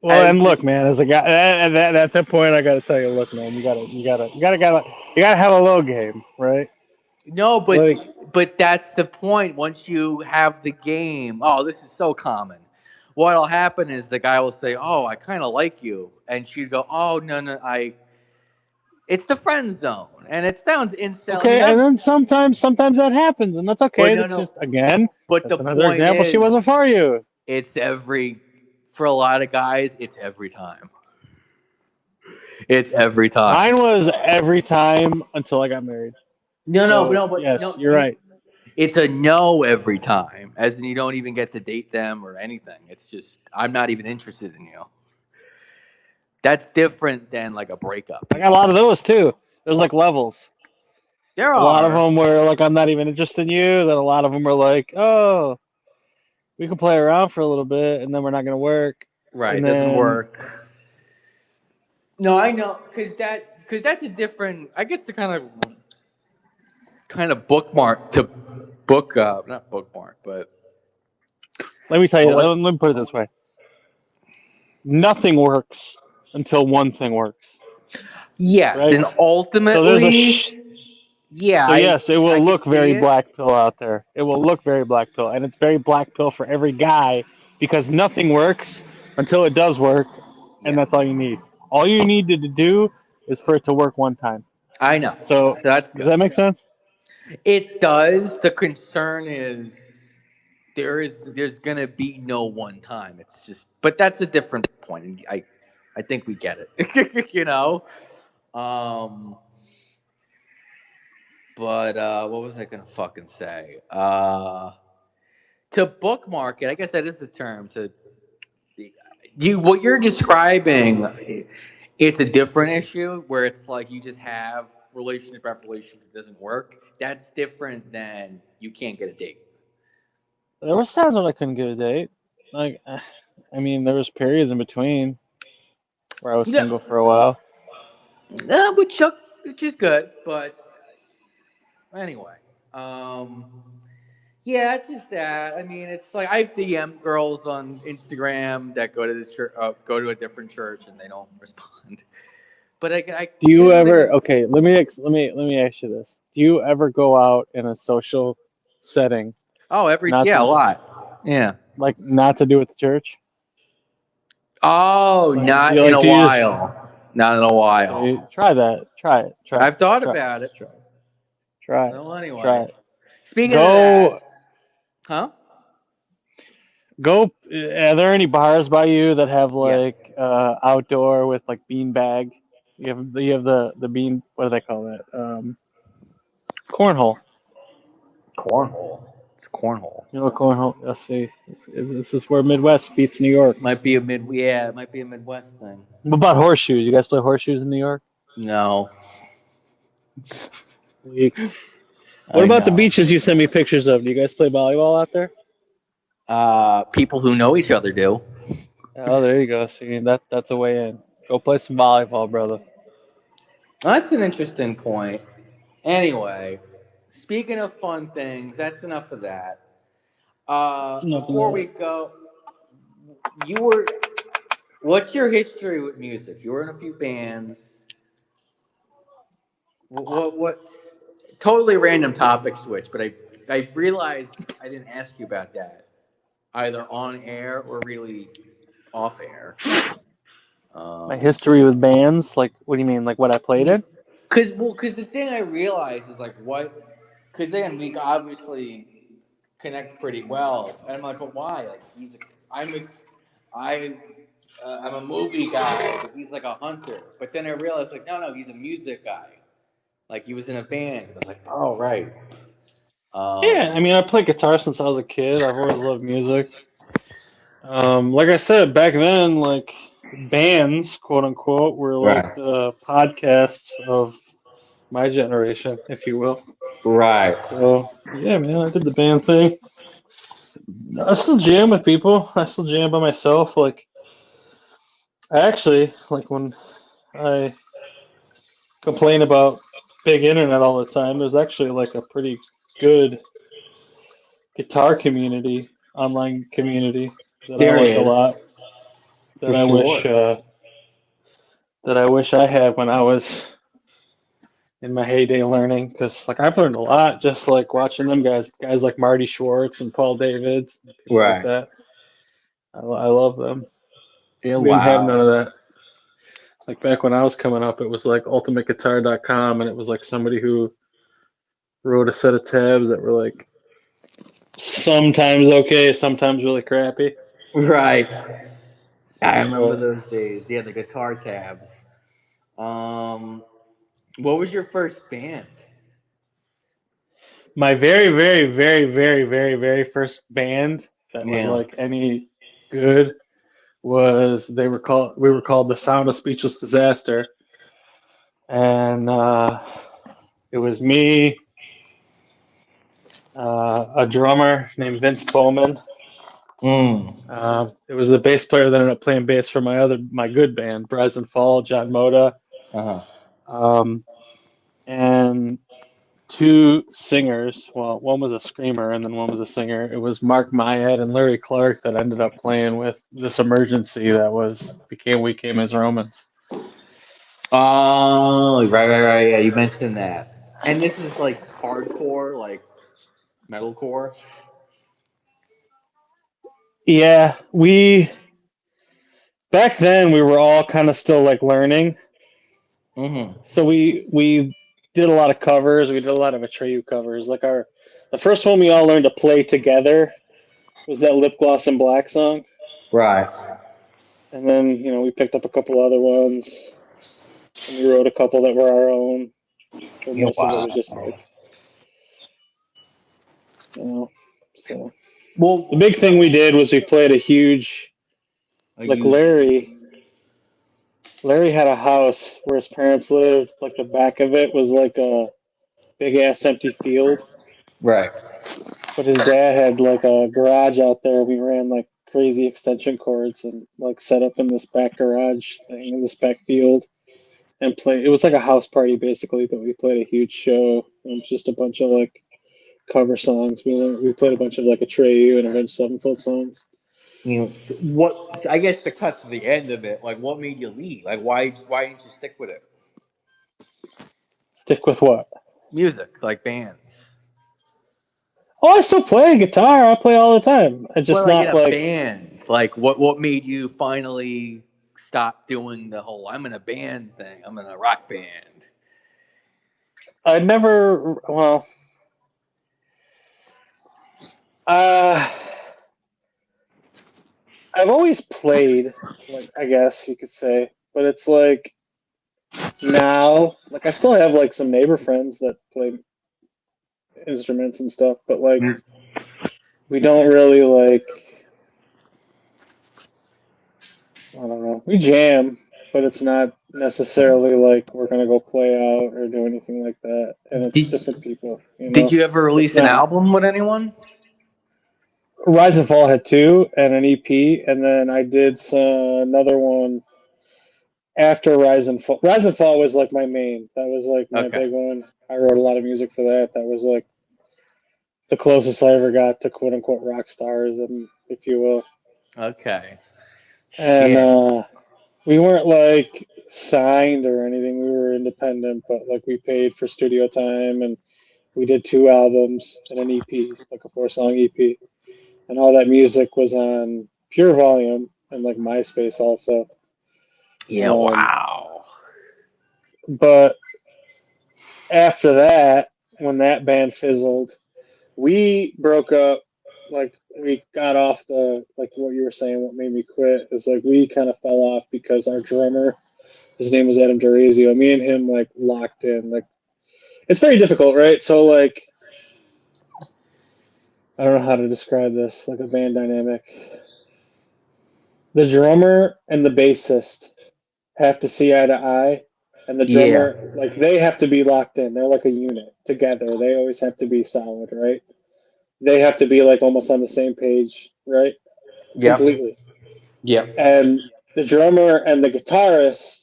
well, As and look, man, as a guy, at that point, I gotta tell you, look, man, you gotta have a low game, right? no, Like, but that's the point. Once you have the game, oh, this is so common. What'll happen is the guy will say, "Oh, I kind of like you," and she'd go, "Oh, no, no, I." It's the friend zone, and it sounds incel. I mean, okay, and then sometimes that happens, and that's but okay. no, That's no. just, again, But the that's another point example. She is, wasn't for you. it's every for a lot of guys, it's every time. It's every time. Mine was every time until I got married. No, no, So no, but yes, no, you're right. it's a no every time, as in you don't even get to date them or anything. It's just I'm not even interested in you. That's different than like a breakup. I got a lot of those too. There's like levels. There A lot of are them were like, I'm not even interested in you. Then a lot of them were like, oh, we can play around for a little bit, and then we're not gonna work. right. And It doesn't then, work. No, I know because that's a different. I guess the kind of bookmark to book not bookmark, but let me tell you, oh, what? let me put it this way: nothing works until one thing works. Yes, right? and So there's a ultimately, yeah, so yes, it I will could look see very it. black pill out there. It will look very black pill, and it's very black pill for every guy because nothing works until it does work, and Yes, that's all you need. All you need to do is for it to work one time. I know. So So that's does good. that make sense? It does. The concern is there's gonna be no one time. It's just, but that's a different point. And I think we get it. you know. Um, but what was I gonna fucking say? To bookmark it, I guess that is the term. To you, what you're describing, it's a different issue where it's like you just have relationship after relationship that doesn't work. That's different than you can't get a date. There was times when I couldn't get a date. Like, I mean, there was periods in between where I was You know, single for a while. which which is good, but anyway, um, yeah, it's just that. I mean, it's like I DM girls on Instagram that go to this church, go to a different church, and they don't respond. But I Do you this is ever? maybe Okay, let me ask you this. Do you ever go out in a social setting, not yeah, a to lot, yeah. not to do with the church? Oh, Like, do not you in like a do you just while, not in a see, while. try that? Try it. Try it. I've thought Try it. about it. Just try it. Try it. Well, Try anyway, it. speaking of Go that, huh? go. Are there any bars by you that have Yes, like outdoor with like bean bag? You have the bean. What do they call that? Cornhole. cornhole. It's cornhole. You know what cornhole? Let's see. This is where Midwest beats New York. Might be a yeah, it might be a Midwest thing. What about horseshoes? You guys play horseshoes in New York? No, Weak. What I about the know. beaches you send me pictures of? Do you guys play volleyball out there? People who know each other do. Oh, there you go. See, that's a way in. Go play some volleyball, brother. That's an interesting point. Anyway, speaking of fun things, that's enough of that. Enough of Before that. we go, you were. What's your history with music? You were in a few bands. What totally random topic switch, but I realized I didn't ask you about that either on air or really off air. My history with bands, like, what do you mean? Like what I played in? Because the thing I realized is like what, because then we obviously connect pretty well, and I'm like, but why? Like I'm a, I. I'm a movie guy, but he's like a hunter. But then I realized, like, no, he's a music guy. Like, he was in a band. I was like, oh, right. Yeah, I Um, mean, I played guitar since I was a kid. I've always loved music. Like I said back then, like bands, quote unquote, were like right. the podcasts of my generation, if you will. Right. So yeah, man, I did the band thing. I still jam with people. I still jam by myself. Like I actually like when I complain about big internet all the time. There's actually like a pretty good guitar community, online community that I There like a is, lot. for That I wish sure. I had when I was in my heyday learning. Because like I've learned a lot just like watching them guys like Marty Schwartz and Paul Davids, and people like Right. that. I love them. Yeah, We didn't have none wow. of that. Like back when I was coming up, it was like ultimateguitar.com, and it was like somebody who wrote a set of tabs that were like sometimes okay, sometimes really crappy. Right. I remember But those days. Yeah, the guitar tabs. Um, what was your first band? my very, very, very, very, very, very first band that was Yeah. like any good was we were called the Sound of Speechless Disaster, and it was me, a drummer named Vince Bowman. Mm. It was the bass player that ended up playing bass for my good band, Brazen Fall, John Moda, Uh huh. um, and two singers. Well, one was a screamer and then one was a singer. It was Mark Myad and Larry Clark that ended up playing with this emergency that was became We Came as Romans. Oh, right. Yeah, you mentioned that. And this is like hardcore, like metalcore. Yeah, we back then we were all kind of still like learning, Mm-hmm. so we did a lot of covers. We did a lot of Atreyu covers. Like the first one we all learned to play together was that Lip Gloss and Black song, Right. and then we picked up a couple other ones, and we wrote a couple that were our own. But Yeah, most of it was just wow. like you know. So the Well, big thing we did was we played a huge are like you Larry had a house where his parents lived. Like the back of it was like a big ass empty field, right? but his dad had like a garage out there. We ran like crazy extension cords and like set up in this back garage thing in this back field and play. It was like a house party basically, but we played a huge show and just a bunch of like cover songs. We played a bunch of like Atreyu and Avenged Sevenfold songs. What? I guess to cut to the end of it, like, what made you leave? Like, why didn't you stick with it? Stick with what? Music, like bands. Oh, I still play guitar. I play all the time. I Well, just like in not a like band, like what made you finally stop doing the whole "I'm in a band" thing? I'm in a rock band. I never. Well, uh, I've always played, like I guess you could say, but it's like now, like I still have like some neighbor friends that play instruments and stuff, but like we don't really like. I don't know. We jam, but it's not necessarily like we're gonna go play out or do anything like that. And it's Did different people, you Did know. you ever It's release an not. album with anyone? Rise and Fall had two and an EP, and then I did another one after Rise and Fall. Rise and Fall was like my main. That was like my Okay. big one. I wrote a lot of music for that. That was like the closest I ever got to quote unquote rock stars, and if you will. Okay. And Shit. we weren't like signed or anything. We were independent, but like we paid for studio time, and we did two albums and an EP, like a 4-song EP, and all that music was on Pure Volume and like MySpace also. Yeah. Um, Wow. but after that, when that band fizzled, we broke up. Like we got off the like what you were saying. What made me quit is like we kind of fell off because our drummer, his name was Adam Dorazio. Me and him like locked in. Like it's very difficult, right? So like I don't know how to describe this. Like a band dynamic. The drummer and the bassist have to see eye to eye, and the Yeah. drummer like they have to be locked in. They're like a unit together. They always have to be solid, right? They have to be like almost on the same page, right? Yep. Completely. Yep. And the drummer and the guitarist,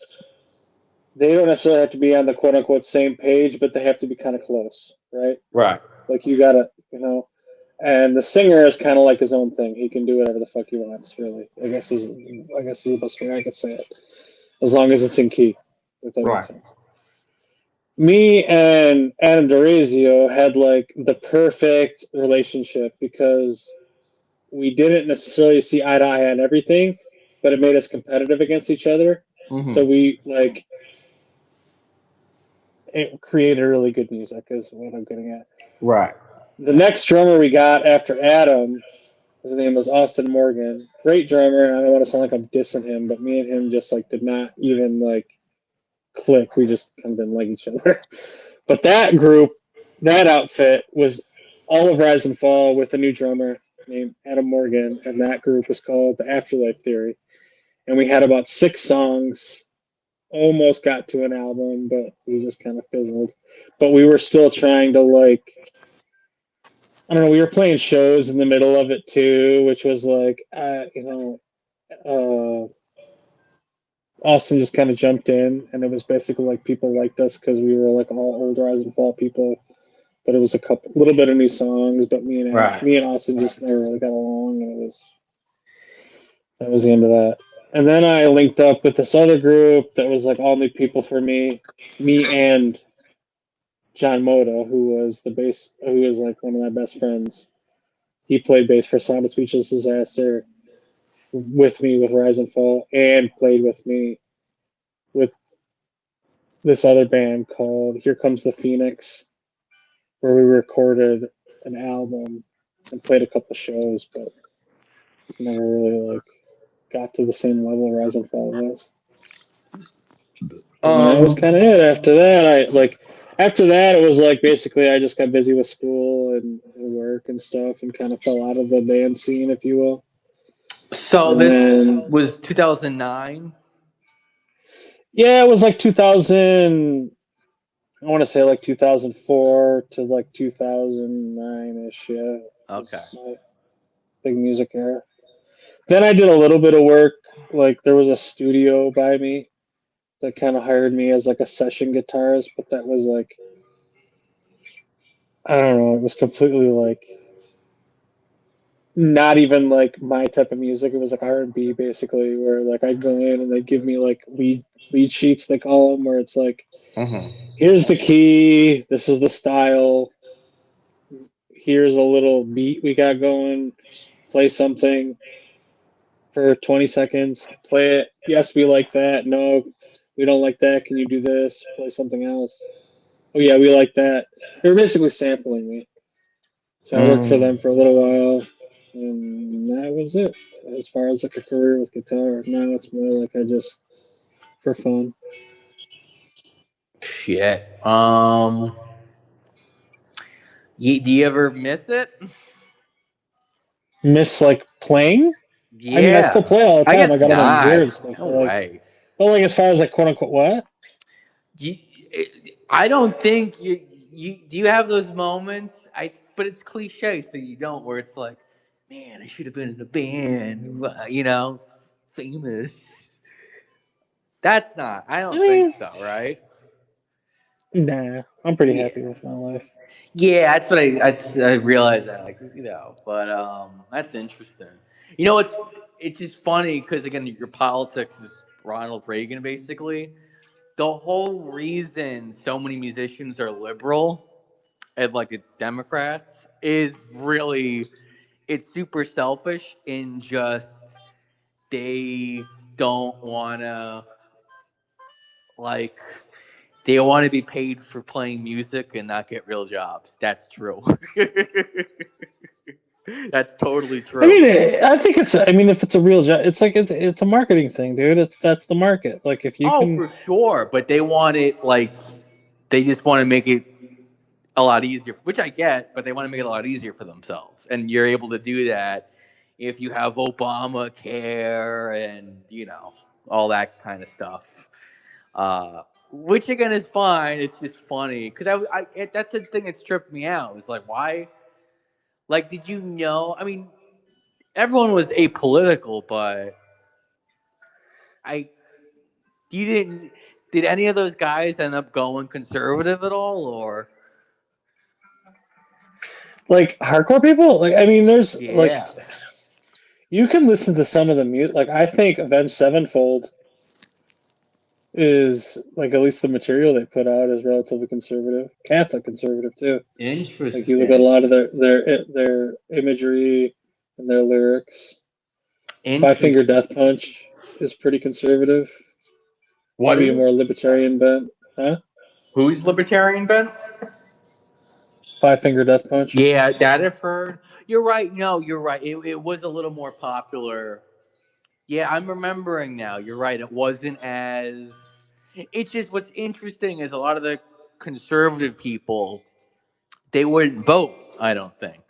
they don't necessarily have to be on the quote unquote same page, but they have to be kind of close, right? Right. Like you gotta, And the singer is kind of like his own thing. He can do whatever the fuck he wants, really. I guess is the best way I could say it. As long as it's in key, if that makes Right. sense. Me and Adam Dorazio had like the perfect relationship because we didn't necessarily see eye to eye on everything, but it made us competitive against each other. So Mm-hmm. we like it created really good music is what I'm getting at. Right. The next drummer we got after Adam, his name was Austin Morgan. Great drummer, and I don't want to sound like I'm dissing him, but me and him just like did not even like click. We just kind of didn't like each other. But that group, that outfit was all of Rise and Fall with a new drummer named Adam Morgan, and that group was called the Afterlife Theory. And we had about 6 songs, almost got to an album, but we just kind of fizzled. But we were still trying to like, I don't know, we were playing shows in the middle of it too, which was like, Austin just kind of jumped in, and it was basically like people liked us because we were like all old Rise and Fall people. But it was little bit of new songs. But Right. me and Austin just never really got along, and that was the end of that. And then I linked up with this other group that was like all new people for me and John Moda, who was like one of my best friends. He played bass for Sound of Speechless Disaster with me with Rise and Fall, and played with me with this other band called Here Comes the Phoenix, where we recorded an album and played a couple shows, but never really like got to the same level Rise and Fall was. And that was kind of it. After that, it was like basically I just got busy with school and work and stuff, and kind of fell out of the band scene, if you will. So And this then was 2009. yeah, it was like 2000. I want to say like 2004 to like 2009 ish. Yeah, Okay. was my big music era. Then I did a little bit of work. Like there was a studio by me that kind of hired me as like a session guitarist, but that was like I don't know. It was completely like not even like my type of music. It was like R&B basically, where like I'd go in and they'd give me like lead sheets they call them, where it's like here's the key, this is the style, here's a little beat we got going, play something for 20 seconds, play it. Yes, we like that. No, we don't like that. Can you do this? Play something else. Oh yeah, we like that. They were basically sampling me. So I worked for them for a little while, and that was it. As far as like a career with guitar, now it's more like I just for fun. Shit. Do you ever miss it? Miss like playing. I mean, I still Yeah. play all the I time. I guess got all my gear not. and stuff. No way. But like as far as like quote unquote what? You, I don't think you do. You have those moments. But it's cliche, so you don't. Where it's like, man, I should have been in the band. Famous. That's not. I I don't think mean, so. Right? nah. I'm pretty Yeah. happy with my life. Yeah, I realize that, like, but that's interesting. It's just funny because again, your politics is Ronald Reagan basically. The whole reason so many musicians are liberal and like Democrats is really it's super selfish in just they don't want to like they want to be paid for playing music and not get real jobs. That's true. That's totally I true. mean, I think it's. I mean, if it's a real job, it's like it's a marketing thing, dude. That's the market. Like if you Oh, can, for sure. But they want it like they just want to make it a lot easier, which I get, but they want to make it a lot easier for themselves. And you're able to do that if you have Obamacare and, all that kind of stuff. Which again is fine. It's just funny because that's the thing that tripped me out. It was like, why? Like, did you know? I mean, everyone was apolitical, but I you didn't. Did any of those guys end up going conservative at all, or like hardcore people. Like I mean, there's like yeah? you can listen to some of the music. Like I think Avenged Sevenfold is like at least the material they put out is relatively conservative, Catholic conservative too. Like you look at a Interesting. lot of their imagery and their lyrics. Five Interesting. Finger Death Punch is pretty conservative, What maybe a is? more libertarian bent, huh? Who's libertarian, Ben? Five Finger Death Punch. Yeah, that I've heard. You're right. No, you're right. It was a little more popular. Yeah, I'm remembering now. You're right. It wasn't as. It's just what's interesting is a lot of the conservative people they wouldn't vote. I don't think.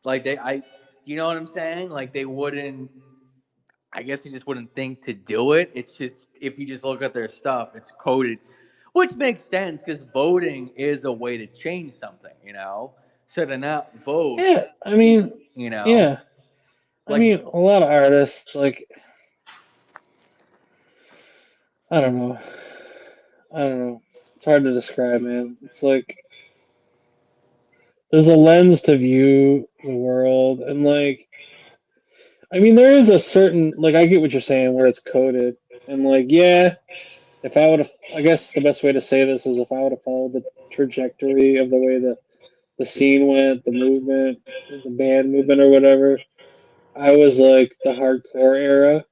Like you know what I'm saying? Like they wouldn't. I guess you just wouldn't think to do it. It's just if you just look at their stuff, it's coded, which makes sense because voting is a way to change something. So to not vote, Yeah, I mean, you know, yeah, I like mean, a lot of artists like I don't know, I don't know. It's hard to describe, man. It's like there's a lens to view the world, and like I mean, there is a certain like I get what you're saying where it's coded, and like yeah, if I would have, I guess the best way to say this is if I would have followed the trajectory of the way the scene went, the movement, the band movement or whatever. I was like the hardcore era,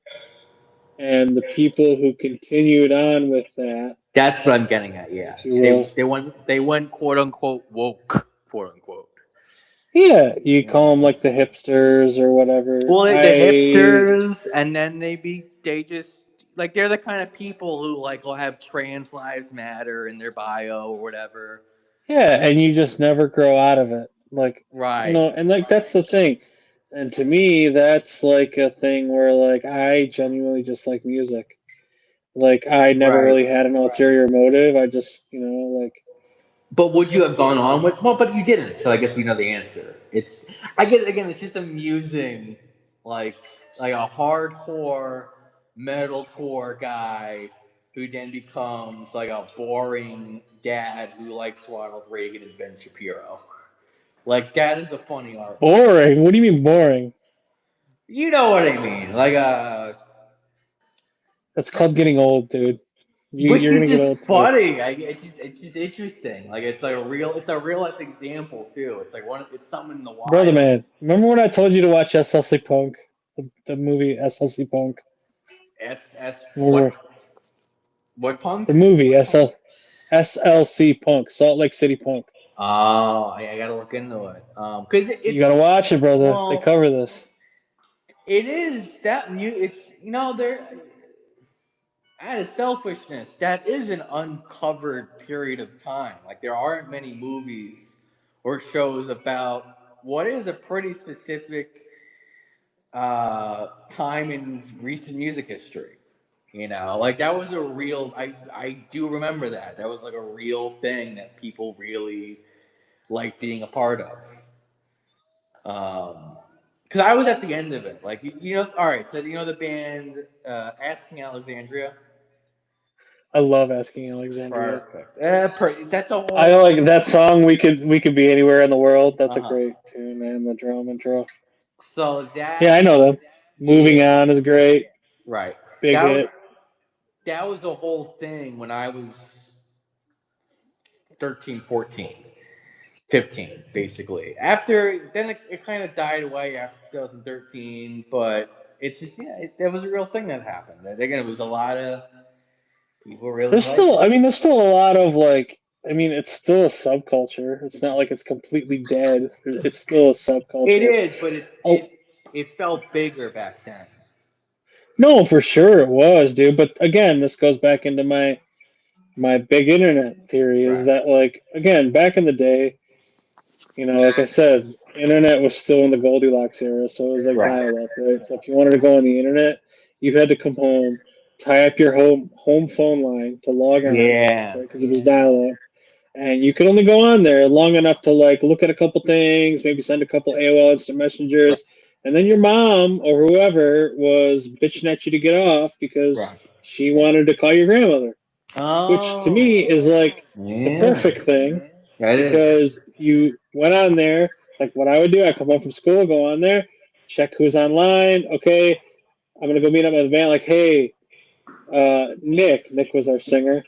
and the people who continued on with that, That's what I'm getting at. Yeah, if you will. they went quote unquote woke, quote unquote. Yeah, you call them like the hipsters or whatever. Well, the I hipsters, and then they just like they're the kind of people who like will have trans lives matter in their bio or whatever. Yeah, and you just never grow out of it. Like, Right. and like that's the thing. And to me, that's like a thing where like I genuinely just like music. Like I never Right. really had an ulterior motive. I just, like But would you have gone on with? Well, but you didn't. So I guess we know the answer. It's I guess again, it's just amusing, like a hardcore metalcore guy who then becomes like a boring dad who likes Ronald Reagan and Ben Shapiro. Like that is a funny arc. boring. What do you mean boring? You know what I mean? Like That's called getting old, dude. which You're is gonna get just old too. funny. It's just interesting. Like it's like it's a real life example too. It's like it's something in the Brother wild. man, remember when I told you to watch SLC Punk? The movie SLC Punk? SS Remember what punk? the movie SLC Punk, Salt Lake City Punk. Oh, I gotta look into it. Cause You it's gotta watch it, brother. They well, cover this. it is that new. It's there. Out of selfishness, that is an uncovered period of time. Like there aren't many movies or shows about what is a pretty specific time in recent music history. Like that was a real. I do remember that. That was like a real thing that people really liked being a part of. Because I was at the end of it. Like all right. So the band Asking Alexandria. I love Asking Alexandria. Perfect. That's a I whole. like that song. We could be anywhere in the world. That's Uh a huh. great tune, man. The drum intro. So Yeah, that I know them. Moving yeah on is great. right. Big That hit. that was a whole thing when I was 13, 14. 15 basically after then it kind of died away after 2013 but it's just that was a real thing that happened again it was a lot of people really There's liked still, it I mean, there's still a lot of like, I mean, it's still a subculture. It's not like it's completely dead. It's still a it subculture. is but Oh, it felt bigger back then no, for sure it was, dude. But again, this goes back into my big internet theory is right that like again, back in the day, like I said, internet was still in the Goldilocks era, so it was like right dial up, right? So if you wanted to go on the internet, you had to come home, tie up your home phone line to log on, yeah right? Because it was dial up. And you could only go on there long enough to like look at a couple things, maybe send a couple AOL Instant Messengers, and then your mom or whoever was bitching at you to get off because right she wanted to call your grandmother, which to oh me is like the yeah perfect thing that is because you went on there. Like what I would do, I come home from school, go on there, check who's online. Okay, I'm gonna go meet up with the band. Like, hey, Nick. Nick was our singer.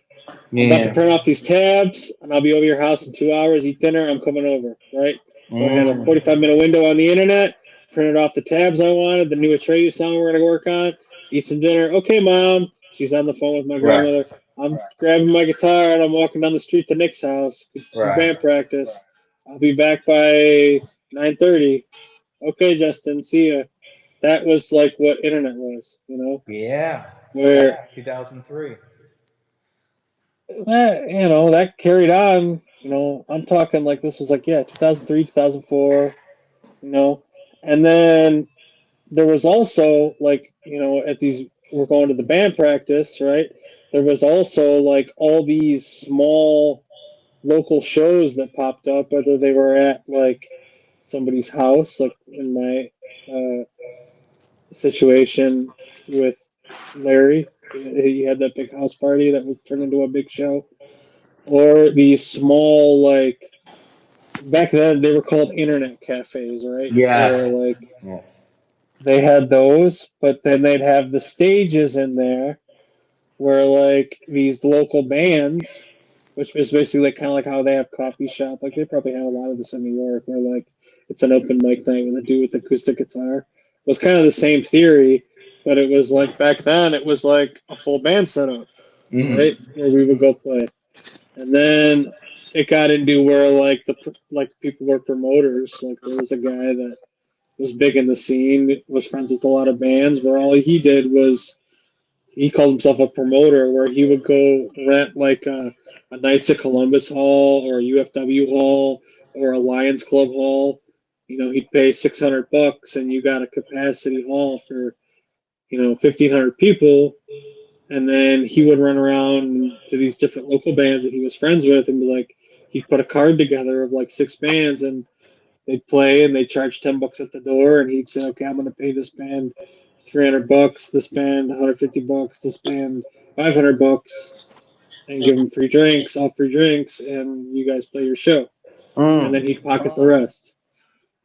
I'm about to yeah print off these tabs, and I'll be over your house in 2 hours. Eat dinner. I'm coming over. Right. So I had a mm, 45-minute window on the internet. Printed off the tabs I wanted. The new Atreyu song we're gonna work on. Eat some dinner. Okay, mom. She's on the phone with my right grandmother. I'm grabbing my guitar and I'm walking down the street to Nick's house for right band practice. I'll be back by 9:30. Okay, Justin. See ya. That was like what internet was. yeah Where that's 2003 that carried on. I'm talking like this was like 2003, 2004. And then there was also like at these we're going to the band practice, right? There was also like all these small local shows that popped up, whether they were at like somebody's house, like in my situation with Larry. He had that big house party that was turned into a big show, or these small like back then they were called internet cafes, right? Where yes like yes they had those, but then they'd have the stages in there where like these local bands, which is basically like kind of like how they have coffee shop. Like they probably have a lot of this in New York, where like it's an open mic night with a dude with acoustic guitar. It was kind of the same theory, but it was like back then it was like a full band setup, right? Where we would go play, and then it got into where like like people were promoters. Like there was a guy that was big in the scene, was friends with a lot of bands, where all he did was he called himself a promoter, where he would go rent like a Knights of Columbus hall or a UFW hall or a Lions Club hall. You know, he'd pay $600 and you got a capacity hall for 1,500 people, and then he would run around to these different local bands that he was friends with and be like, he'd put a card together of like 6 bands and they'd play and they'd charge $10 at the door, and he'd say, okay, I'm going to pay this band $300, this band $150, this band $500, and give them free drinks, all free drinks, and you guys play your show. And then he'd pocket the rest,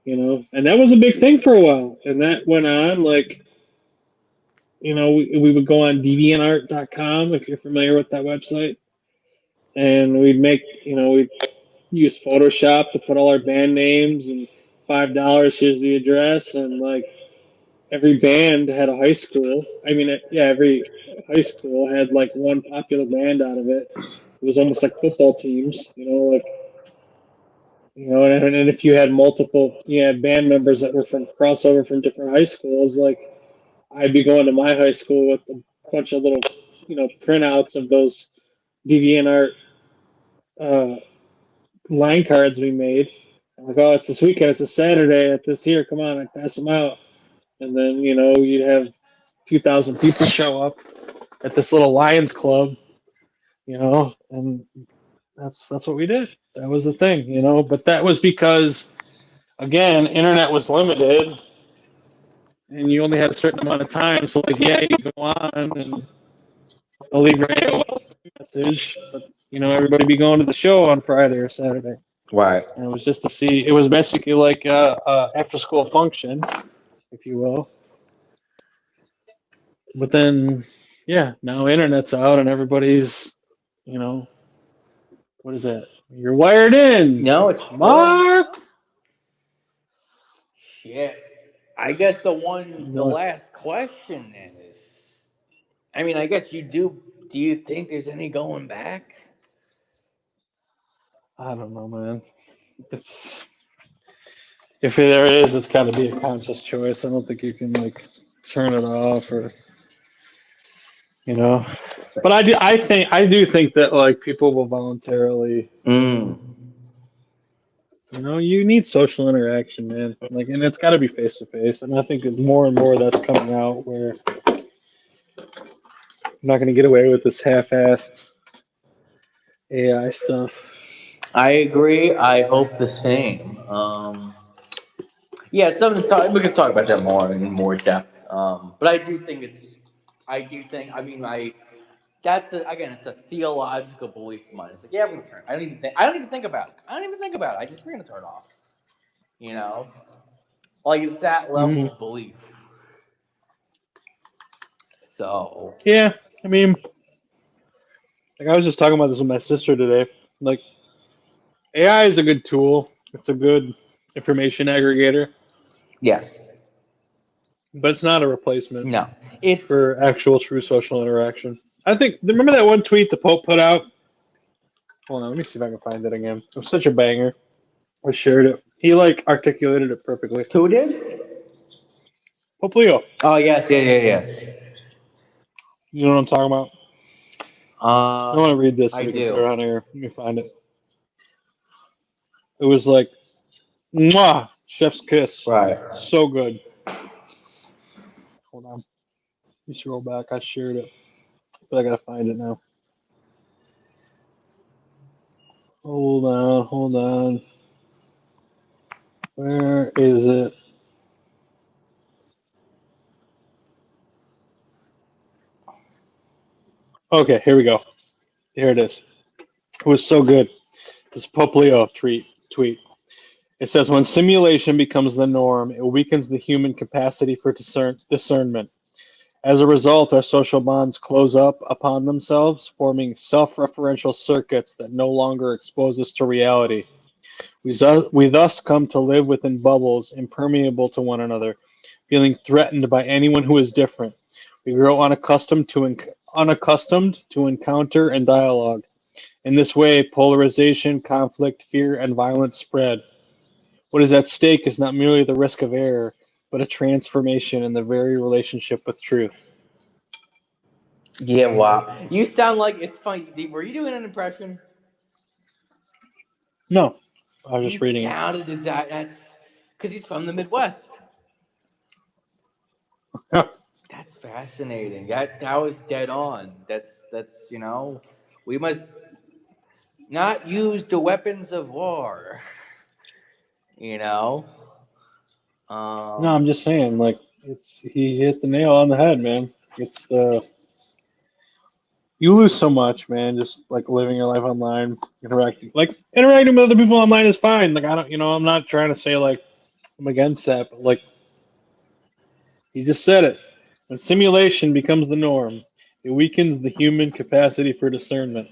And that was a big thing for a while, and that went on like, we would go on deviantart.com if you're familiar with that website, and we'd use Photoshop to put all our band names and $5. Here's the address, and like every band had a high school. I mean, yeah, every high school had like one popular band out of it. It was almost like football teams, and if you had band members that were from crossover from different high schools, like I'd be going to my high school with a bunch of little, printouts of those DeviantArt line cards we made. I'm like, oh, it's this weekend, it's a Saturday at this here. Come on, I pass them out, and then you'd have 2,000 people show up at this little Lions Club, and that's what we did. That was the thing, But that was because, again, internet was limited, and you only had a certain amount of time. So, like, yeah, you go on and I'll leave your AOL message, but everybody be going to the show on Friday or Saturday. Right. And it was just to see. It was basically like a after school function, if you will. But then, yeah, now internet's out and everybody's, what is that? You're wired in. No, it's Mark. Shit. I guess the No. last question is, I mean, I guess you do. Do you think there's any going back? I don't know, man. If there is, it's got to be a conscious choice. I don't think you can like turn it off or, But I do think that like people will voluntarily. You need social interaction, man. Like, and it's got to be face to face. And I think more and more that's coming out where I'm not going to get away with this half-assed AI stuff. I agree. I hope the same. Yeah, we could talk about that more in more depth. But I do think I mean, it's a theological belief of mine. It's like, yeah, we're gonna turn. I don't even think about it. I just we're gonna turn it off. Like it's that level of belief. So yeah, I mean, like I was just talking about this with my sister today. Like, AI is a good tool. It's a good information aggregator. yes, but it's not a replacement. No, it's for actual true social interaction. I think. Remember that one tweet the Pope put out? Hold on, let me see if I can find it again. It was such a banger. I shared it. He like articulated it perfectly. Who did? Pope Leo. Oh yes. You know what I'm talking about? I want to read this. I so do. Put it on here. Let me find it. It was like, mwah, chef's kiss. Right. So good. Hold on. Let me scroll back. I shared it, but I gotta find it now. Hold on. Where is it? Okay, here we go. Here it is. It was so good. This Pope Leo tweet. It says when simulation becomes the norm, it weakens the human capacity for discernment. As a result, our social bonds close up upon themselves, forming self-referential circuits that no longer expose us to reality. We thus come to live within bubbles impermeable to one another, feeling threatened by anyone who is different. We grow unaccustomed to encounter and dialogue. In this way, polarization, conflict, fear, and violence spread. What is at stake is not merely the risk of error, but a transformation in the very relationship with truth. Yeah, wow. You sound like it's funny. Were you doing an impression? No, I was You just reading it. sounded exact. That's because he's from the Midwest. Yeah. That's fascinating. That was dead on. That's we must not use the weapons of war. You know. No, I'm just saying, like he hit the nail on the head, man. It's the you lose so much, man. Just like living your life online, interacting with other people online is fine. Like I don't, I'm not trying to say like I'm against that, but like you just said it. When simulation becomes the norm, it weakens the human capacity for discernment.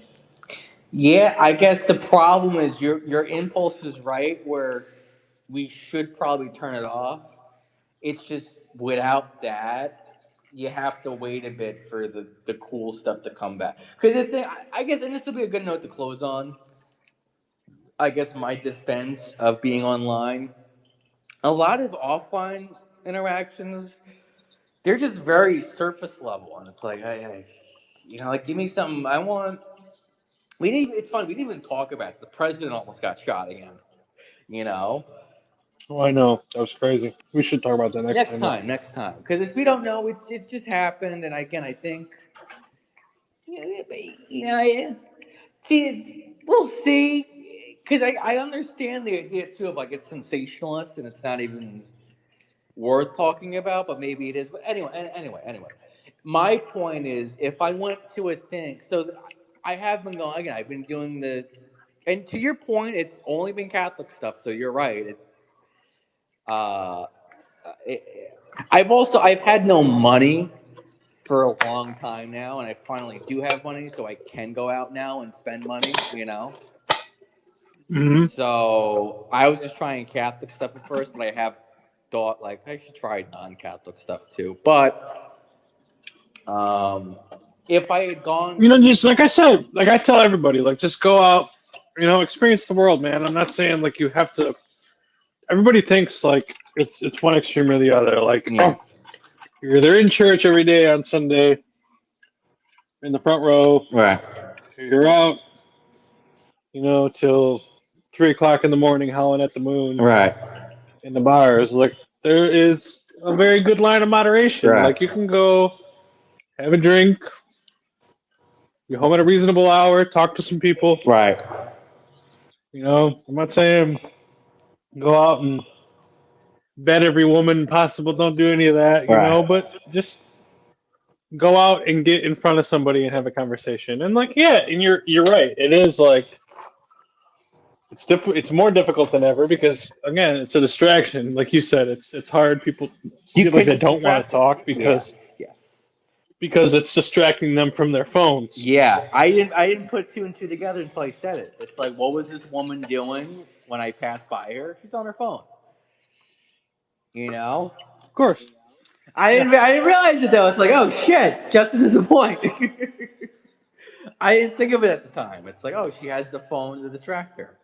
Yeah, I guess the problem is your impulse is right where we should probably turn it off. It's just without that, you have to wait a bit for the cool stuff to come back. Because I guess, and this will be a good note to close on. I guess my defense of being online, a lot of offline interactions, they're just very surface level, and it's like, like give me something. I want. We didn't. It's funny. We didn't even talk about it. The president almost got shot again. You know. Oh, I know that was crazy. We should talk about that next Next time. Though. time, next time, because we don't know. It's just happened, and again, I think, see, we'll see. Because I understand the idea too of like it's sensationalist and it's not even worth talking about, but maybe it is. But anyway. My point is, if I went to a thing, so I have been going again. I've been doing and to your point, it's only been Catholic stuff. So you're right. Uh, I've had no money for a long time now, and I finally do have money, so I can go out now and spend money. Mm-hmm. So I was just trying Catholic stuff at first, but I have thought like I should try non-Catholic stuff too. But if I had gone, Just like I said, like I tell everybody, like just go out, experience the world, man. I'm not saying like you have to. Everybody thinks like it's one extreme or the other. Like, yeah, you're either in church every day on Sunday, in the front row, right, you're out, till 3 o'clock in the morning, howling at the moon right, in the bars. Like, there is a very good line of moderation. right, Like, you can go have a drink, be home at a reasonable hour, talk to some people. right. I'm not saying go out and bet every woman possible. Don't do any of that, but just go out and get in front of somebody and have a conversation. And like, yeah, and you're right. It is like it's more difficult than ever because again, it's a distraction. Like you said, it's hard. People feel like they don't want to talk because it's distracting them from their phones. Yeah, I didn't put two and two together until I said it. It's like, what was this woman doing when I passed by her? She's on her phone. Of course. I didn't realize it though. It's like, oh shit, Justin is a point. I didn't think of it at the time. It's like, oh, she has the phone to distract her.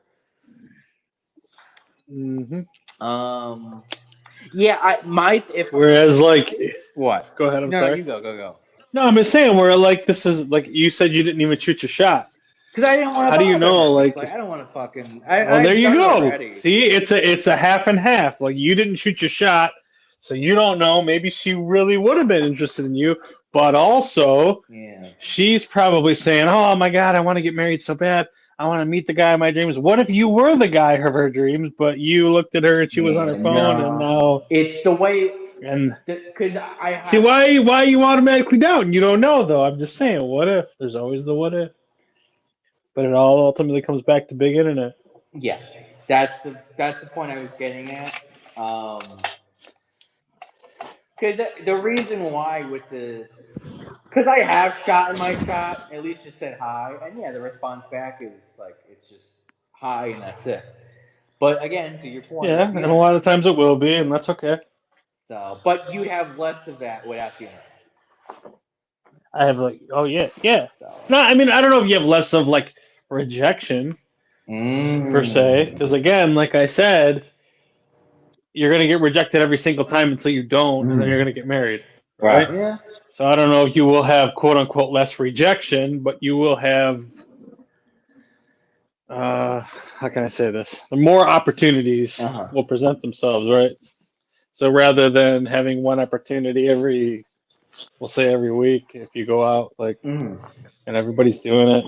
Mm-hmm. Yeah, Whereas, like, what? Go ahead. I'm sorry. You go. No, I'm just saying. Where like this is like you said, you didn't even shoot your shot. Because I didn't want to. How do you know? Like, I don't want to fucking. Well, there you go. See, it's a half and half. Like, you didn't shoot your shot, so you don't know. Maybe she really would have been interested in you, but also, she's probably saying, "Oh my God, I want to get married so bad. I want to meet the guy of my dreams." What if you were the guy of her dreams, but you looked at her and she was on her phone, and now it's the way. And because see why you automatically down? You don't know though. I'm just saying, what if? There's always the what if. But it all ultimately comes back to big internet. Yeah. That's the point I was getting at. Because the reason why because I have shot in my shot, at least just said hi, and yeah, the response back is like it's just hi and that's it. But again, to your point, Yeah, and a lot of times it will be, and that's okay. So, but you'd have less of that without the internet. I have like, oh yeah, yeah. So. No, I mean, I don't know if you have less of like rejection per se, because again, like I said, you're gonna get rejected every single time until you don't, and then you're gonna get married, right? Yeah. So I don't know if you will have quote unquote less rejection, but you will have how can I say this? The more opportunities will present themselves, right? So rather than having one opportunity we'll say every week, if you go out like and everybody's doing it,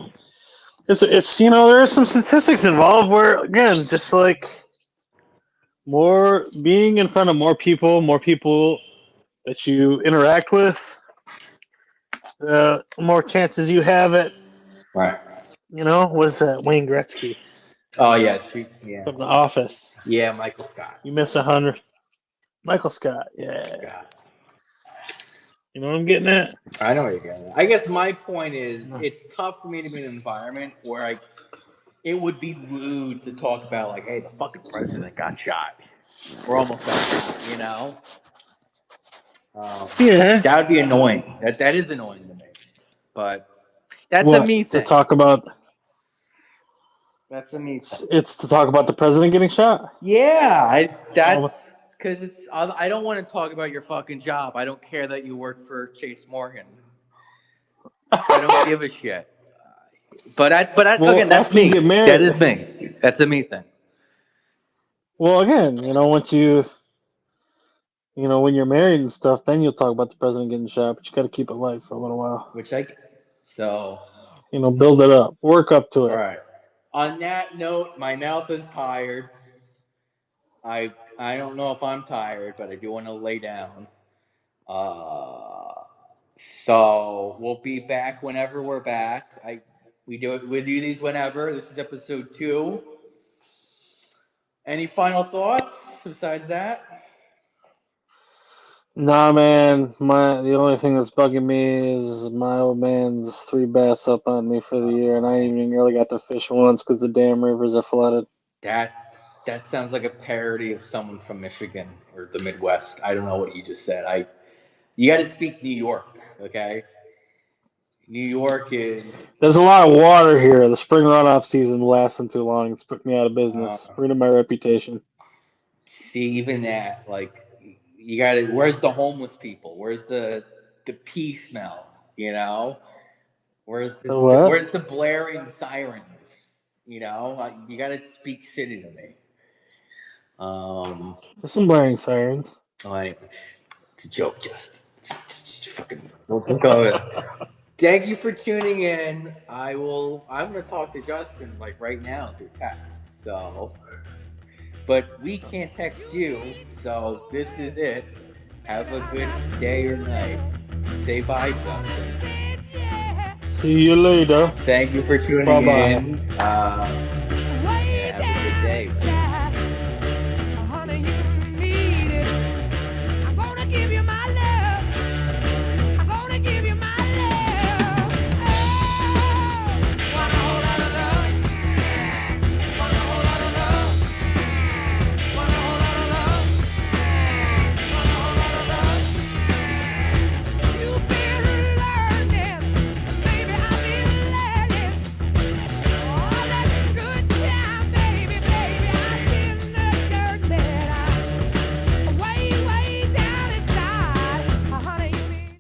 it's there are some statistics involved where again, just like more being in front of more people that you interact with, more chances you have at Right. what is that? Wayne Gretzky. Oh yeah, yeah. From The Office. Yeah, Michael Scott. You miss 100. Michael Scott. Yeah. Scott. You know what I'm getting at? I know what you're getting at. I guess my point is, it's tough for me to be in an environment where it would be rude to talk about like, hey, the fucking president got shot. We're almost done, Yeah. That would be annoying. That is annoying to me. But that's a me thing. To talk about. That's a me thing. It's to talk about the president getting shot. Yeah, that's because I don't want to talk about your fucking job. I don't care that you work for Chase Morgan. I don't give a shit. But again, that's me. That is me. That's a me thing. Well, again, once when you're married and stuff, then you'll talk about the president getting shot. But you got to keep it light for a little while. Build it up, work up to it. All right. On that note, my mouth is tired. I don't know if I'm tired, but I do want to lay down. So we'll be back whenever we're back. We do these whenever. This is episode 2. Any final thoughts besides that? Nah, man. The only thing that's bugging me is my old man's 3 bass up on me for the year, and I ain't even really got to fish once because the damn rivers are flooded. That sounds like a parody of someone from Michigan or the Midwest. I don't know what you just said. You got to speak New York, okay? New York is... There's a lot of water here. The spring runoff season lasting too long. It's put me out of business. Ruining my reputation. See, even that, like, you got to... Where's the homeless people? Where's the pee smell, Where's the blaring sirens, You got to speak city to me. There's some blaring sirens. Oh, anyway. It's a joke, Justin. Just fucking... Thank you for tuning in. I'm going to talk to Justin like right now through text. So, but we can't text you. So this is it. Have a good day or night. Say bye, Justin. See you later. Thank you for tuning in.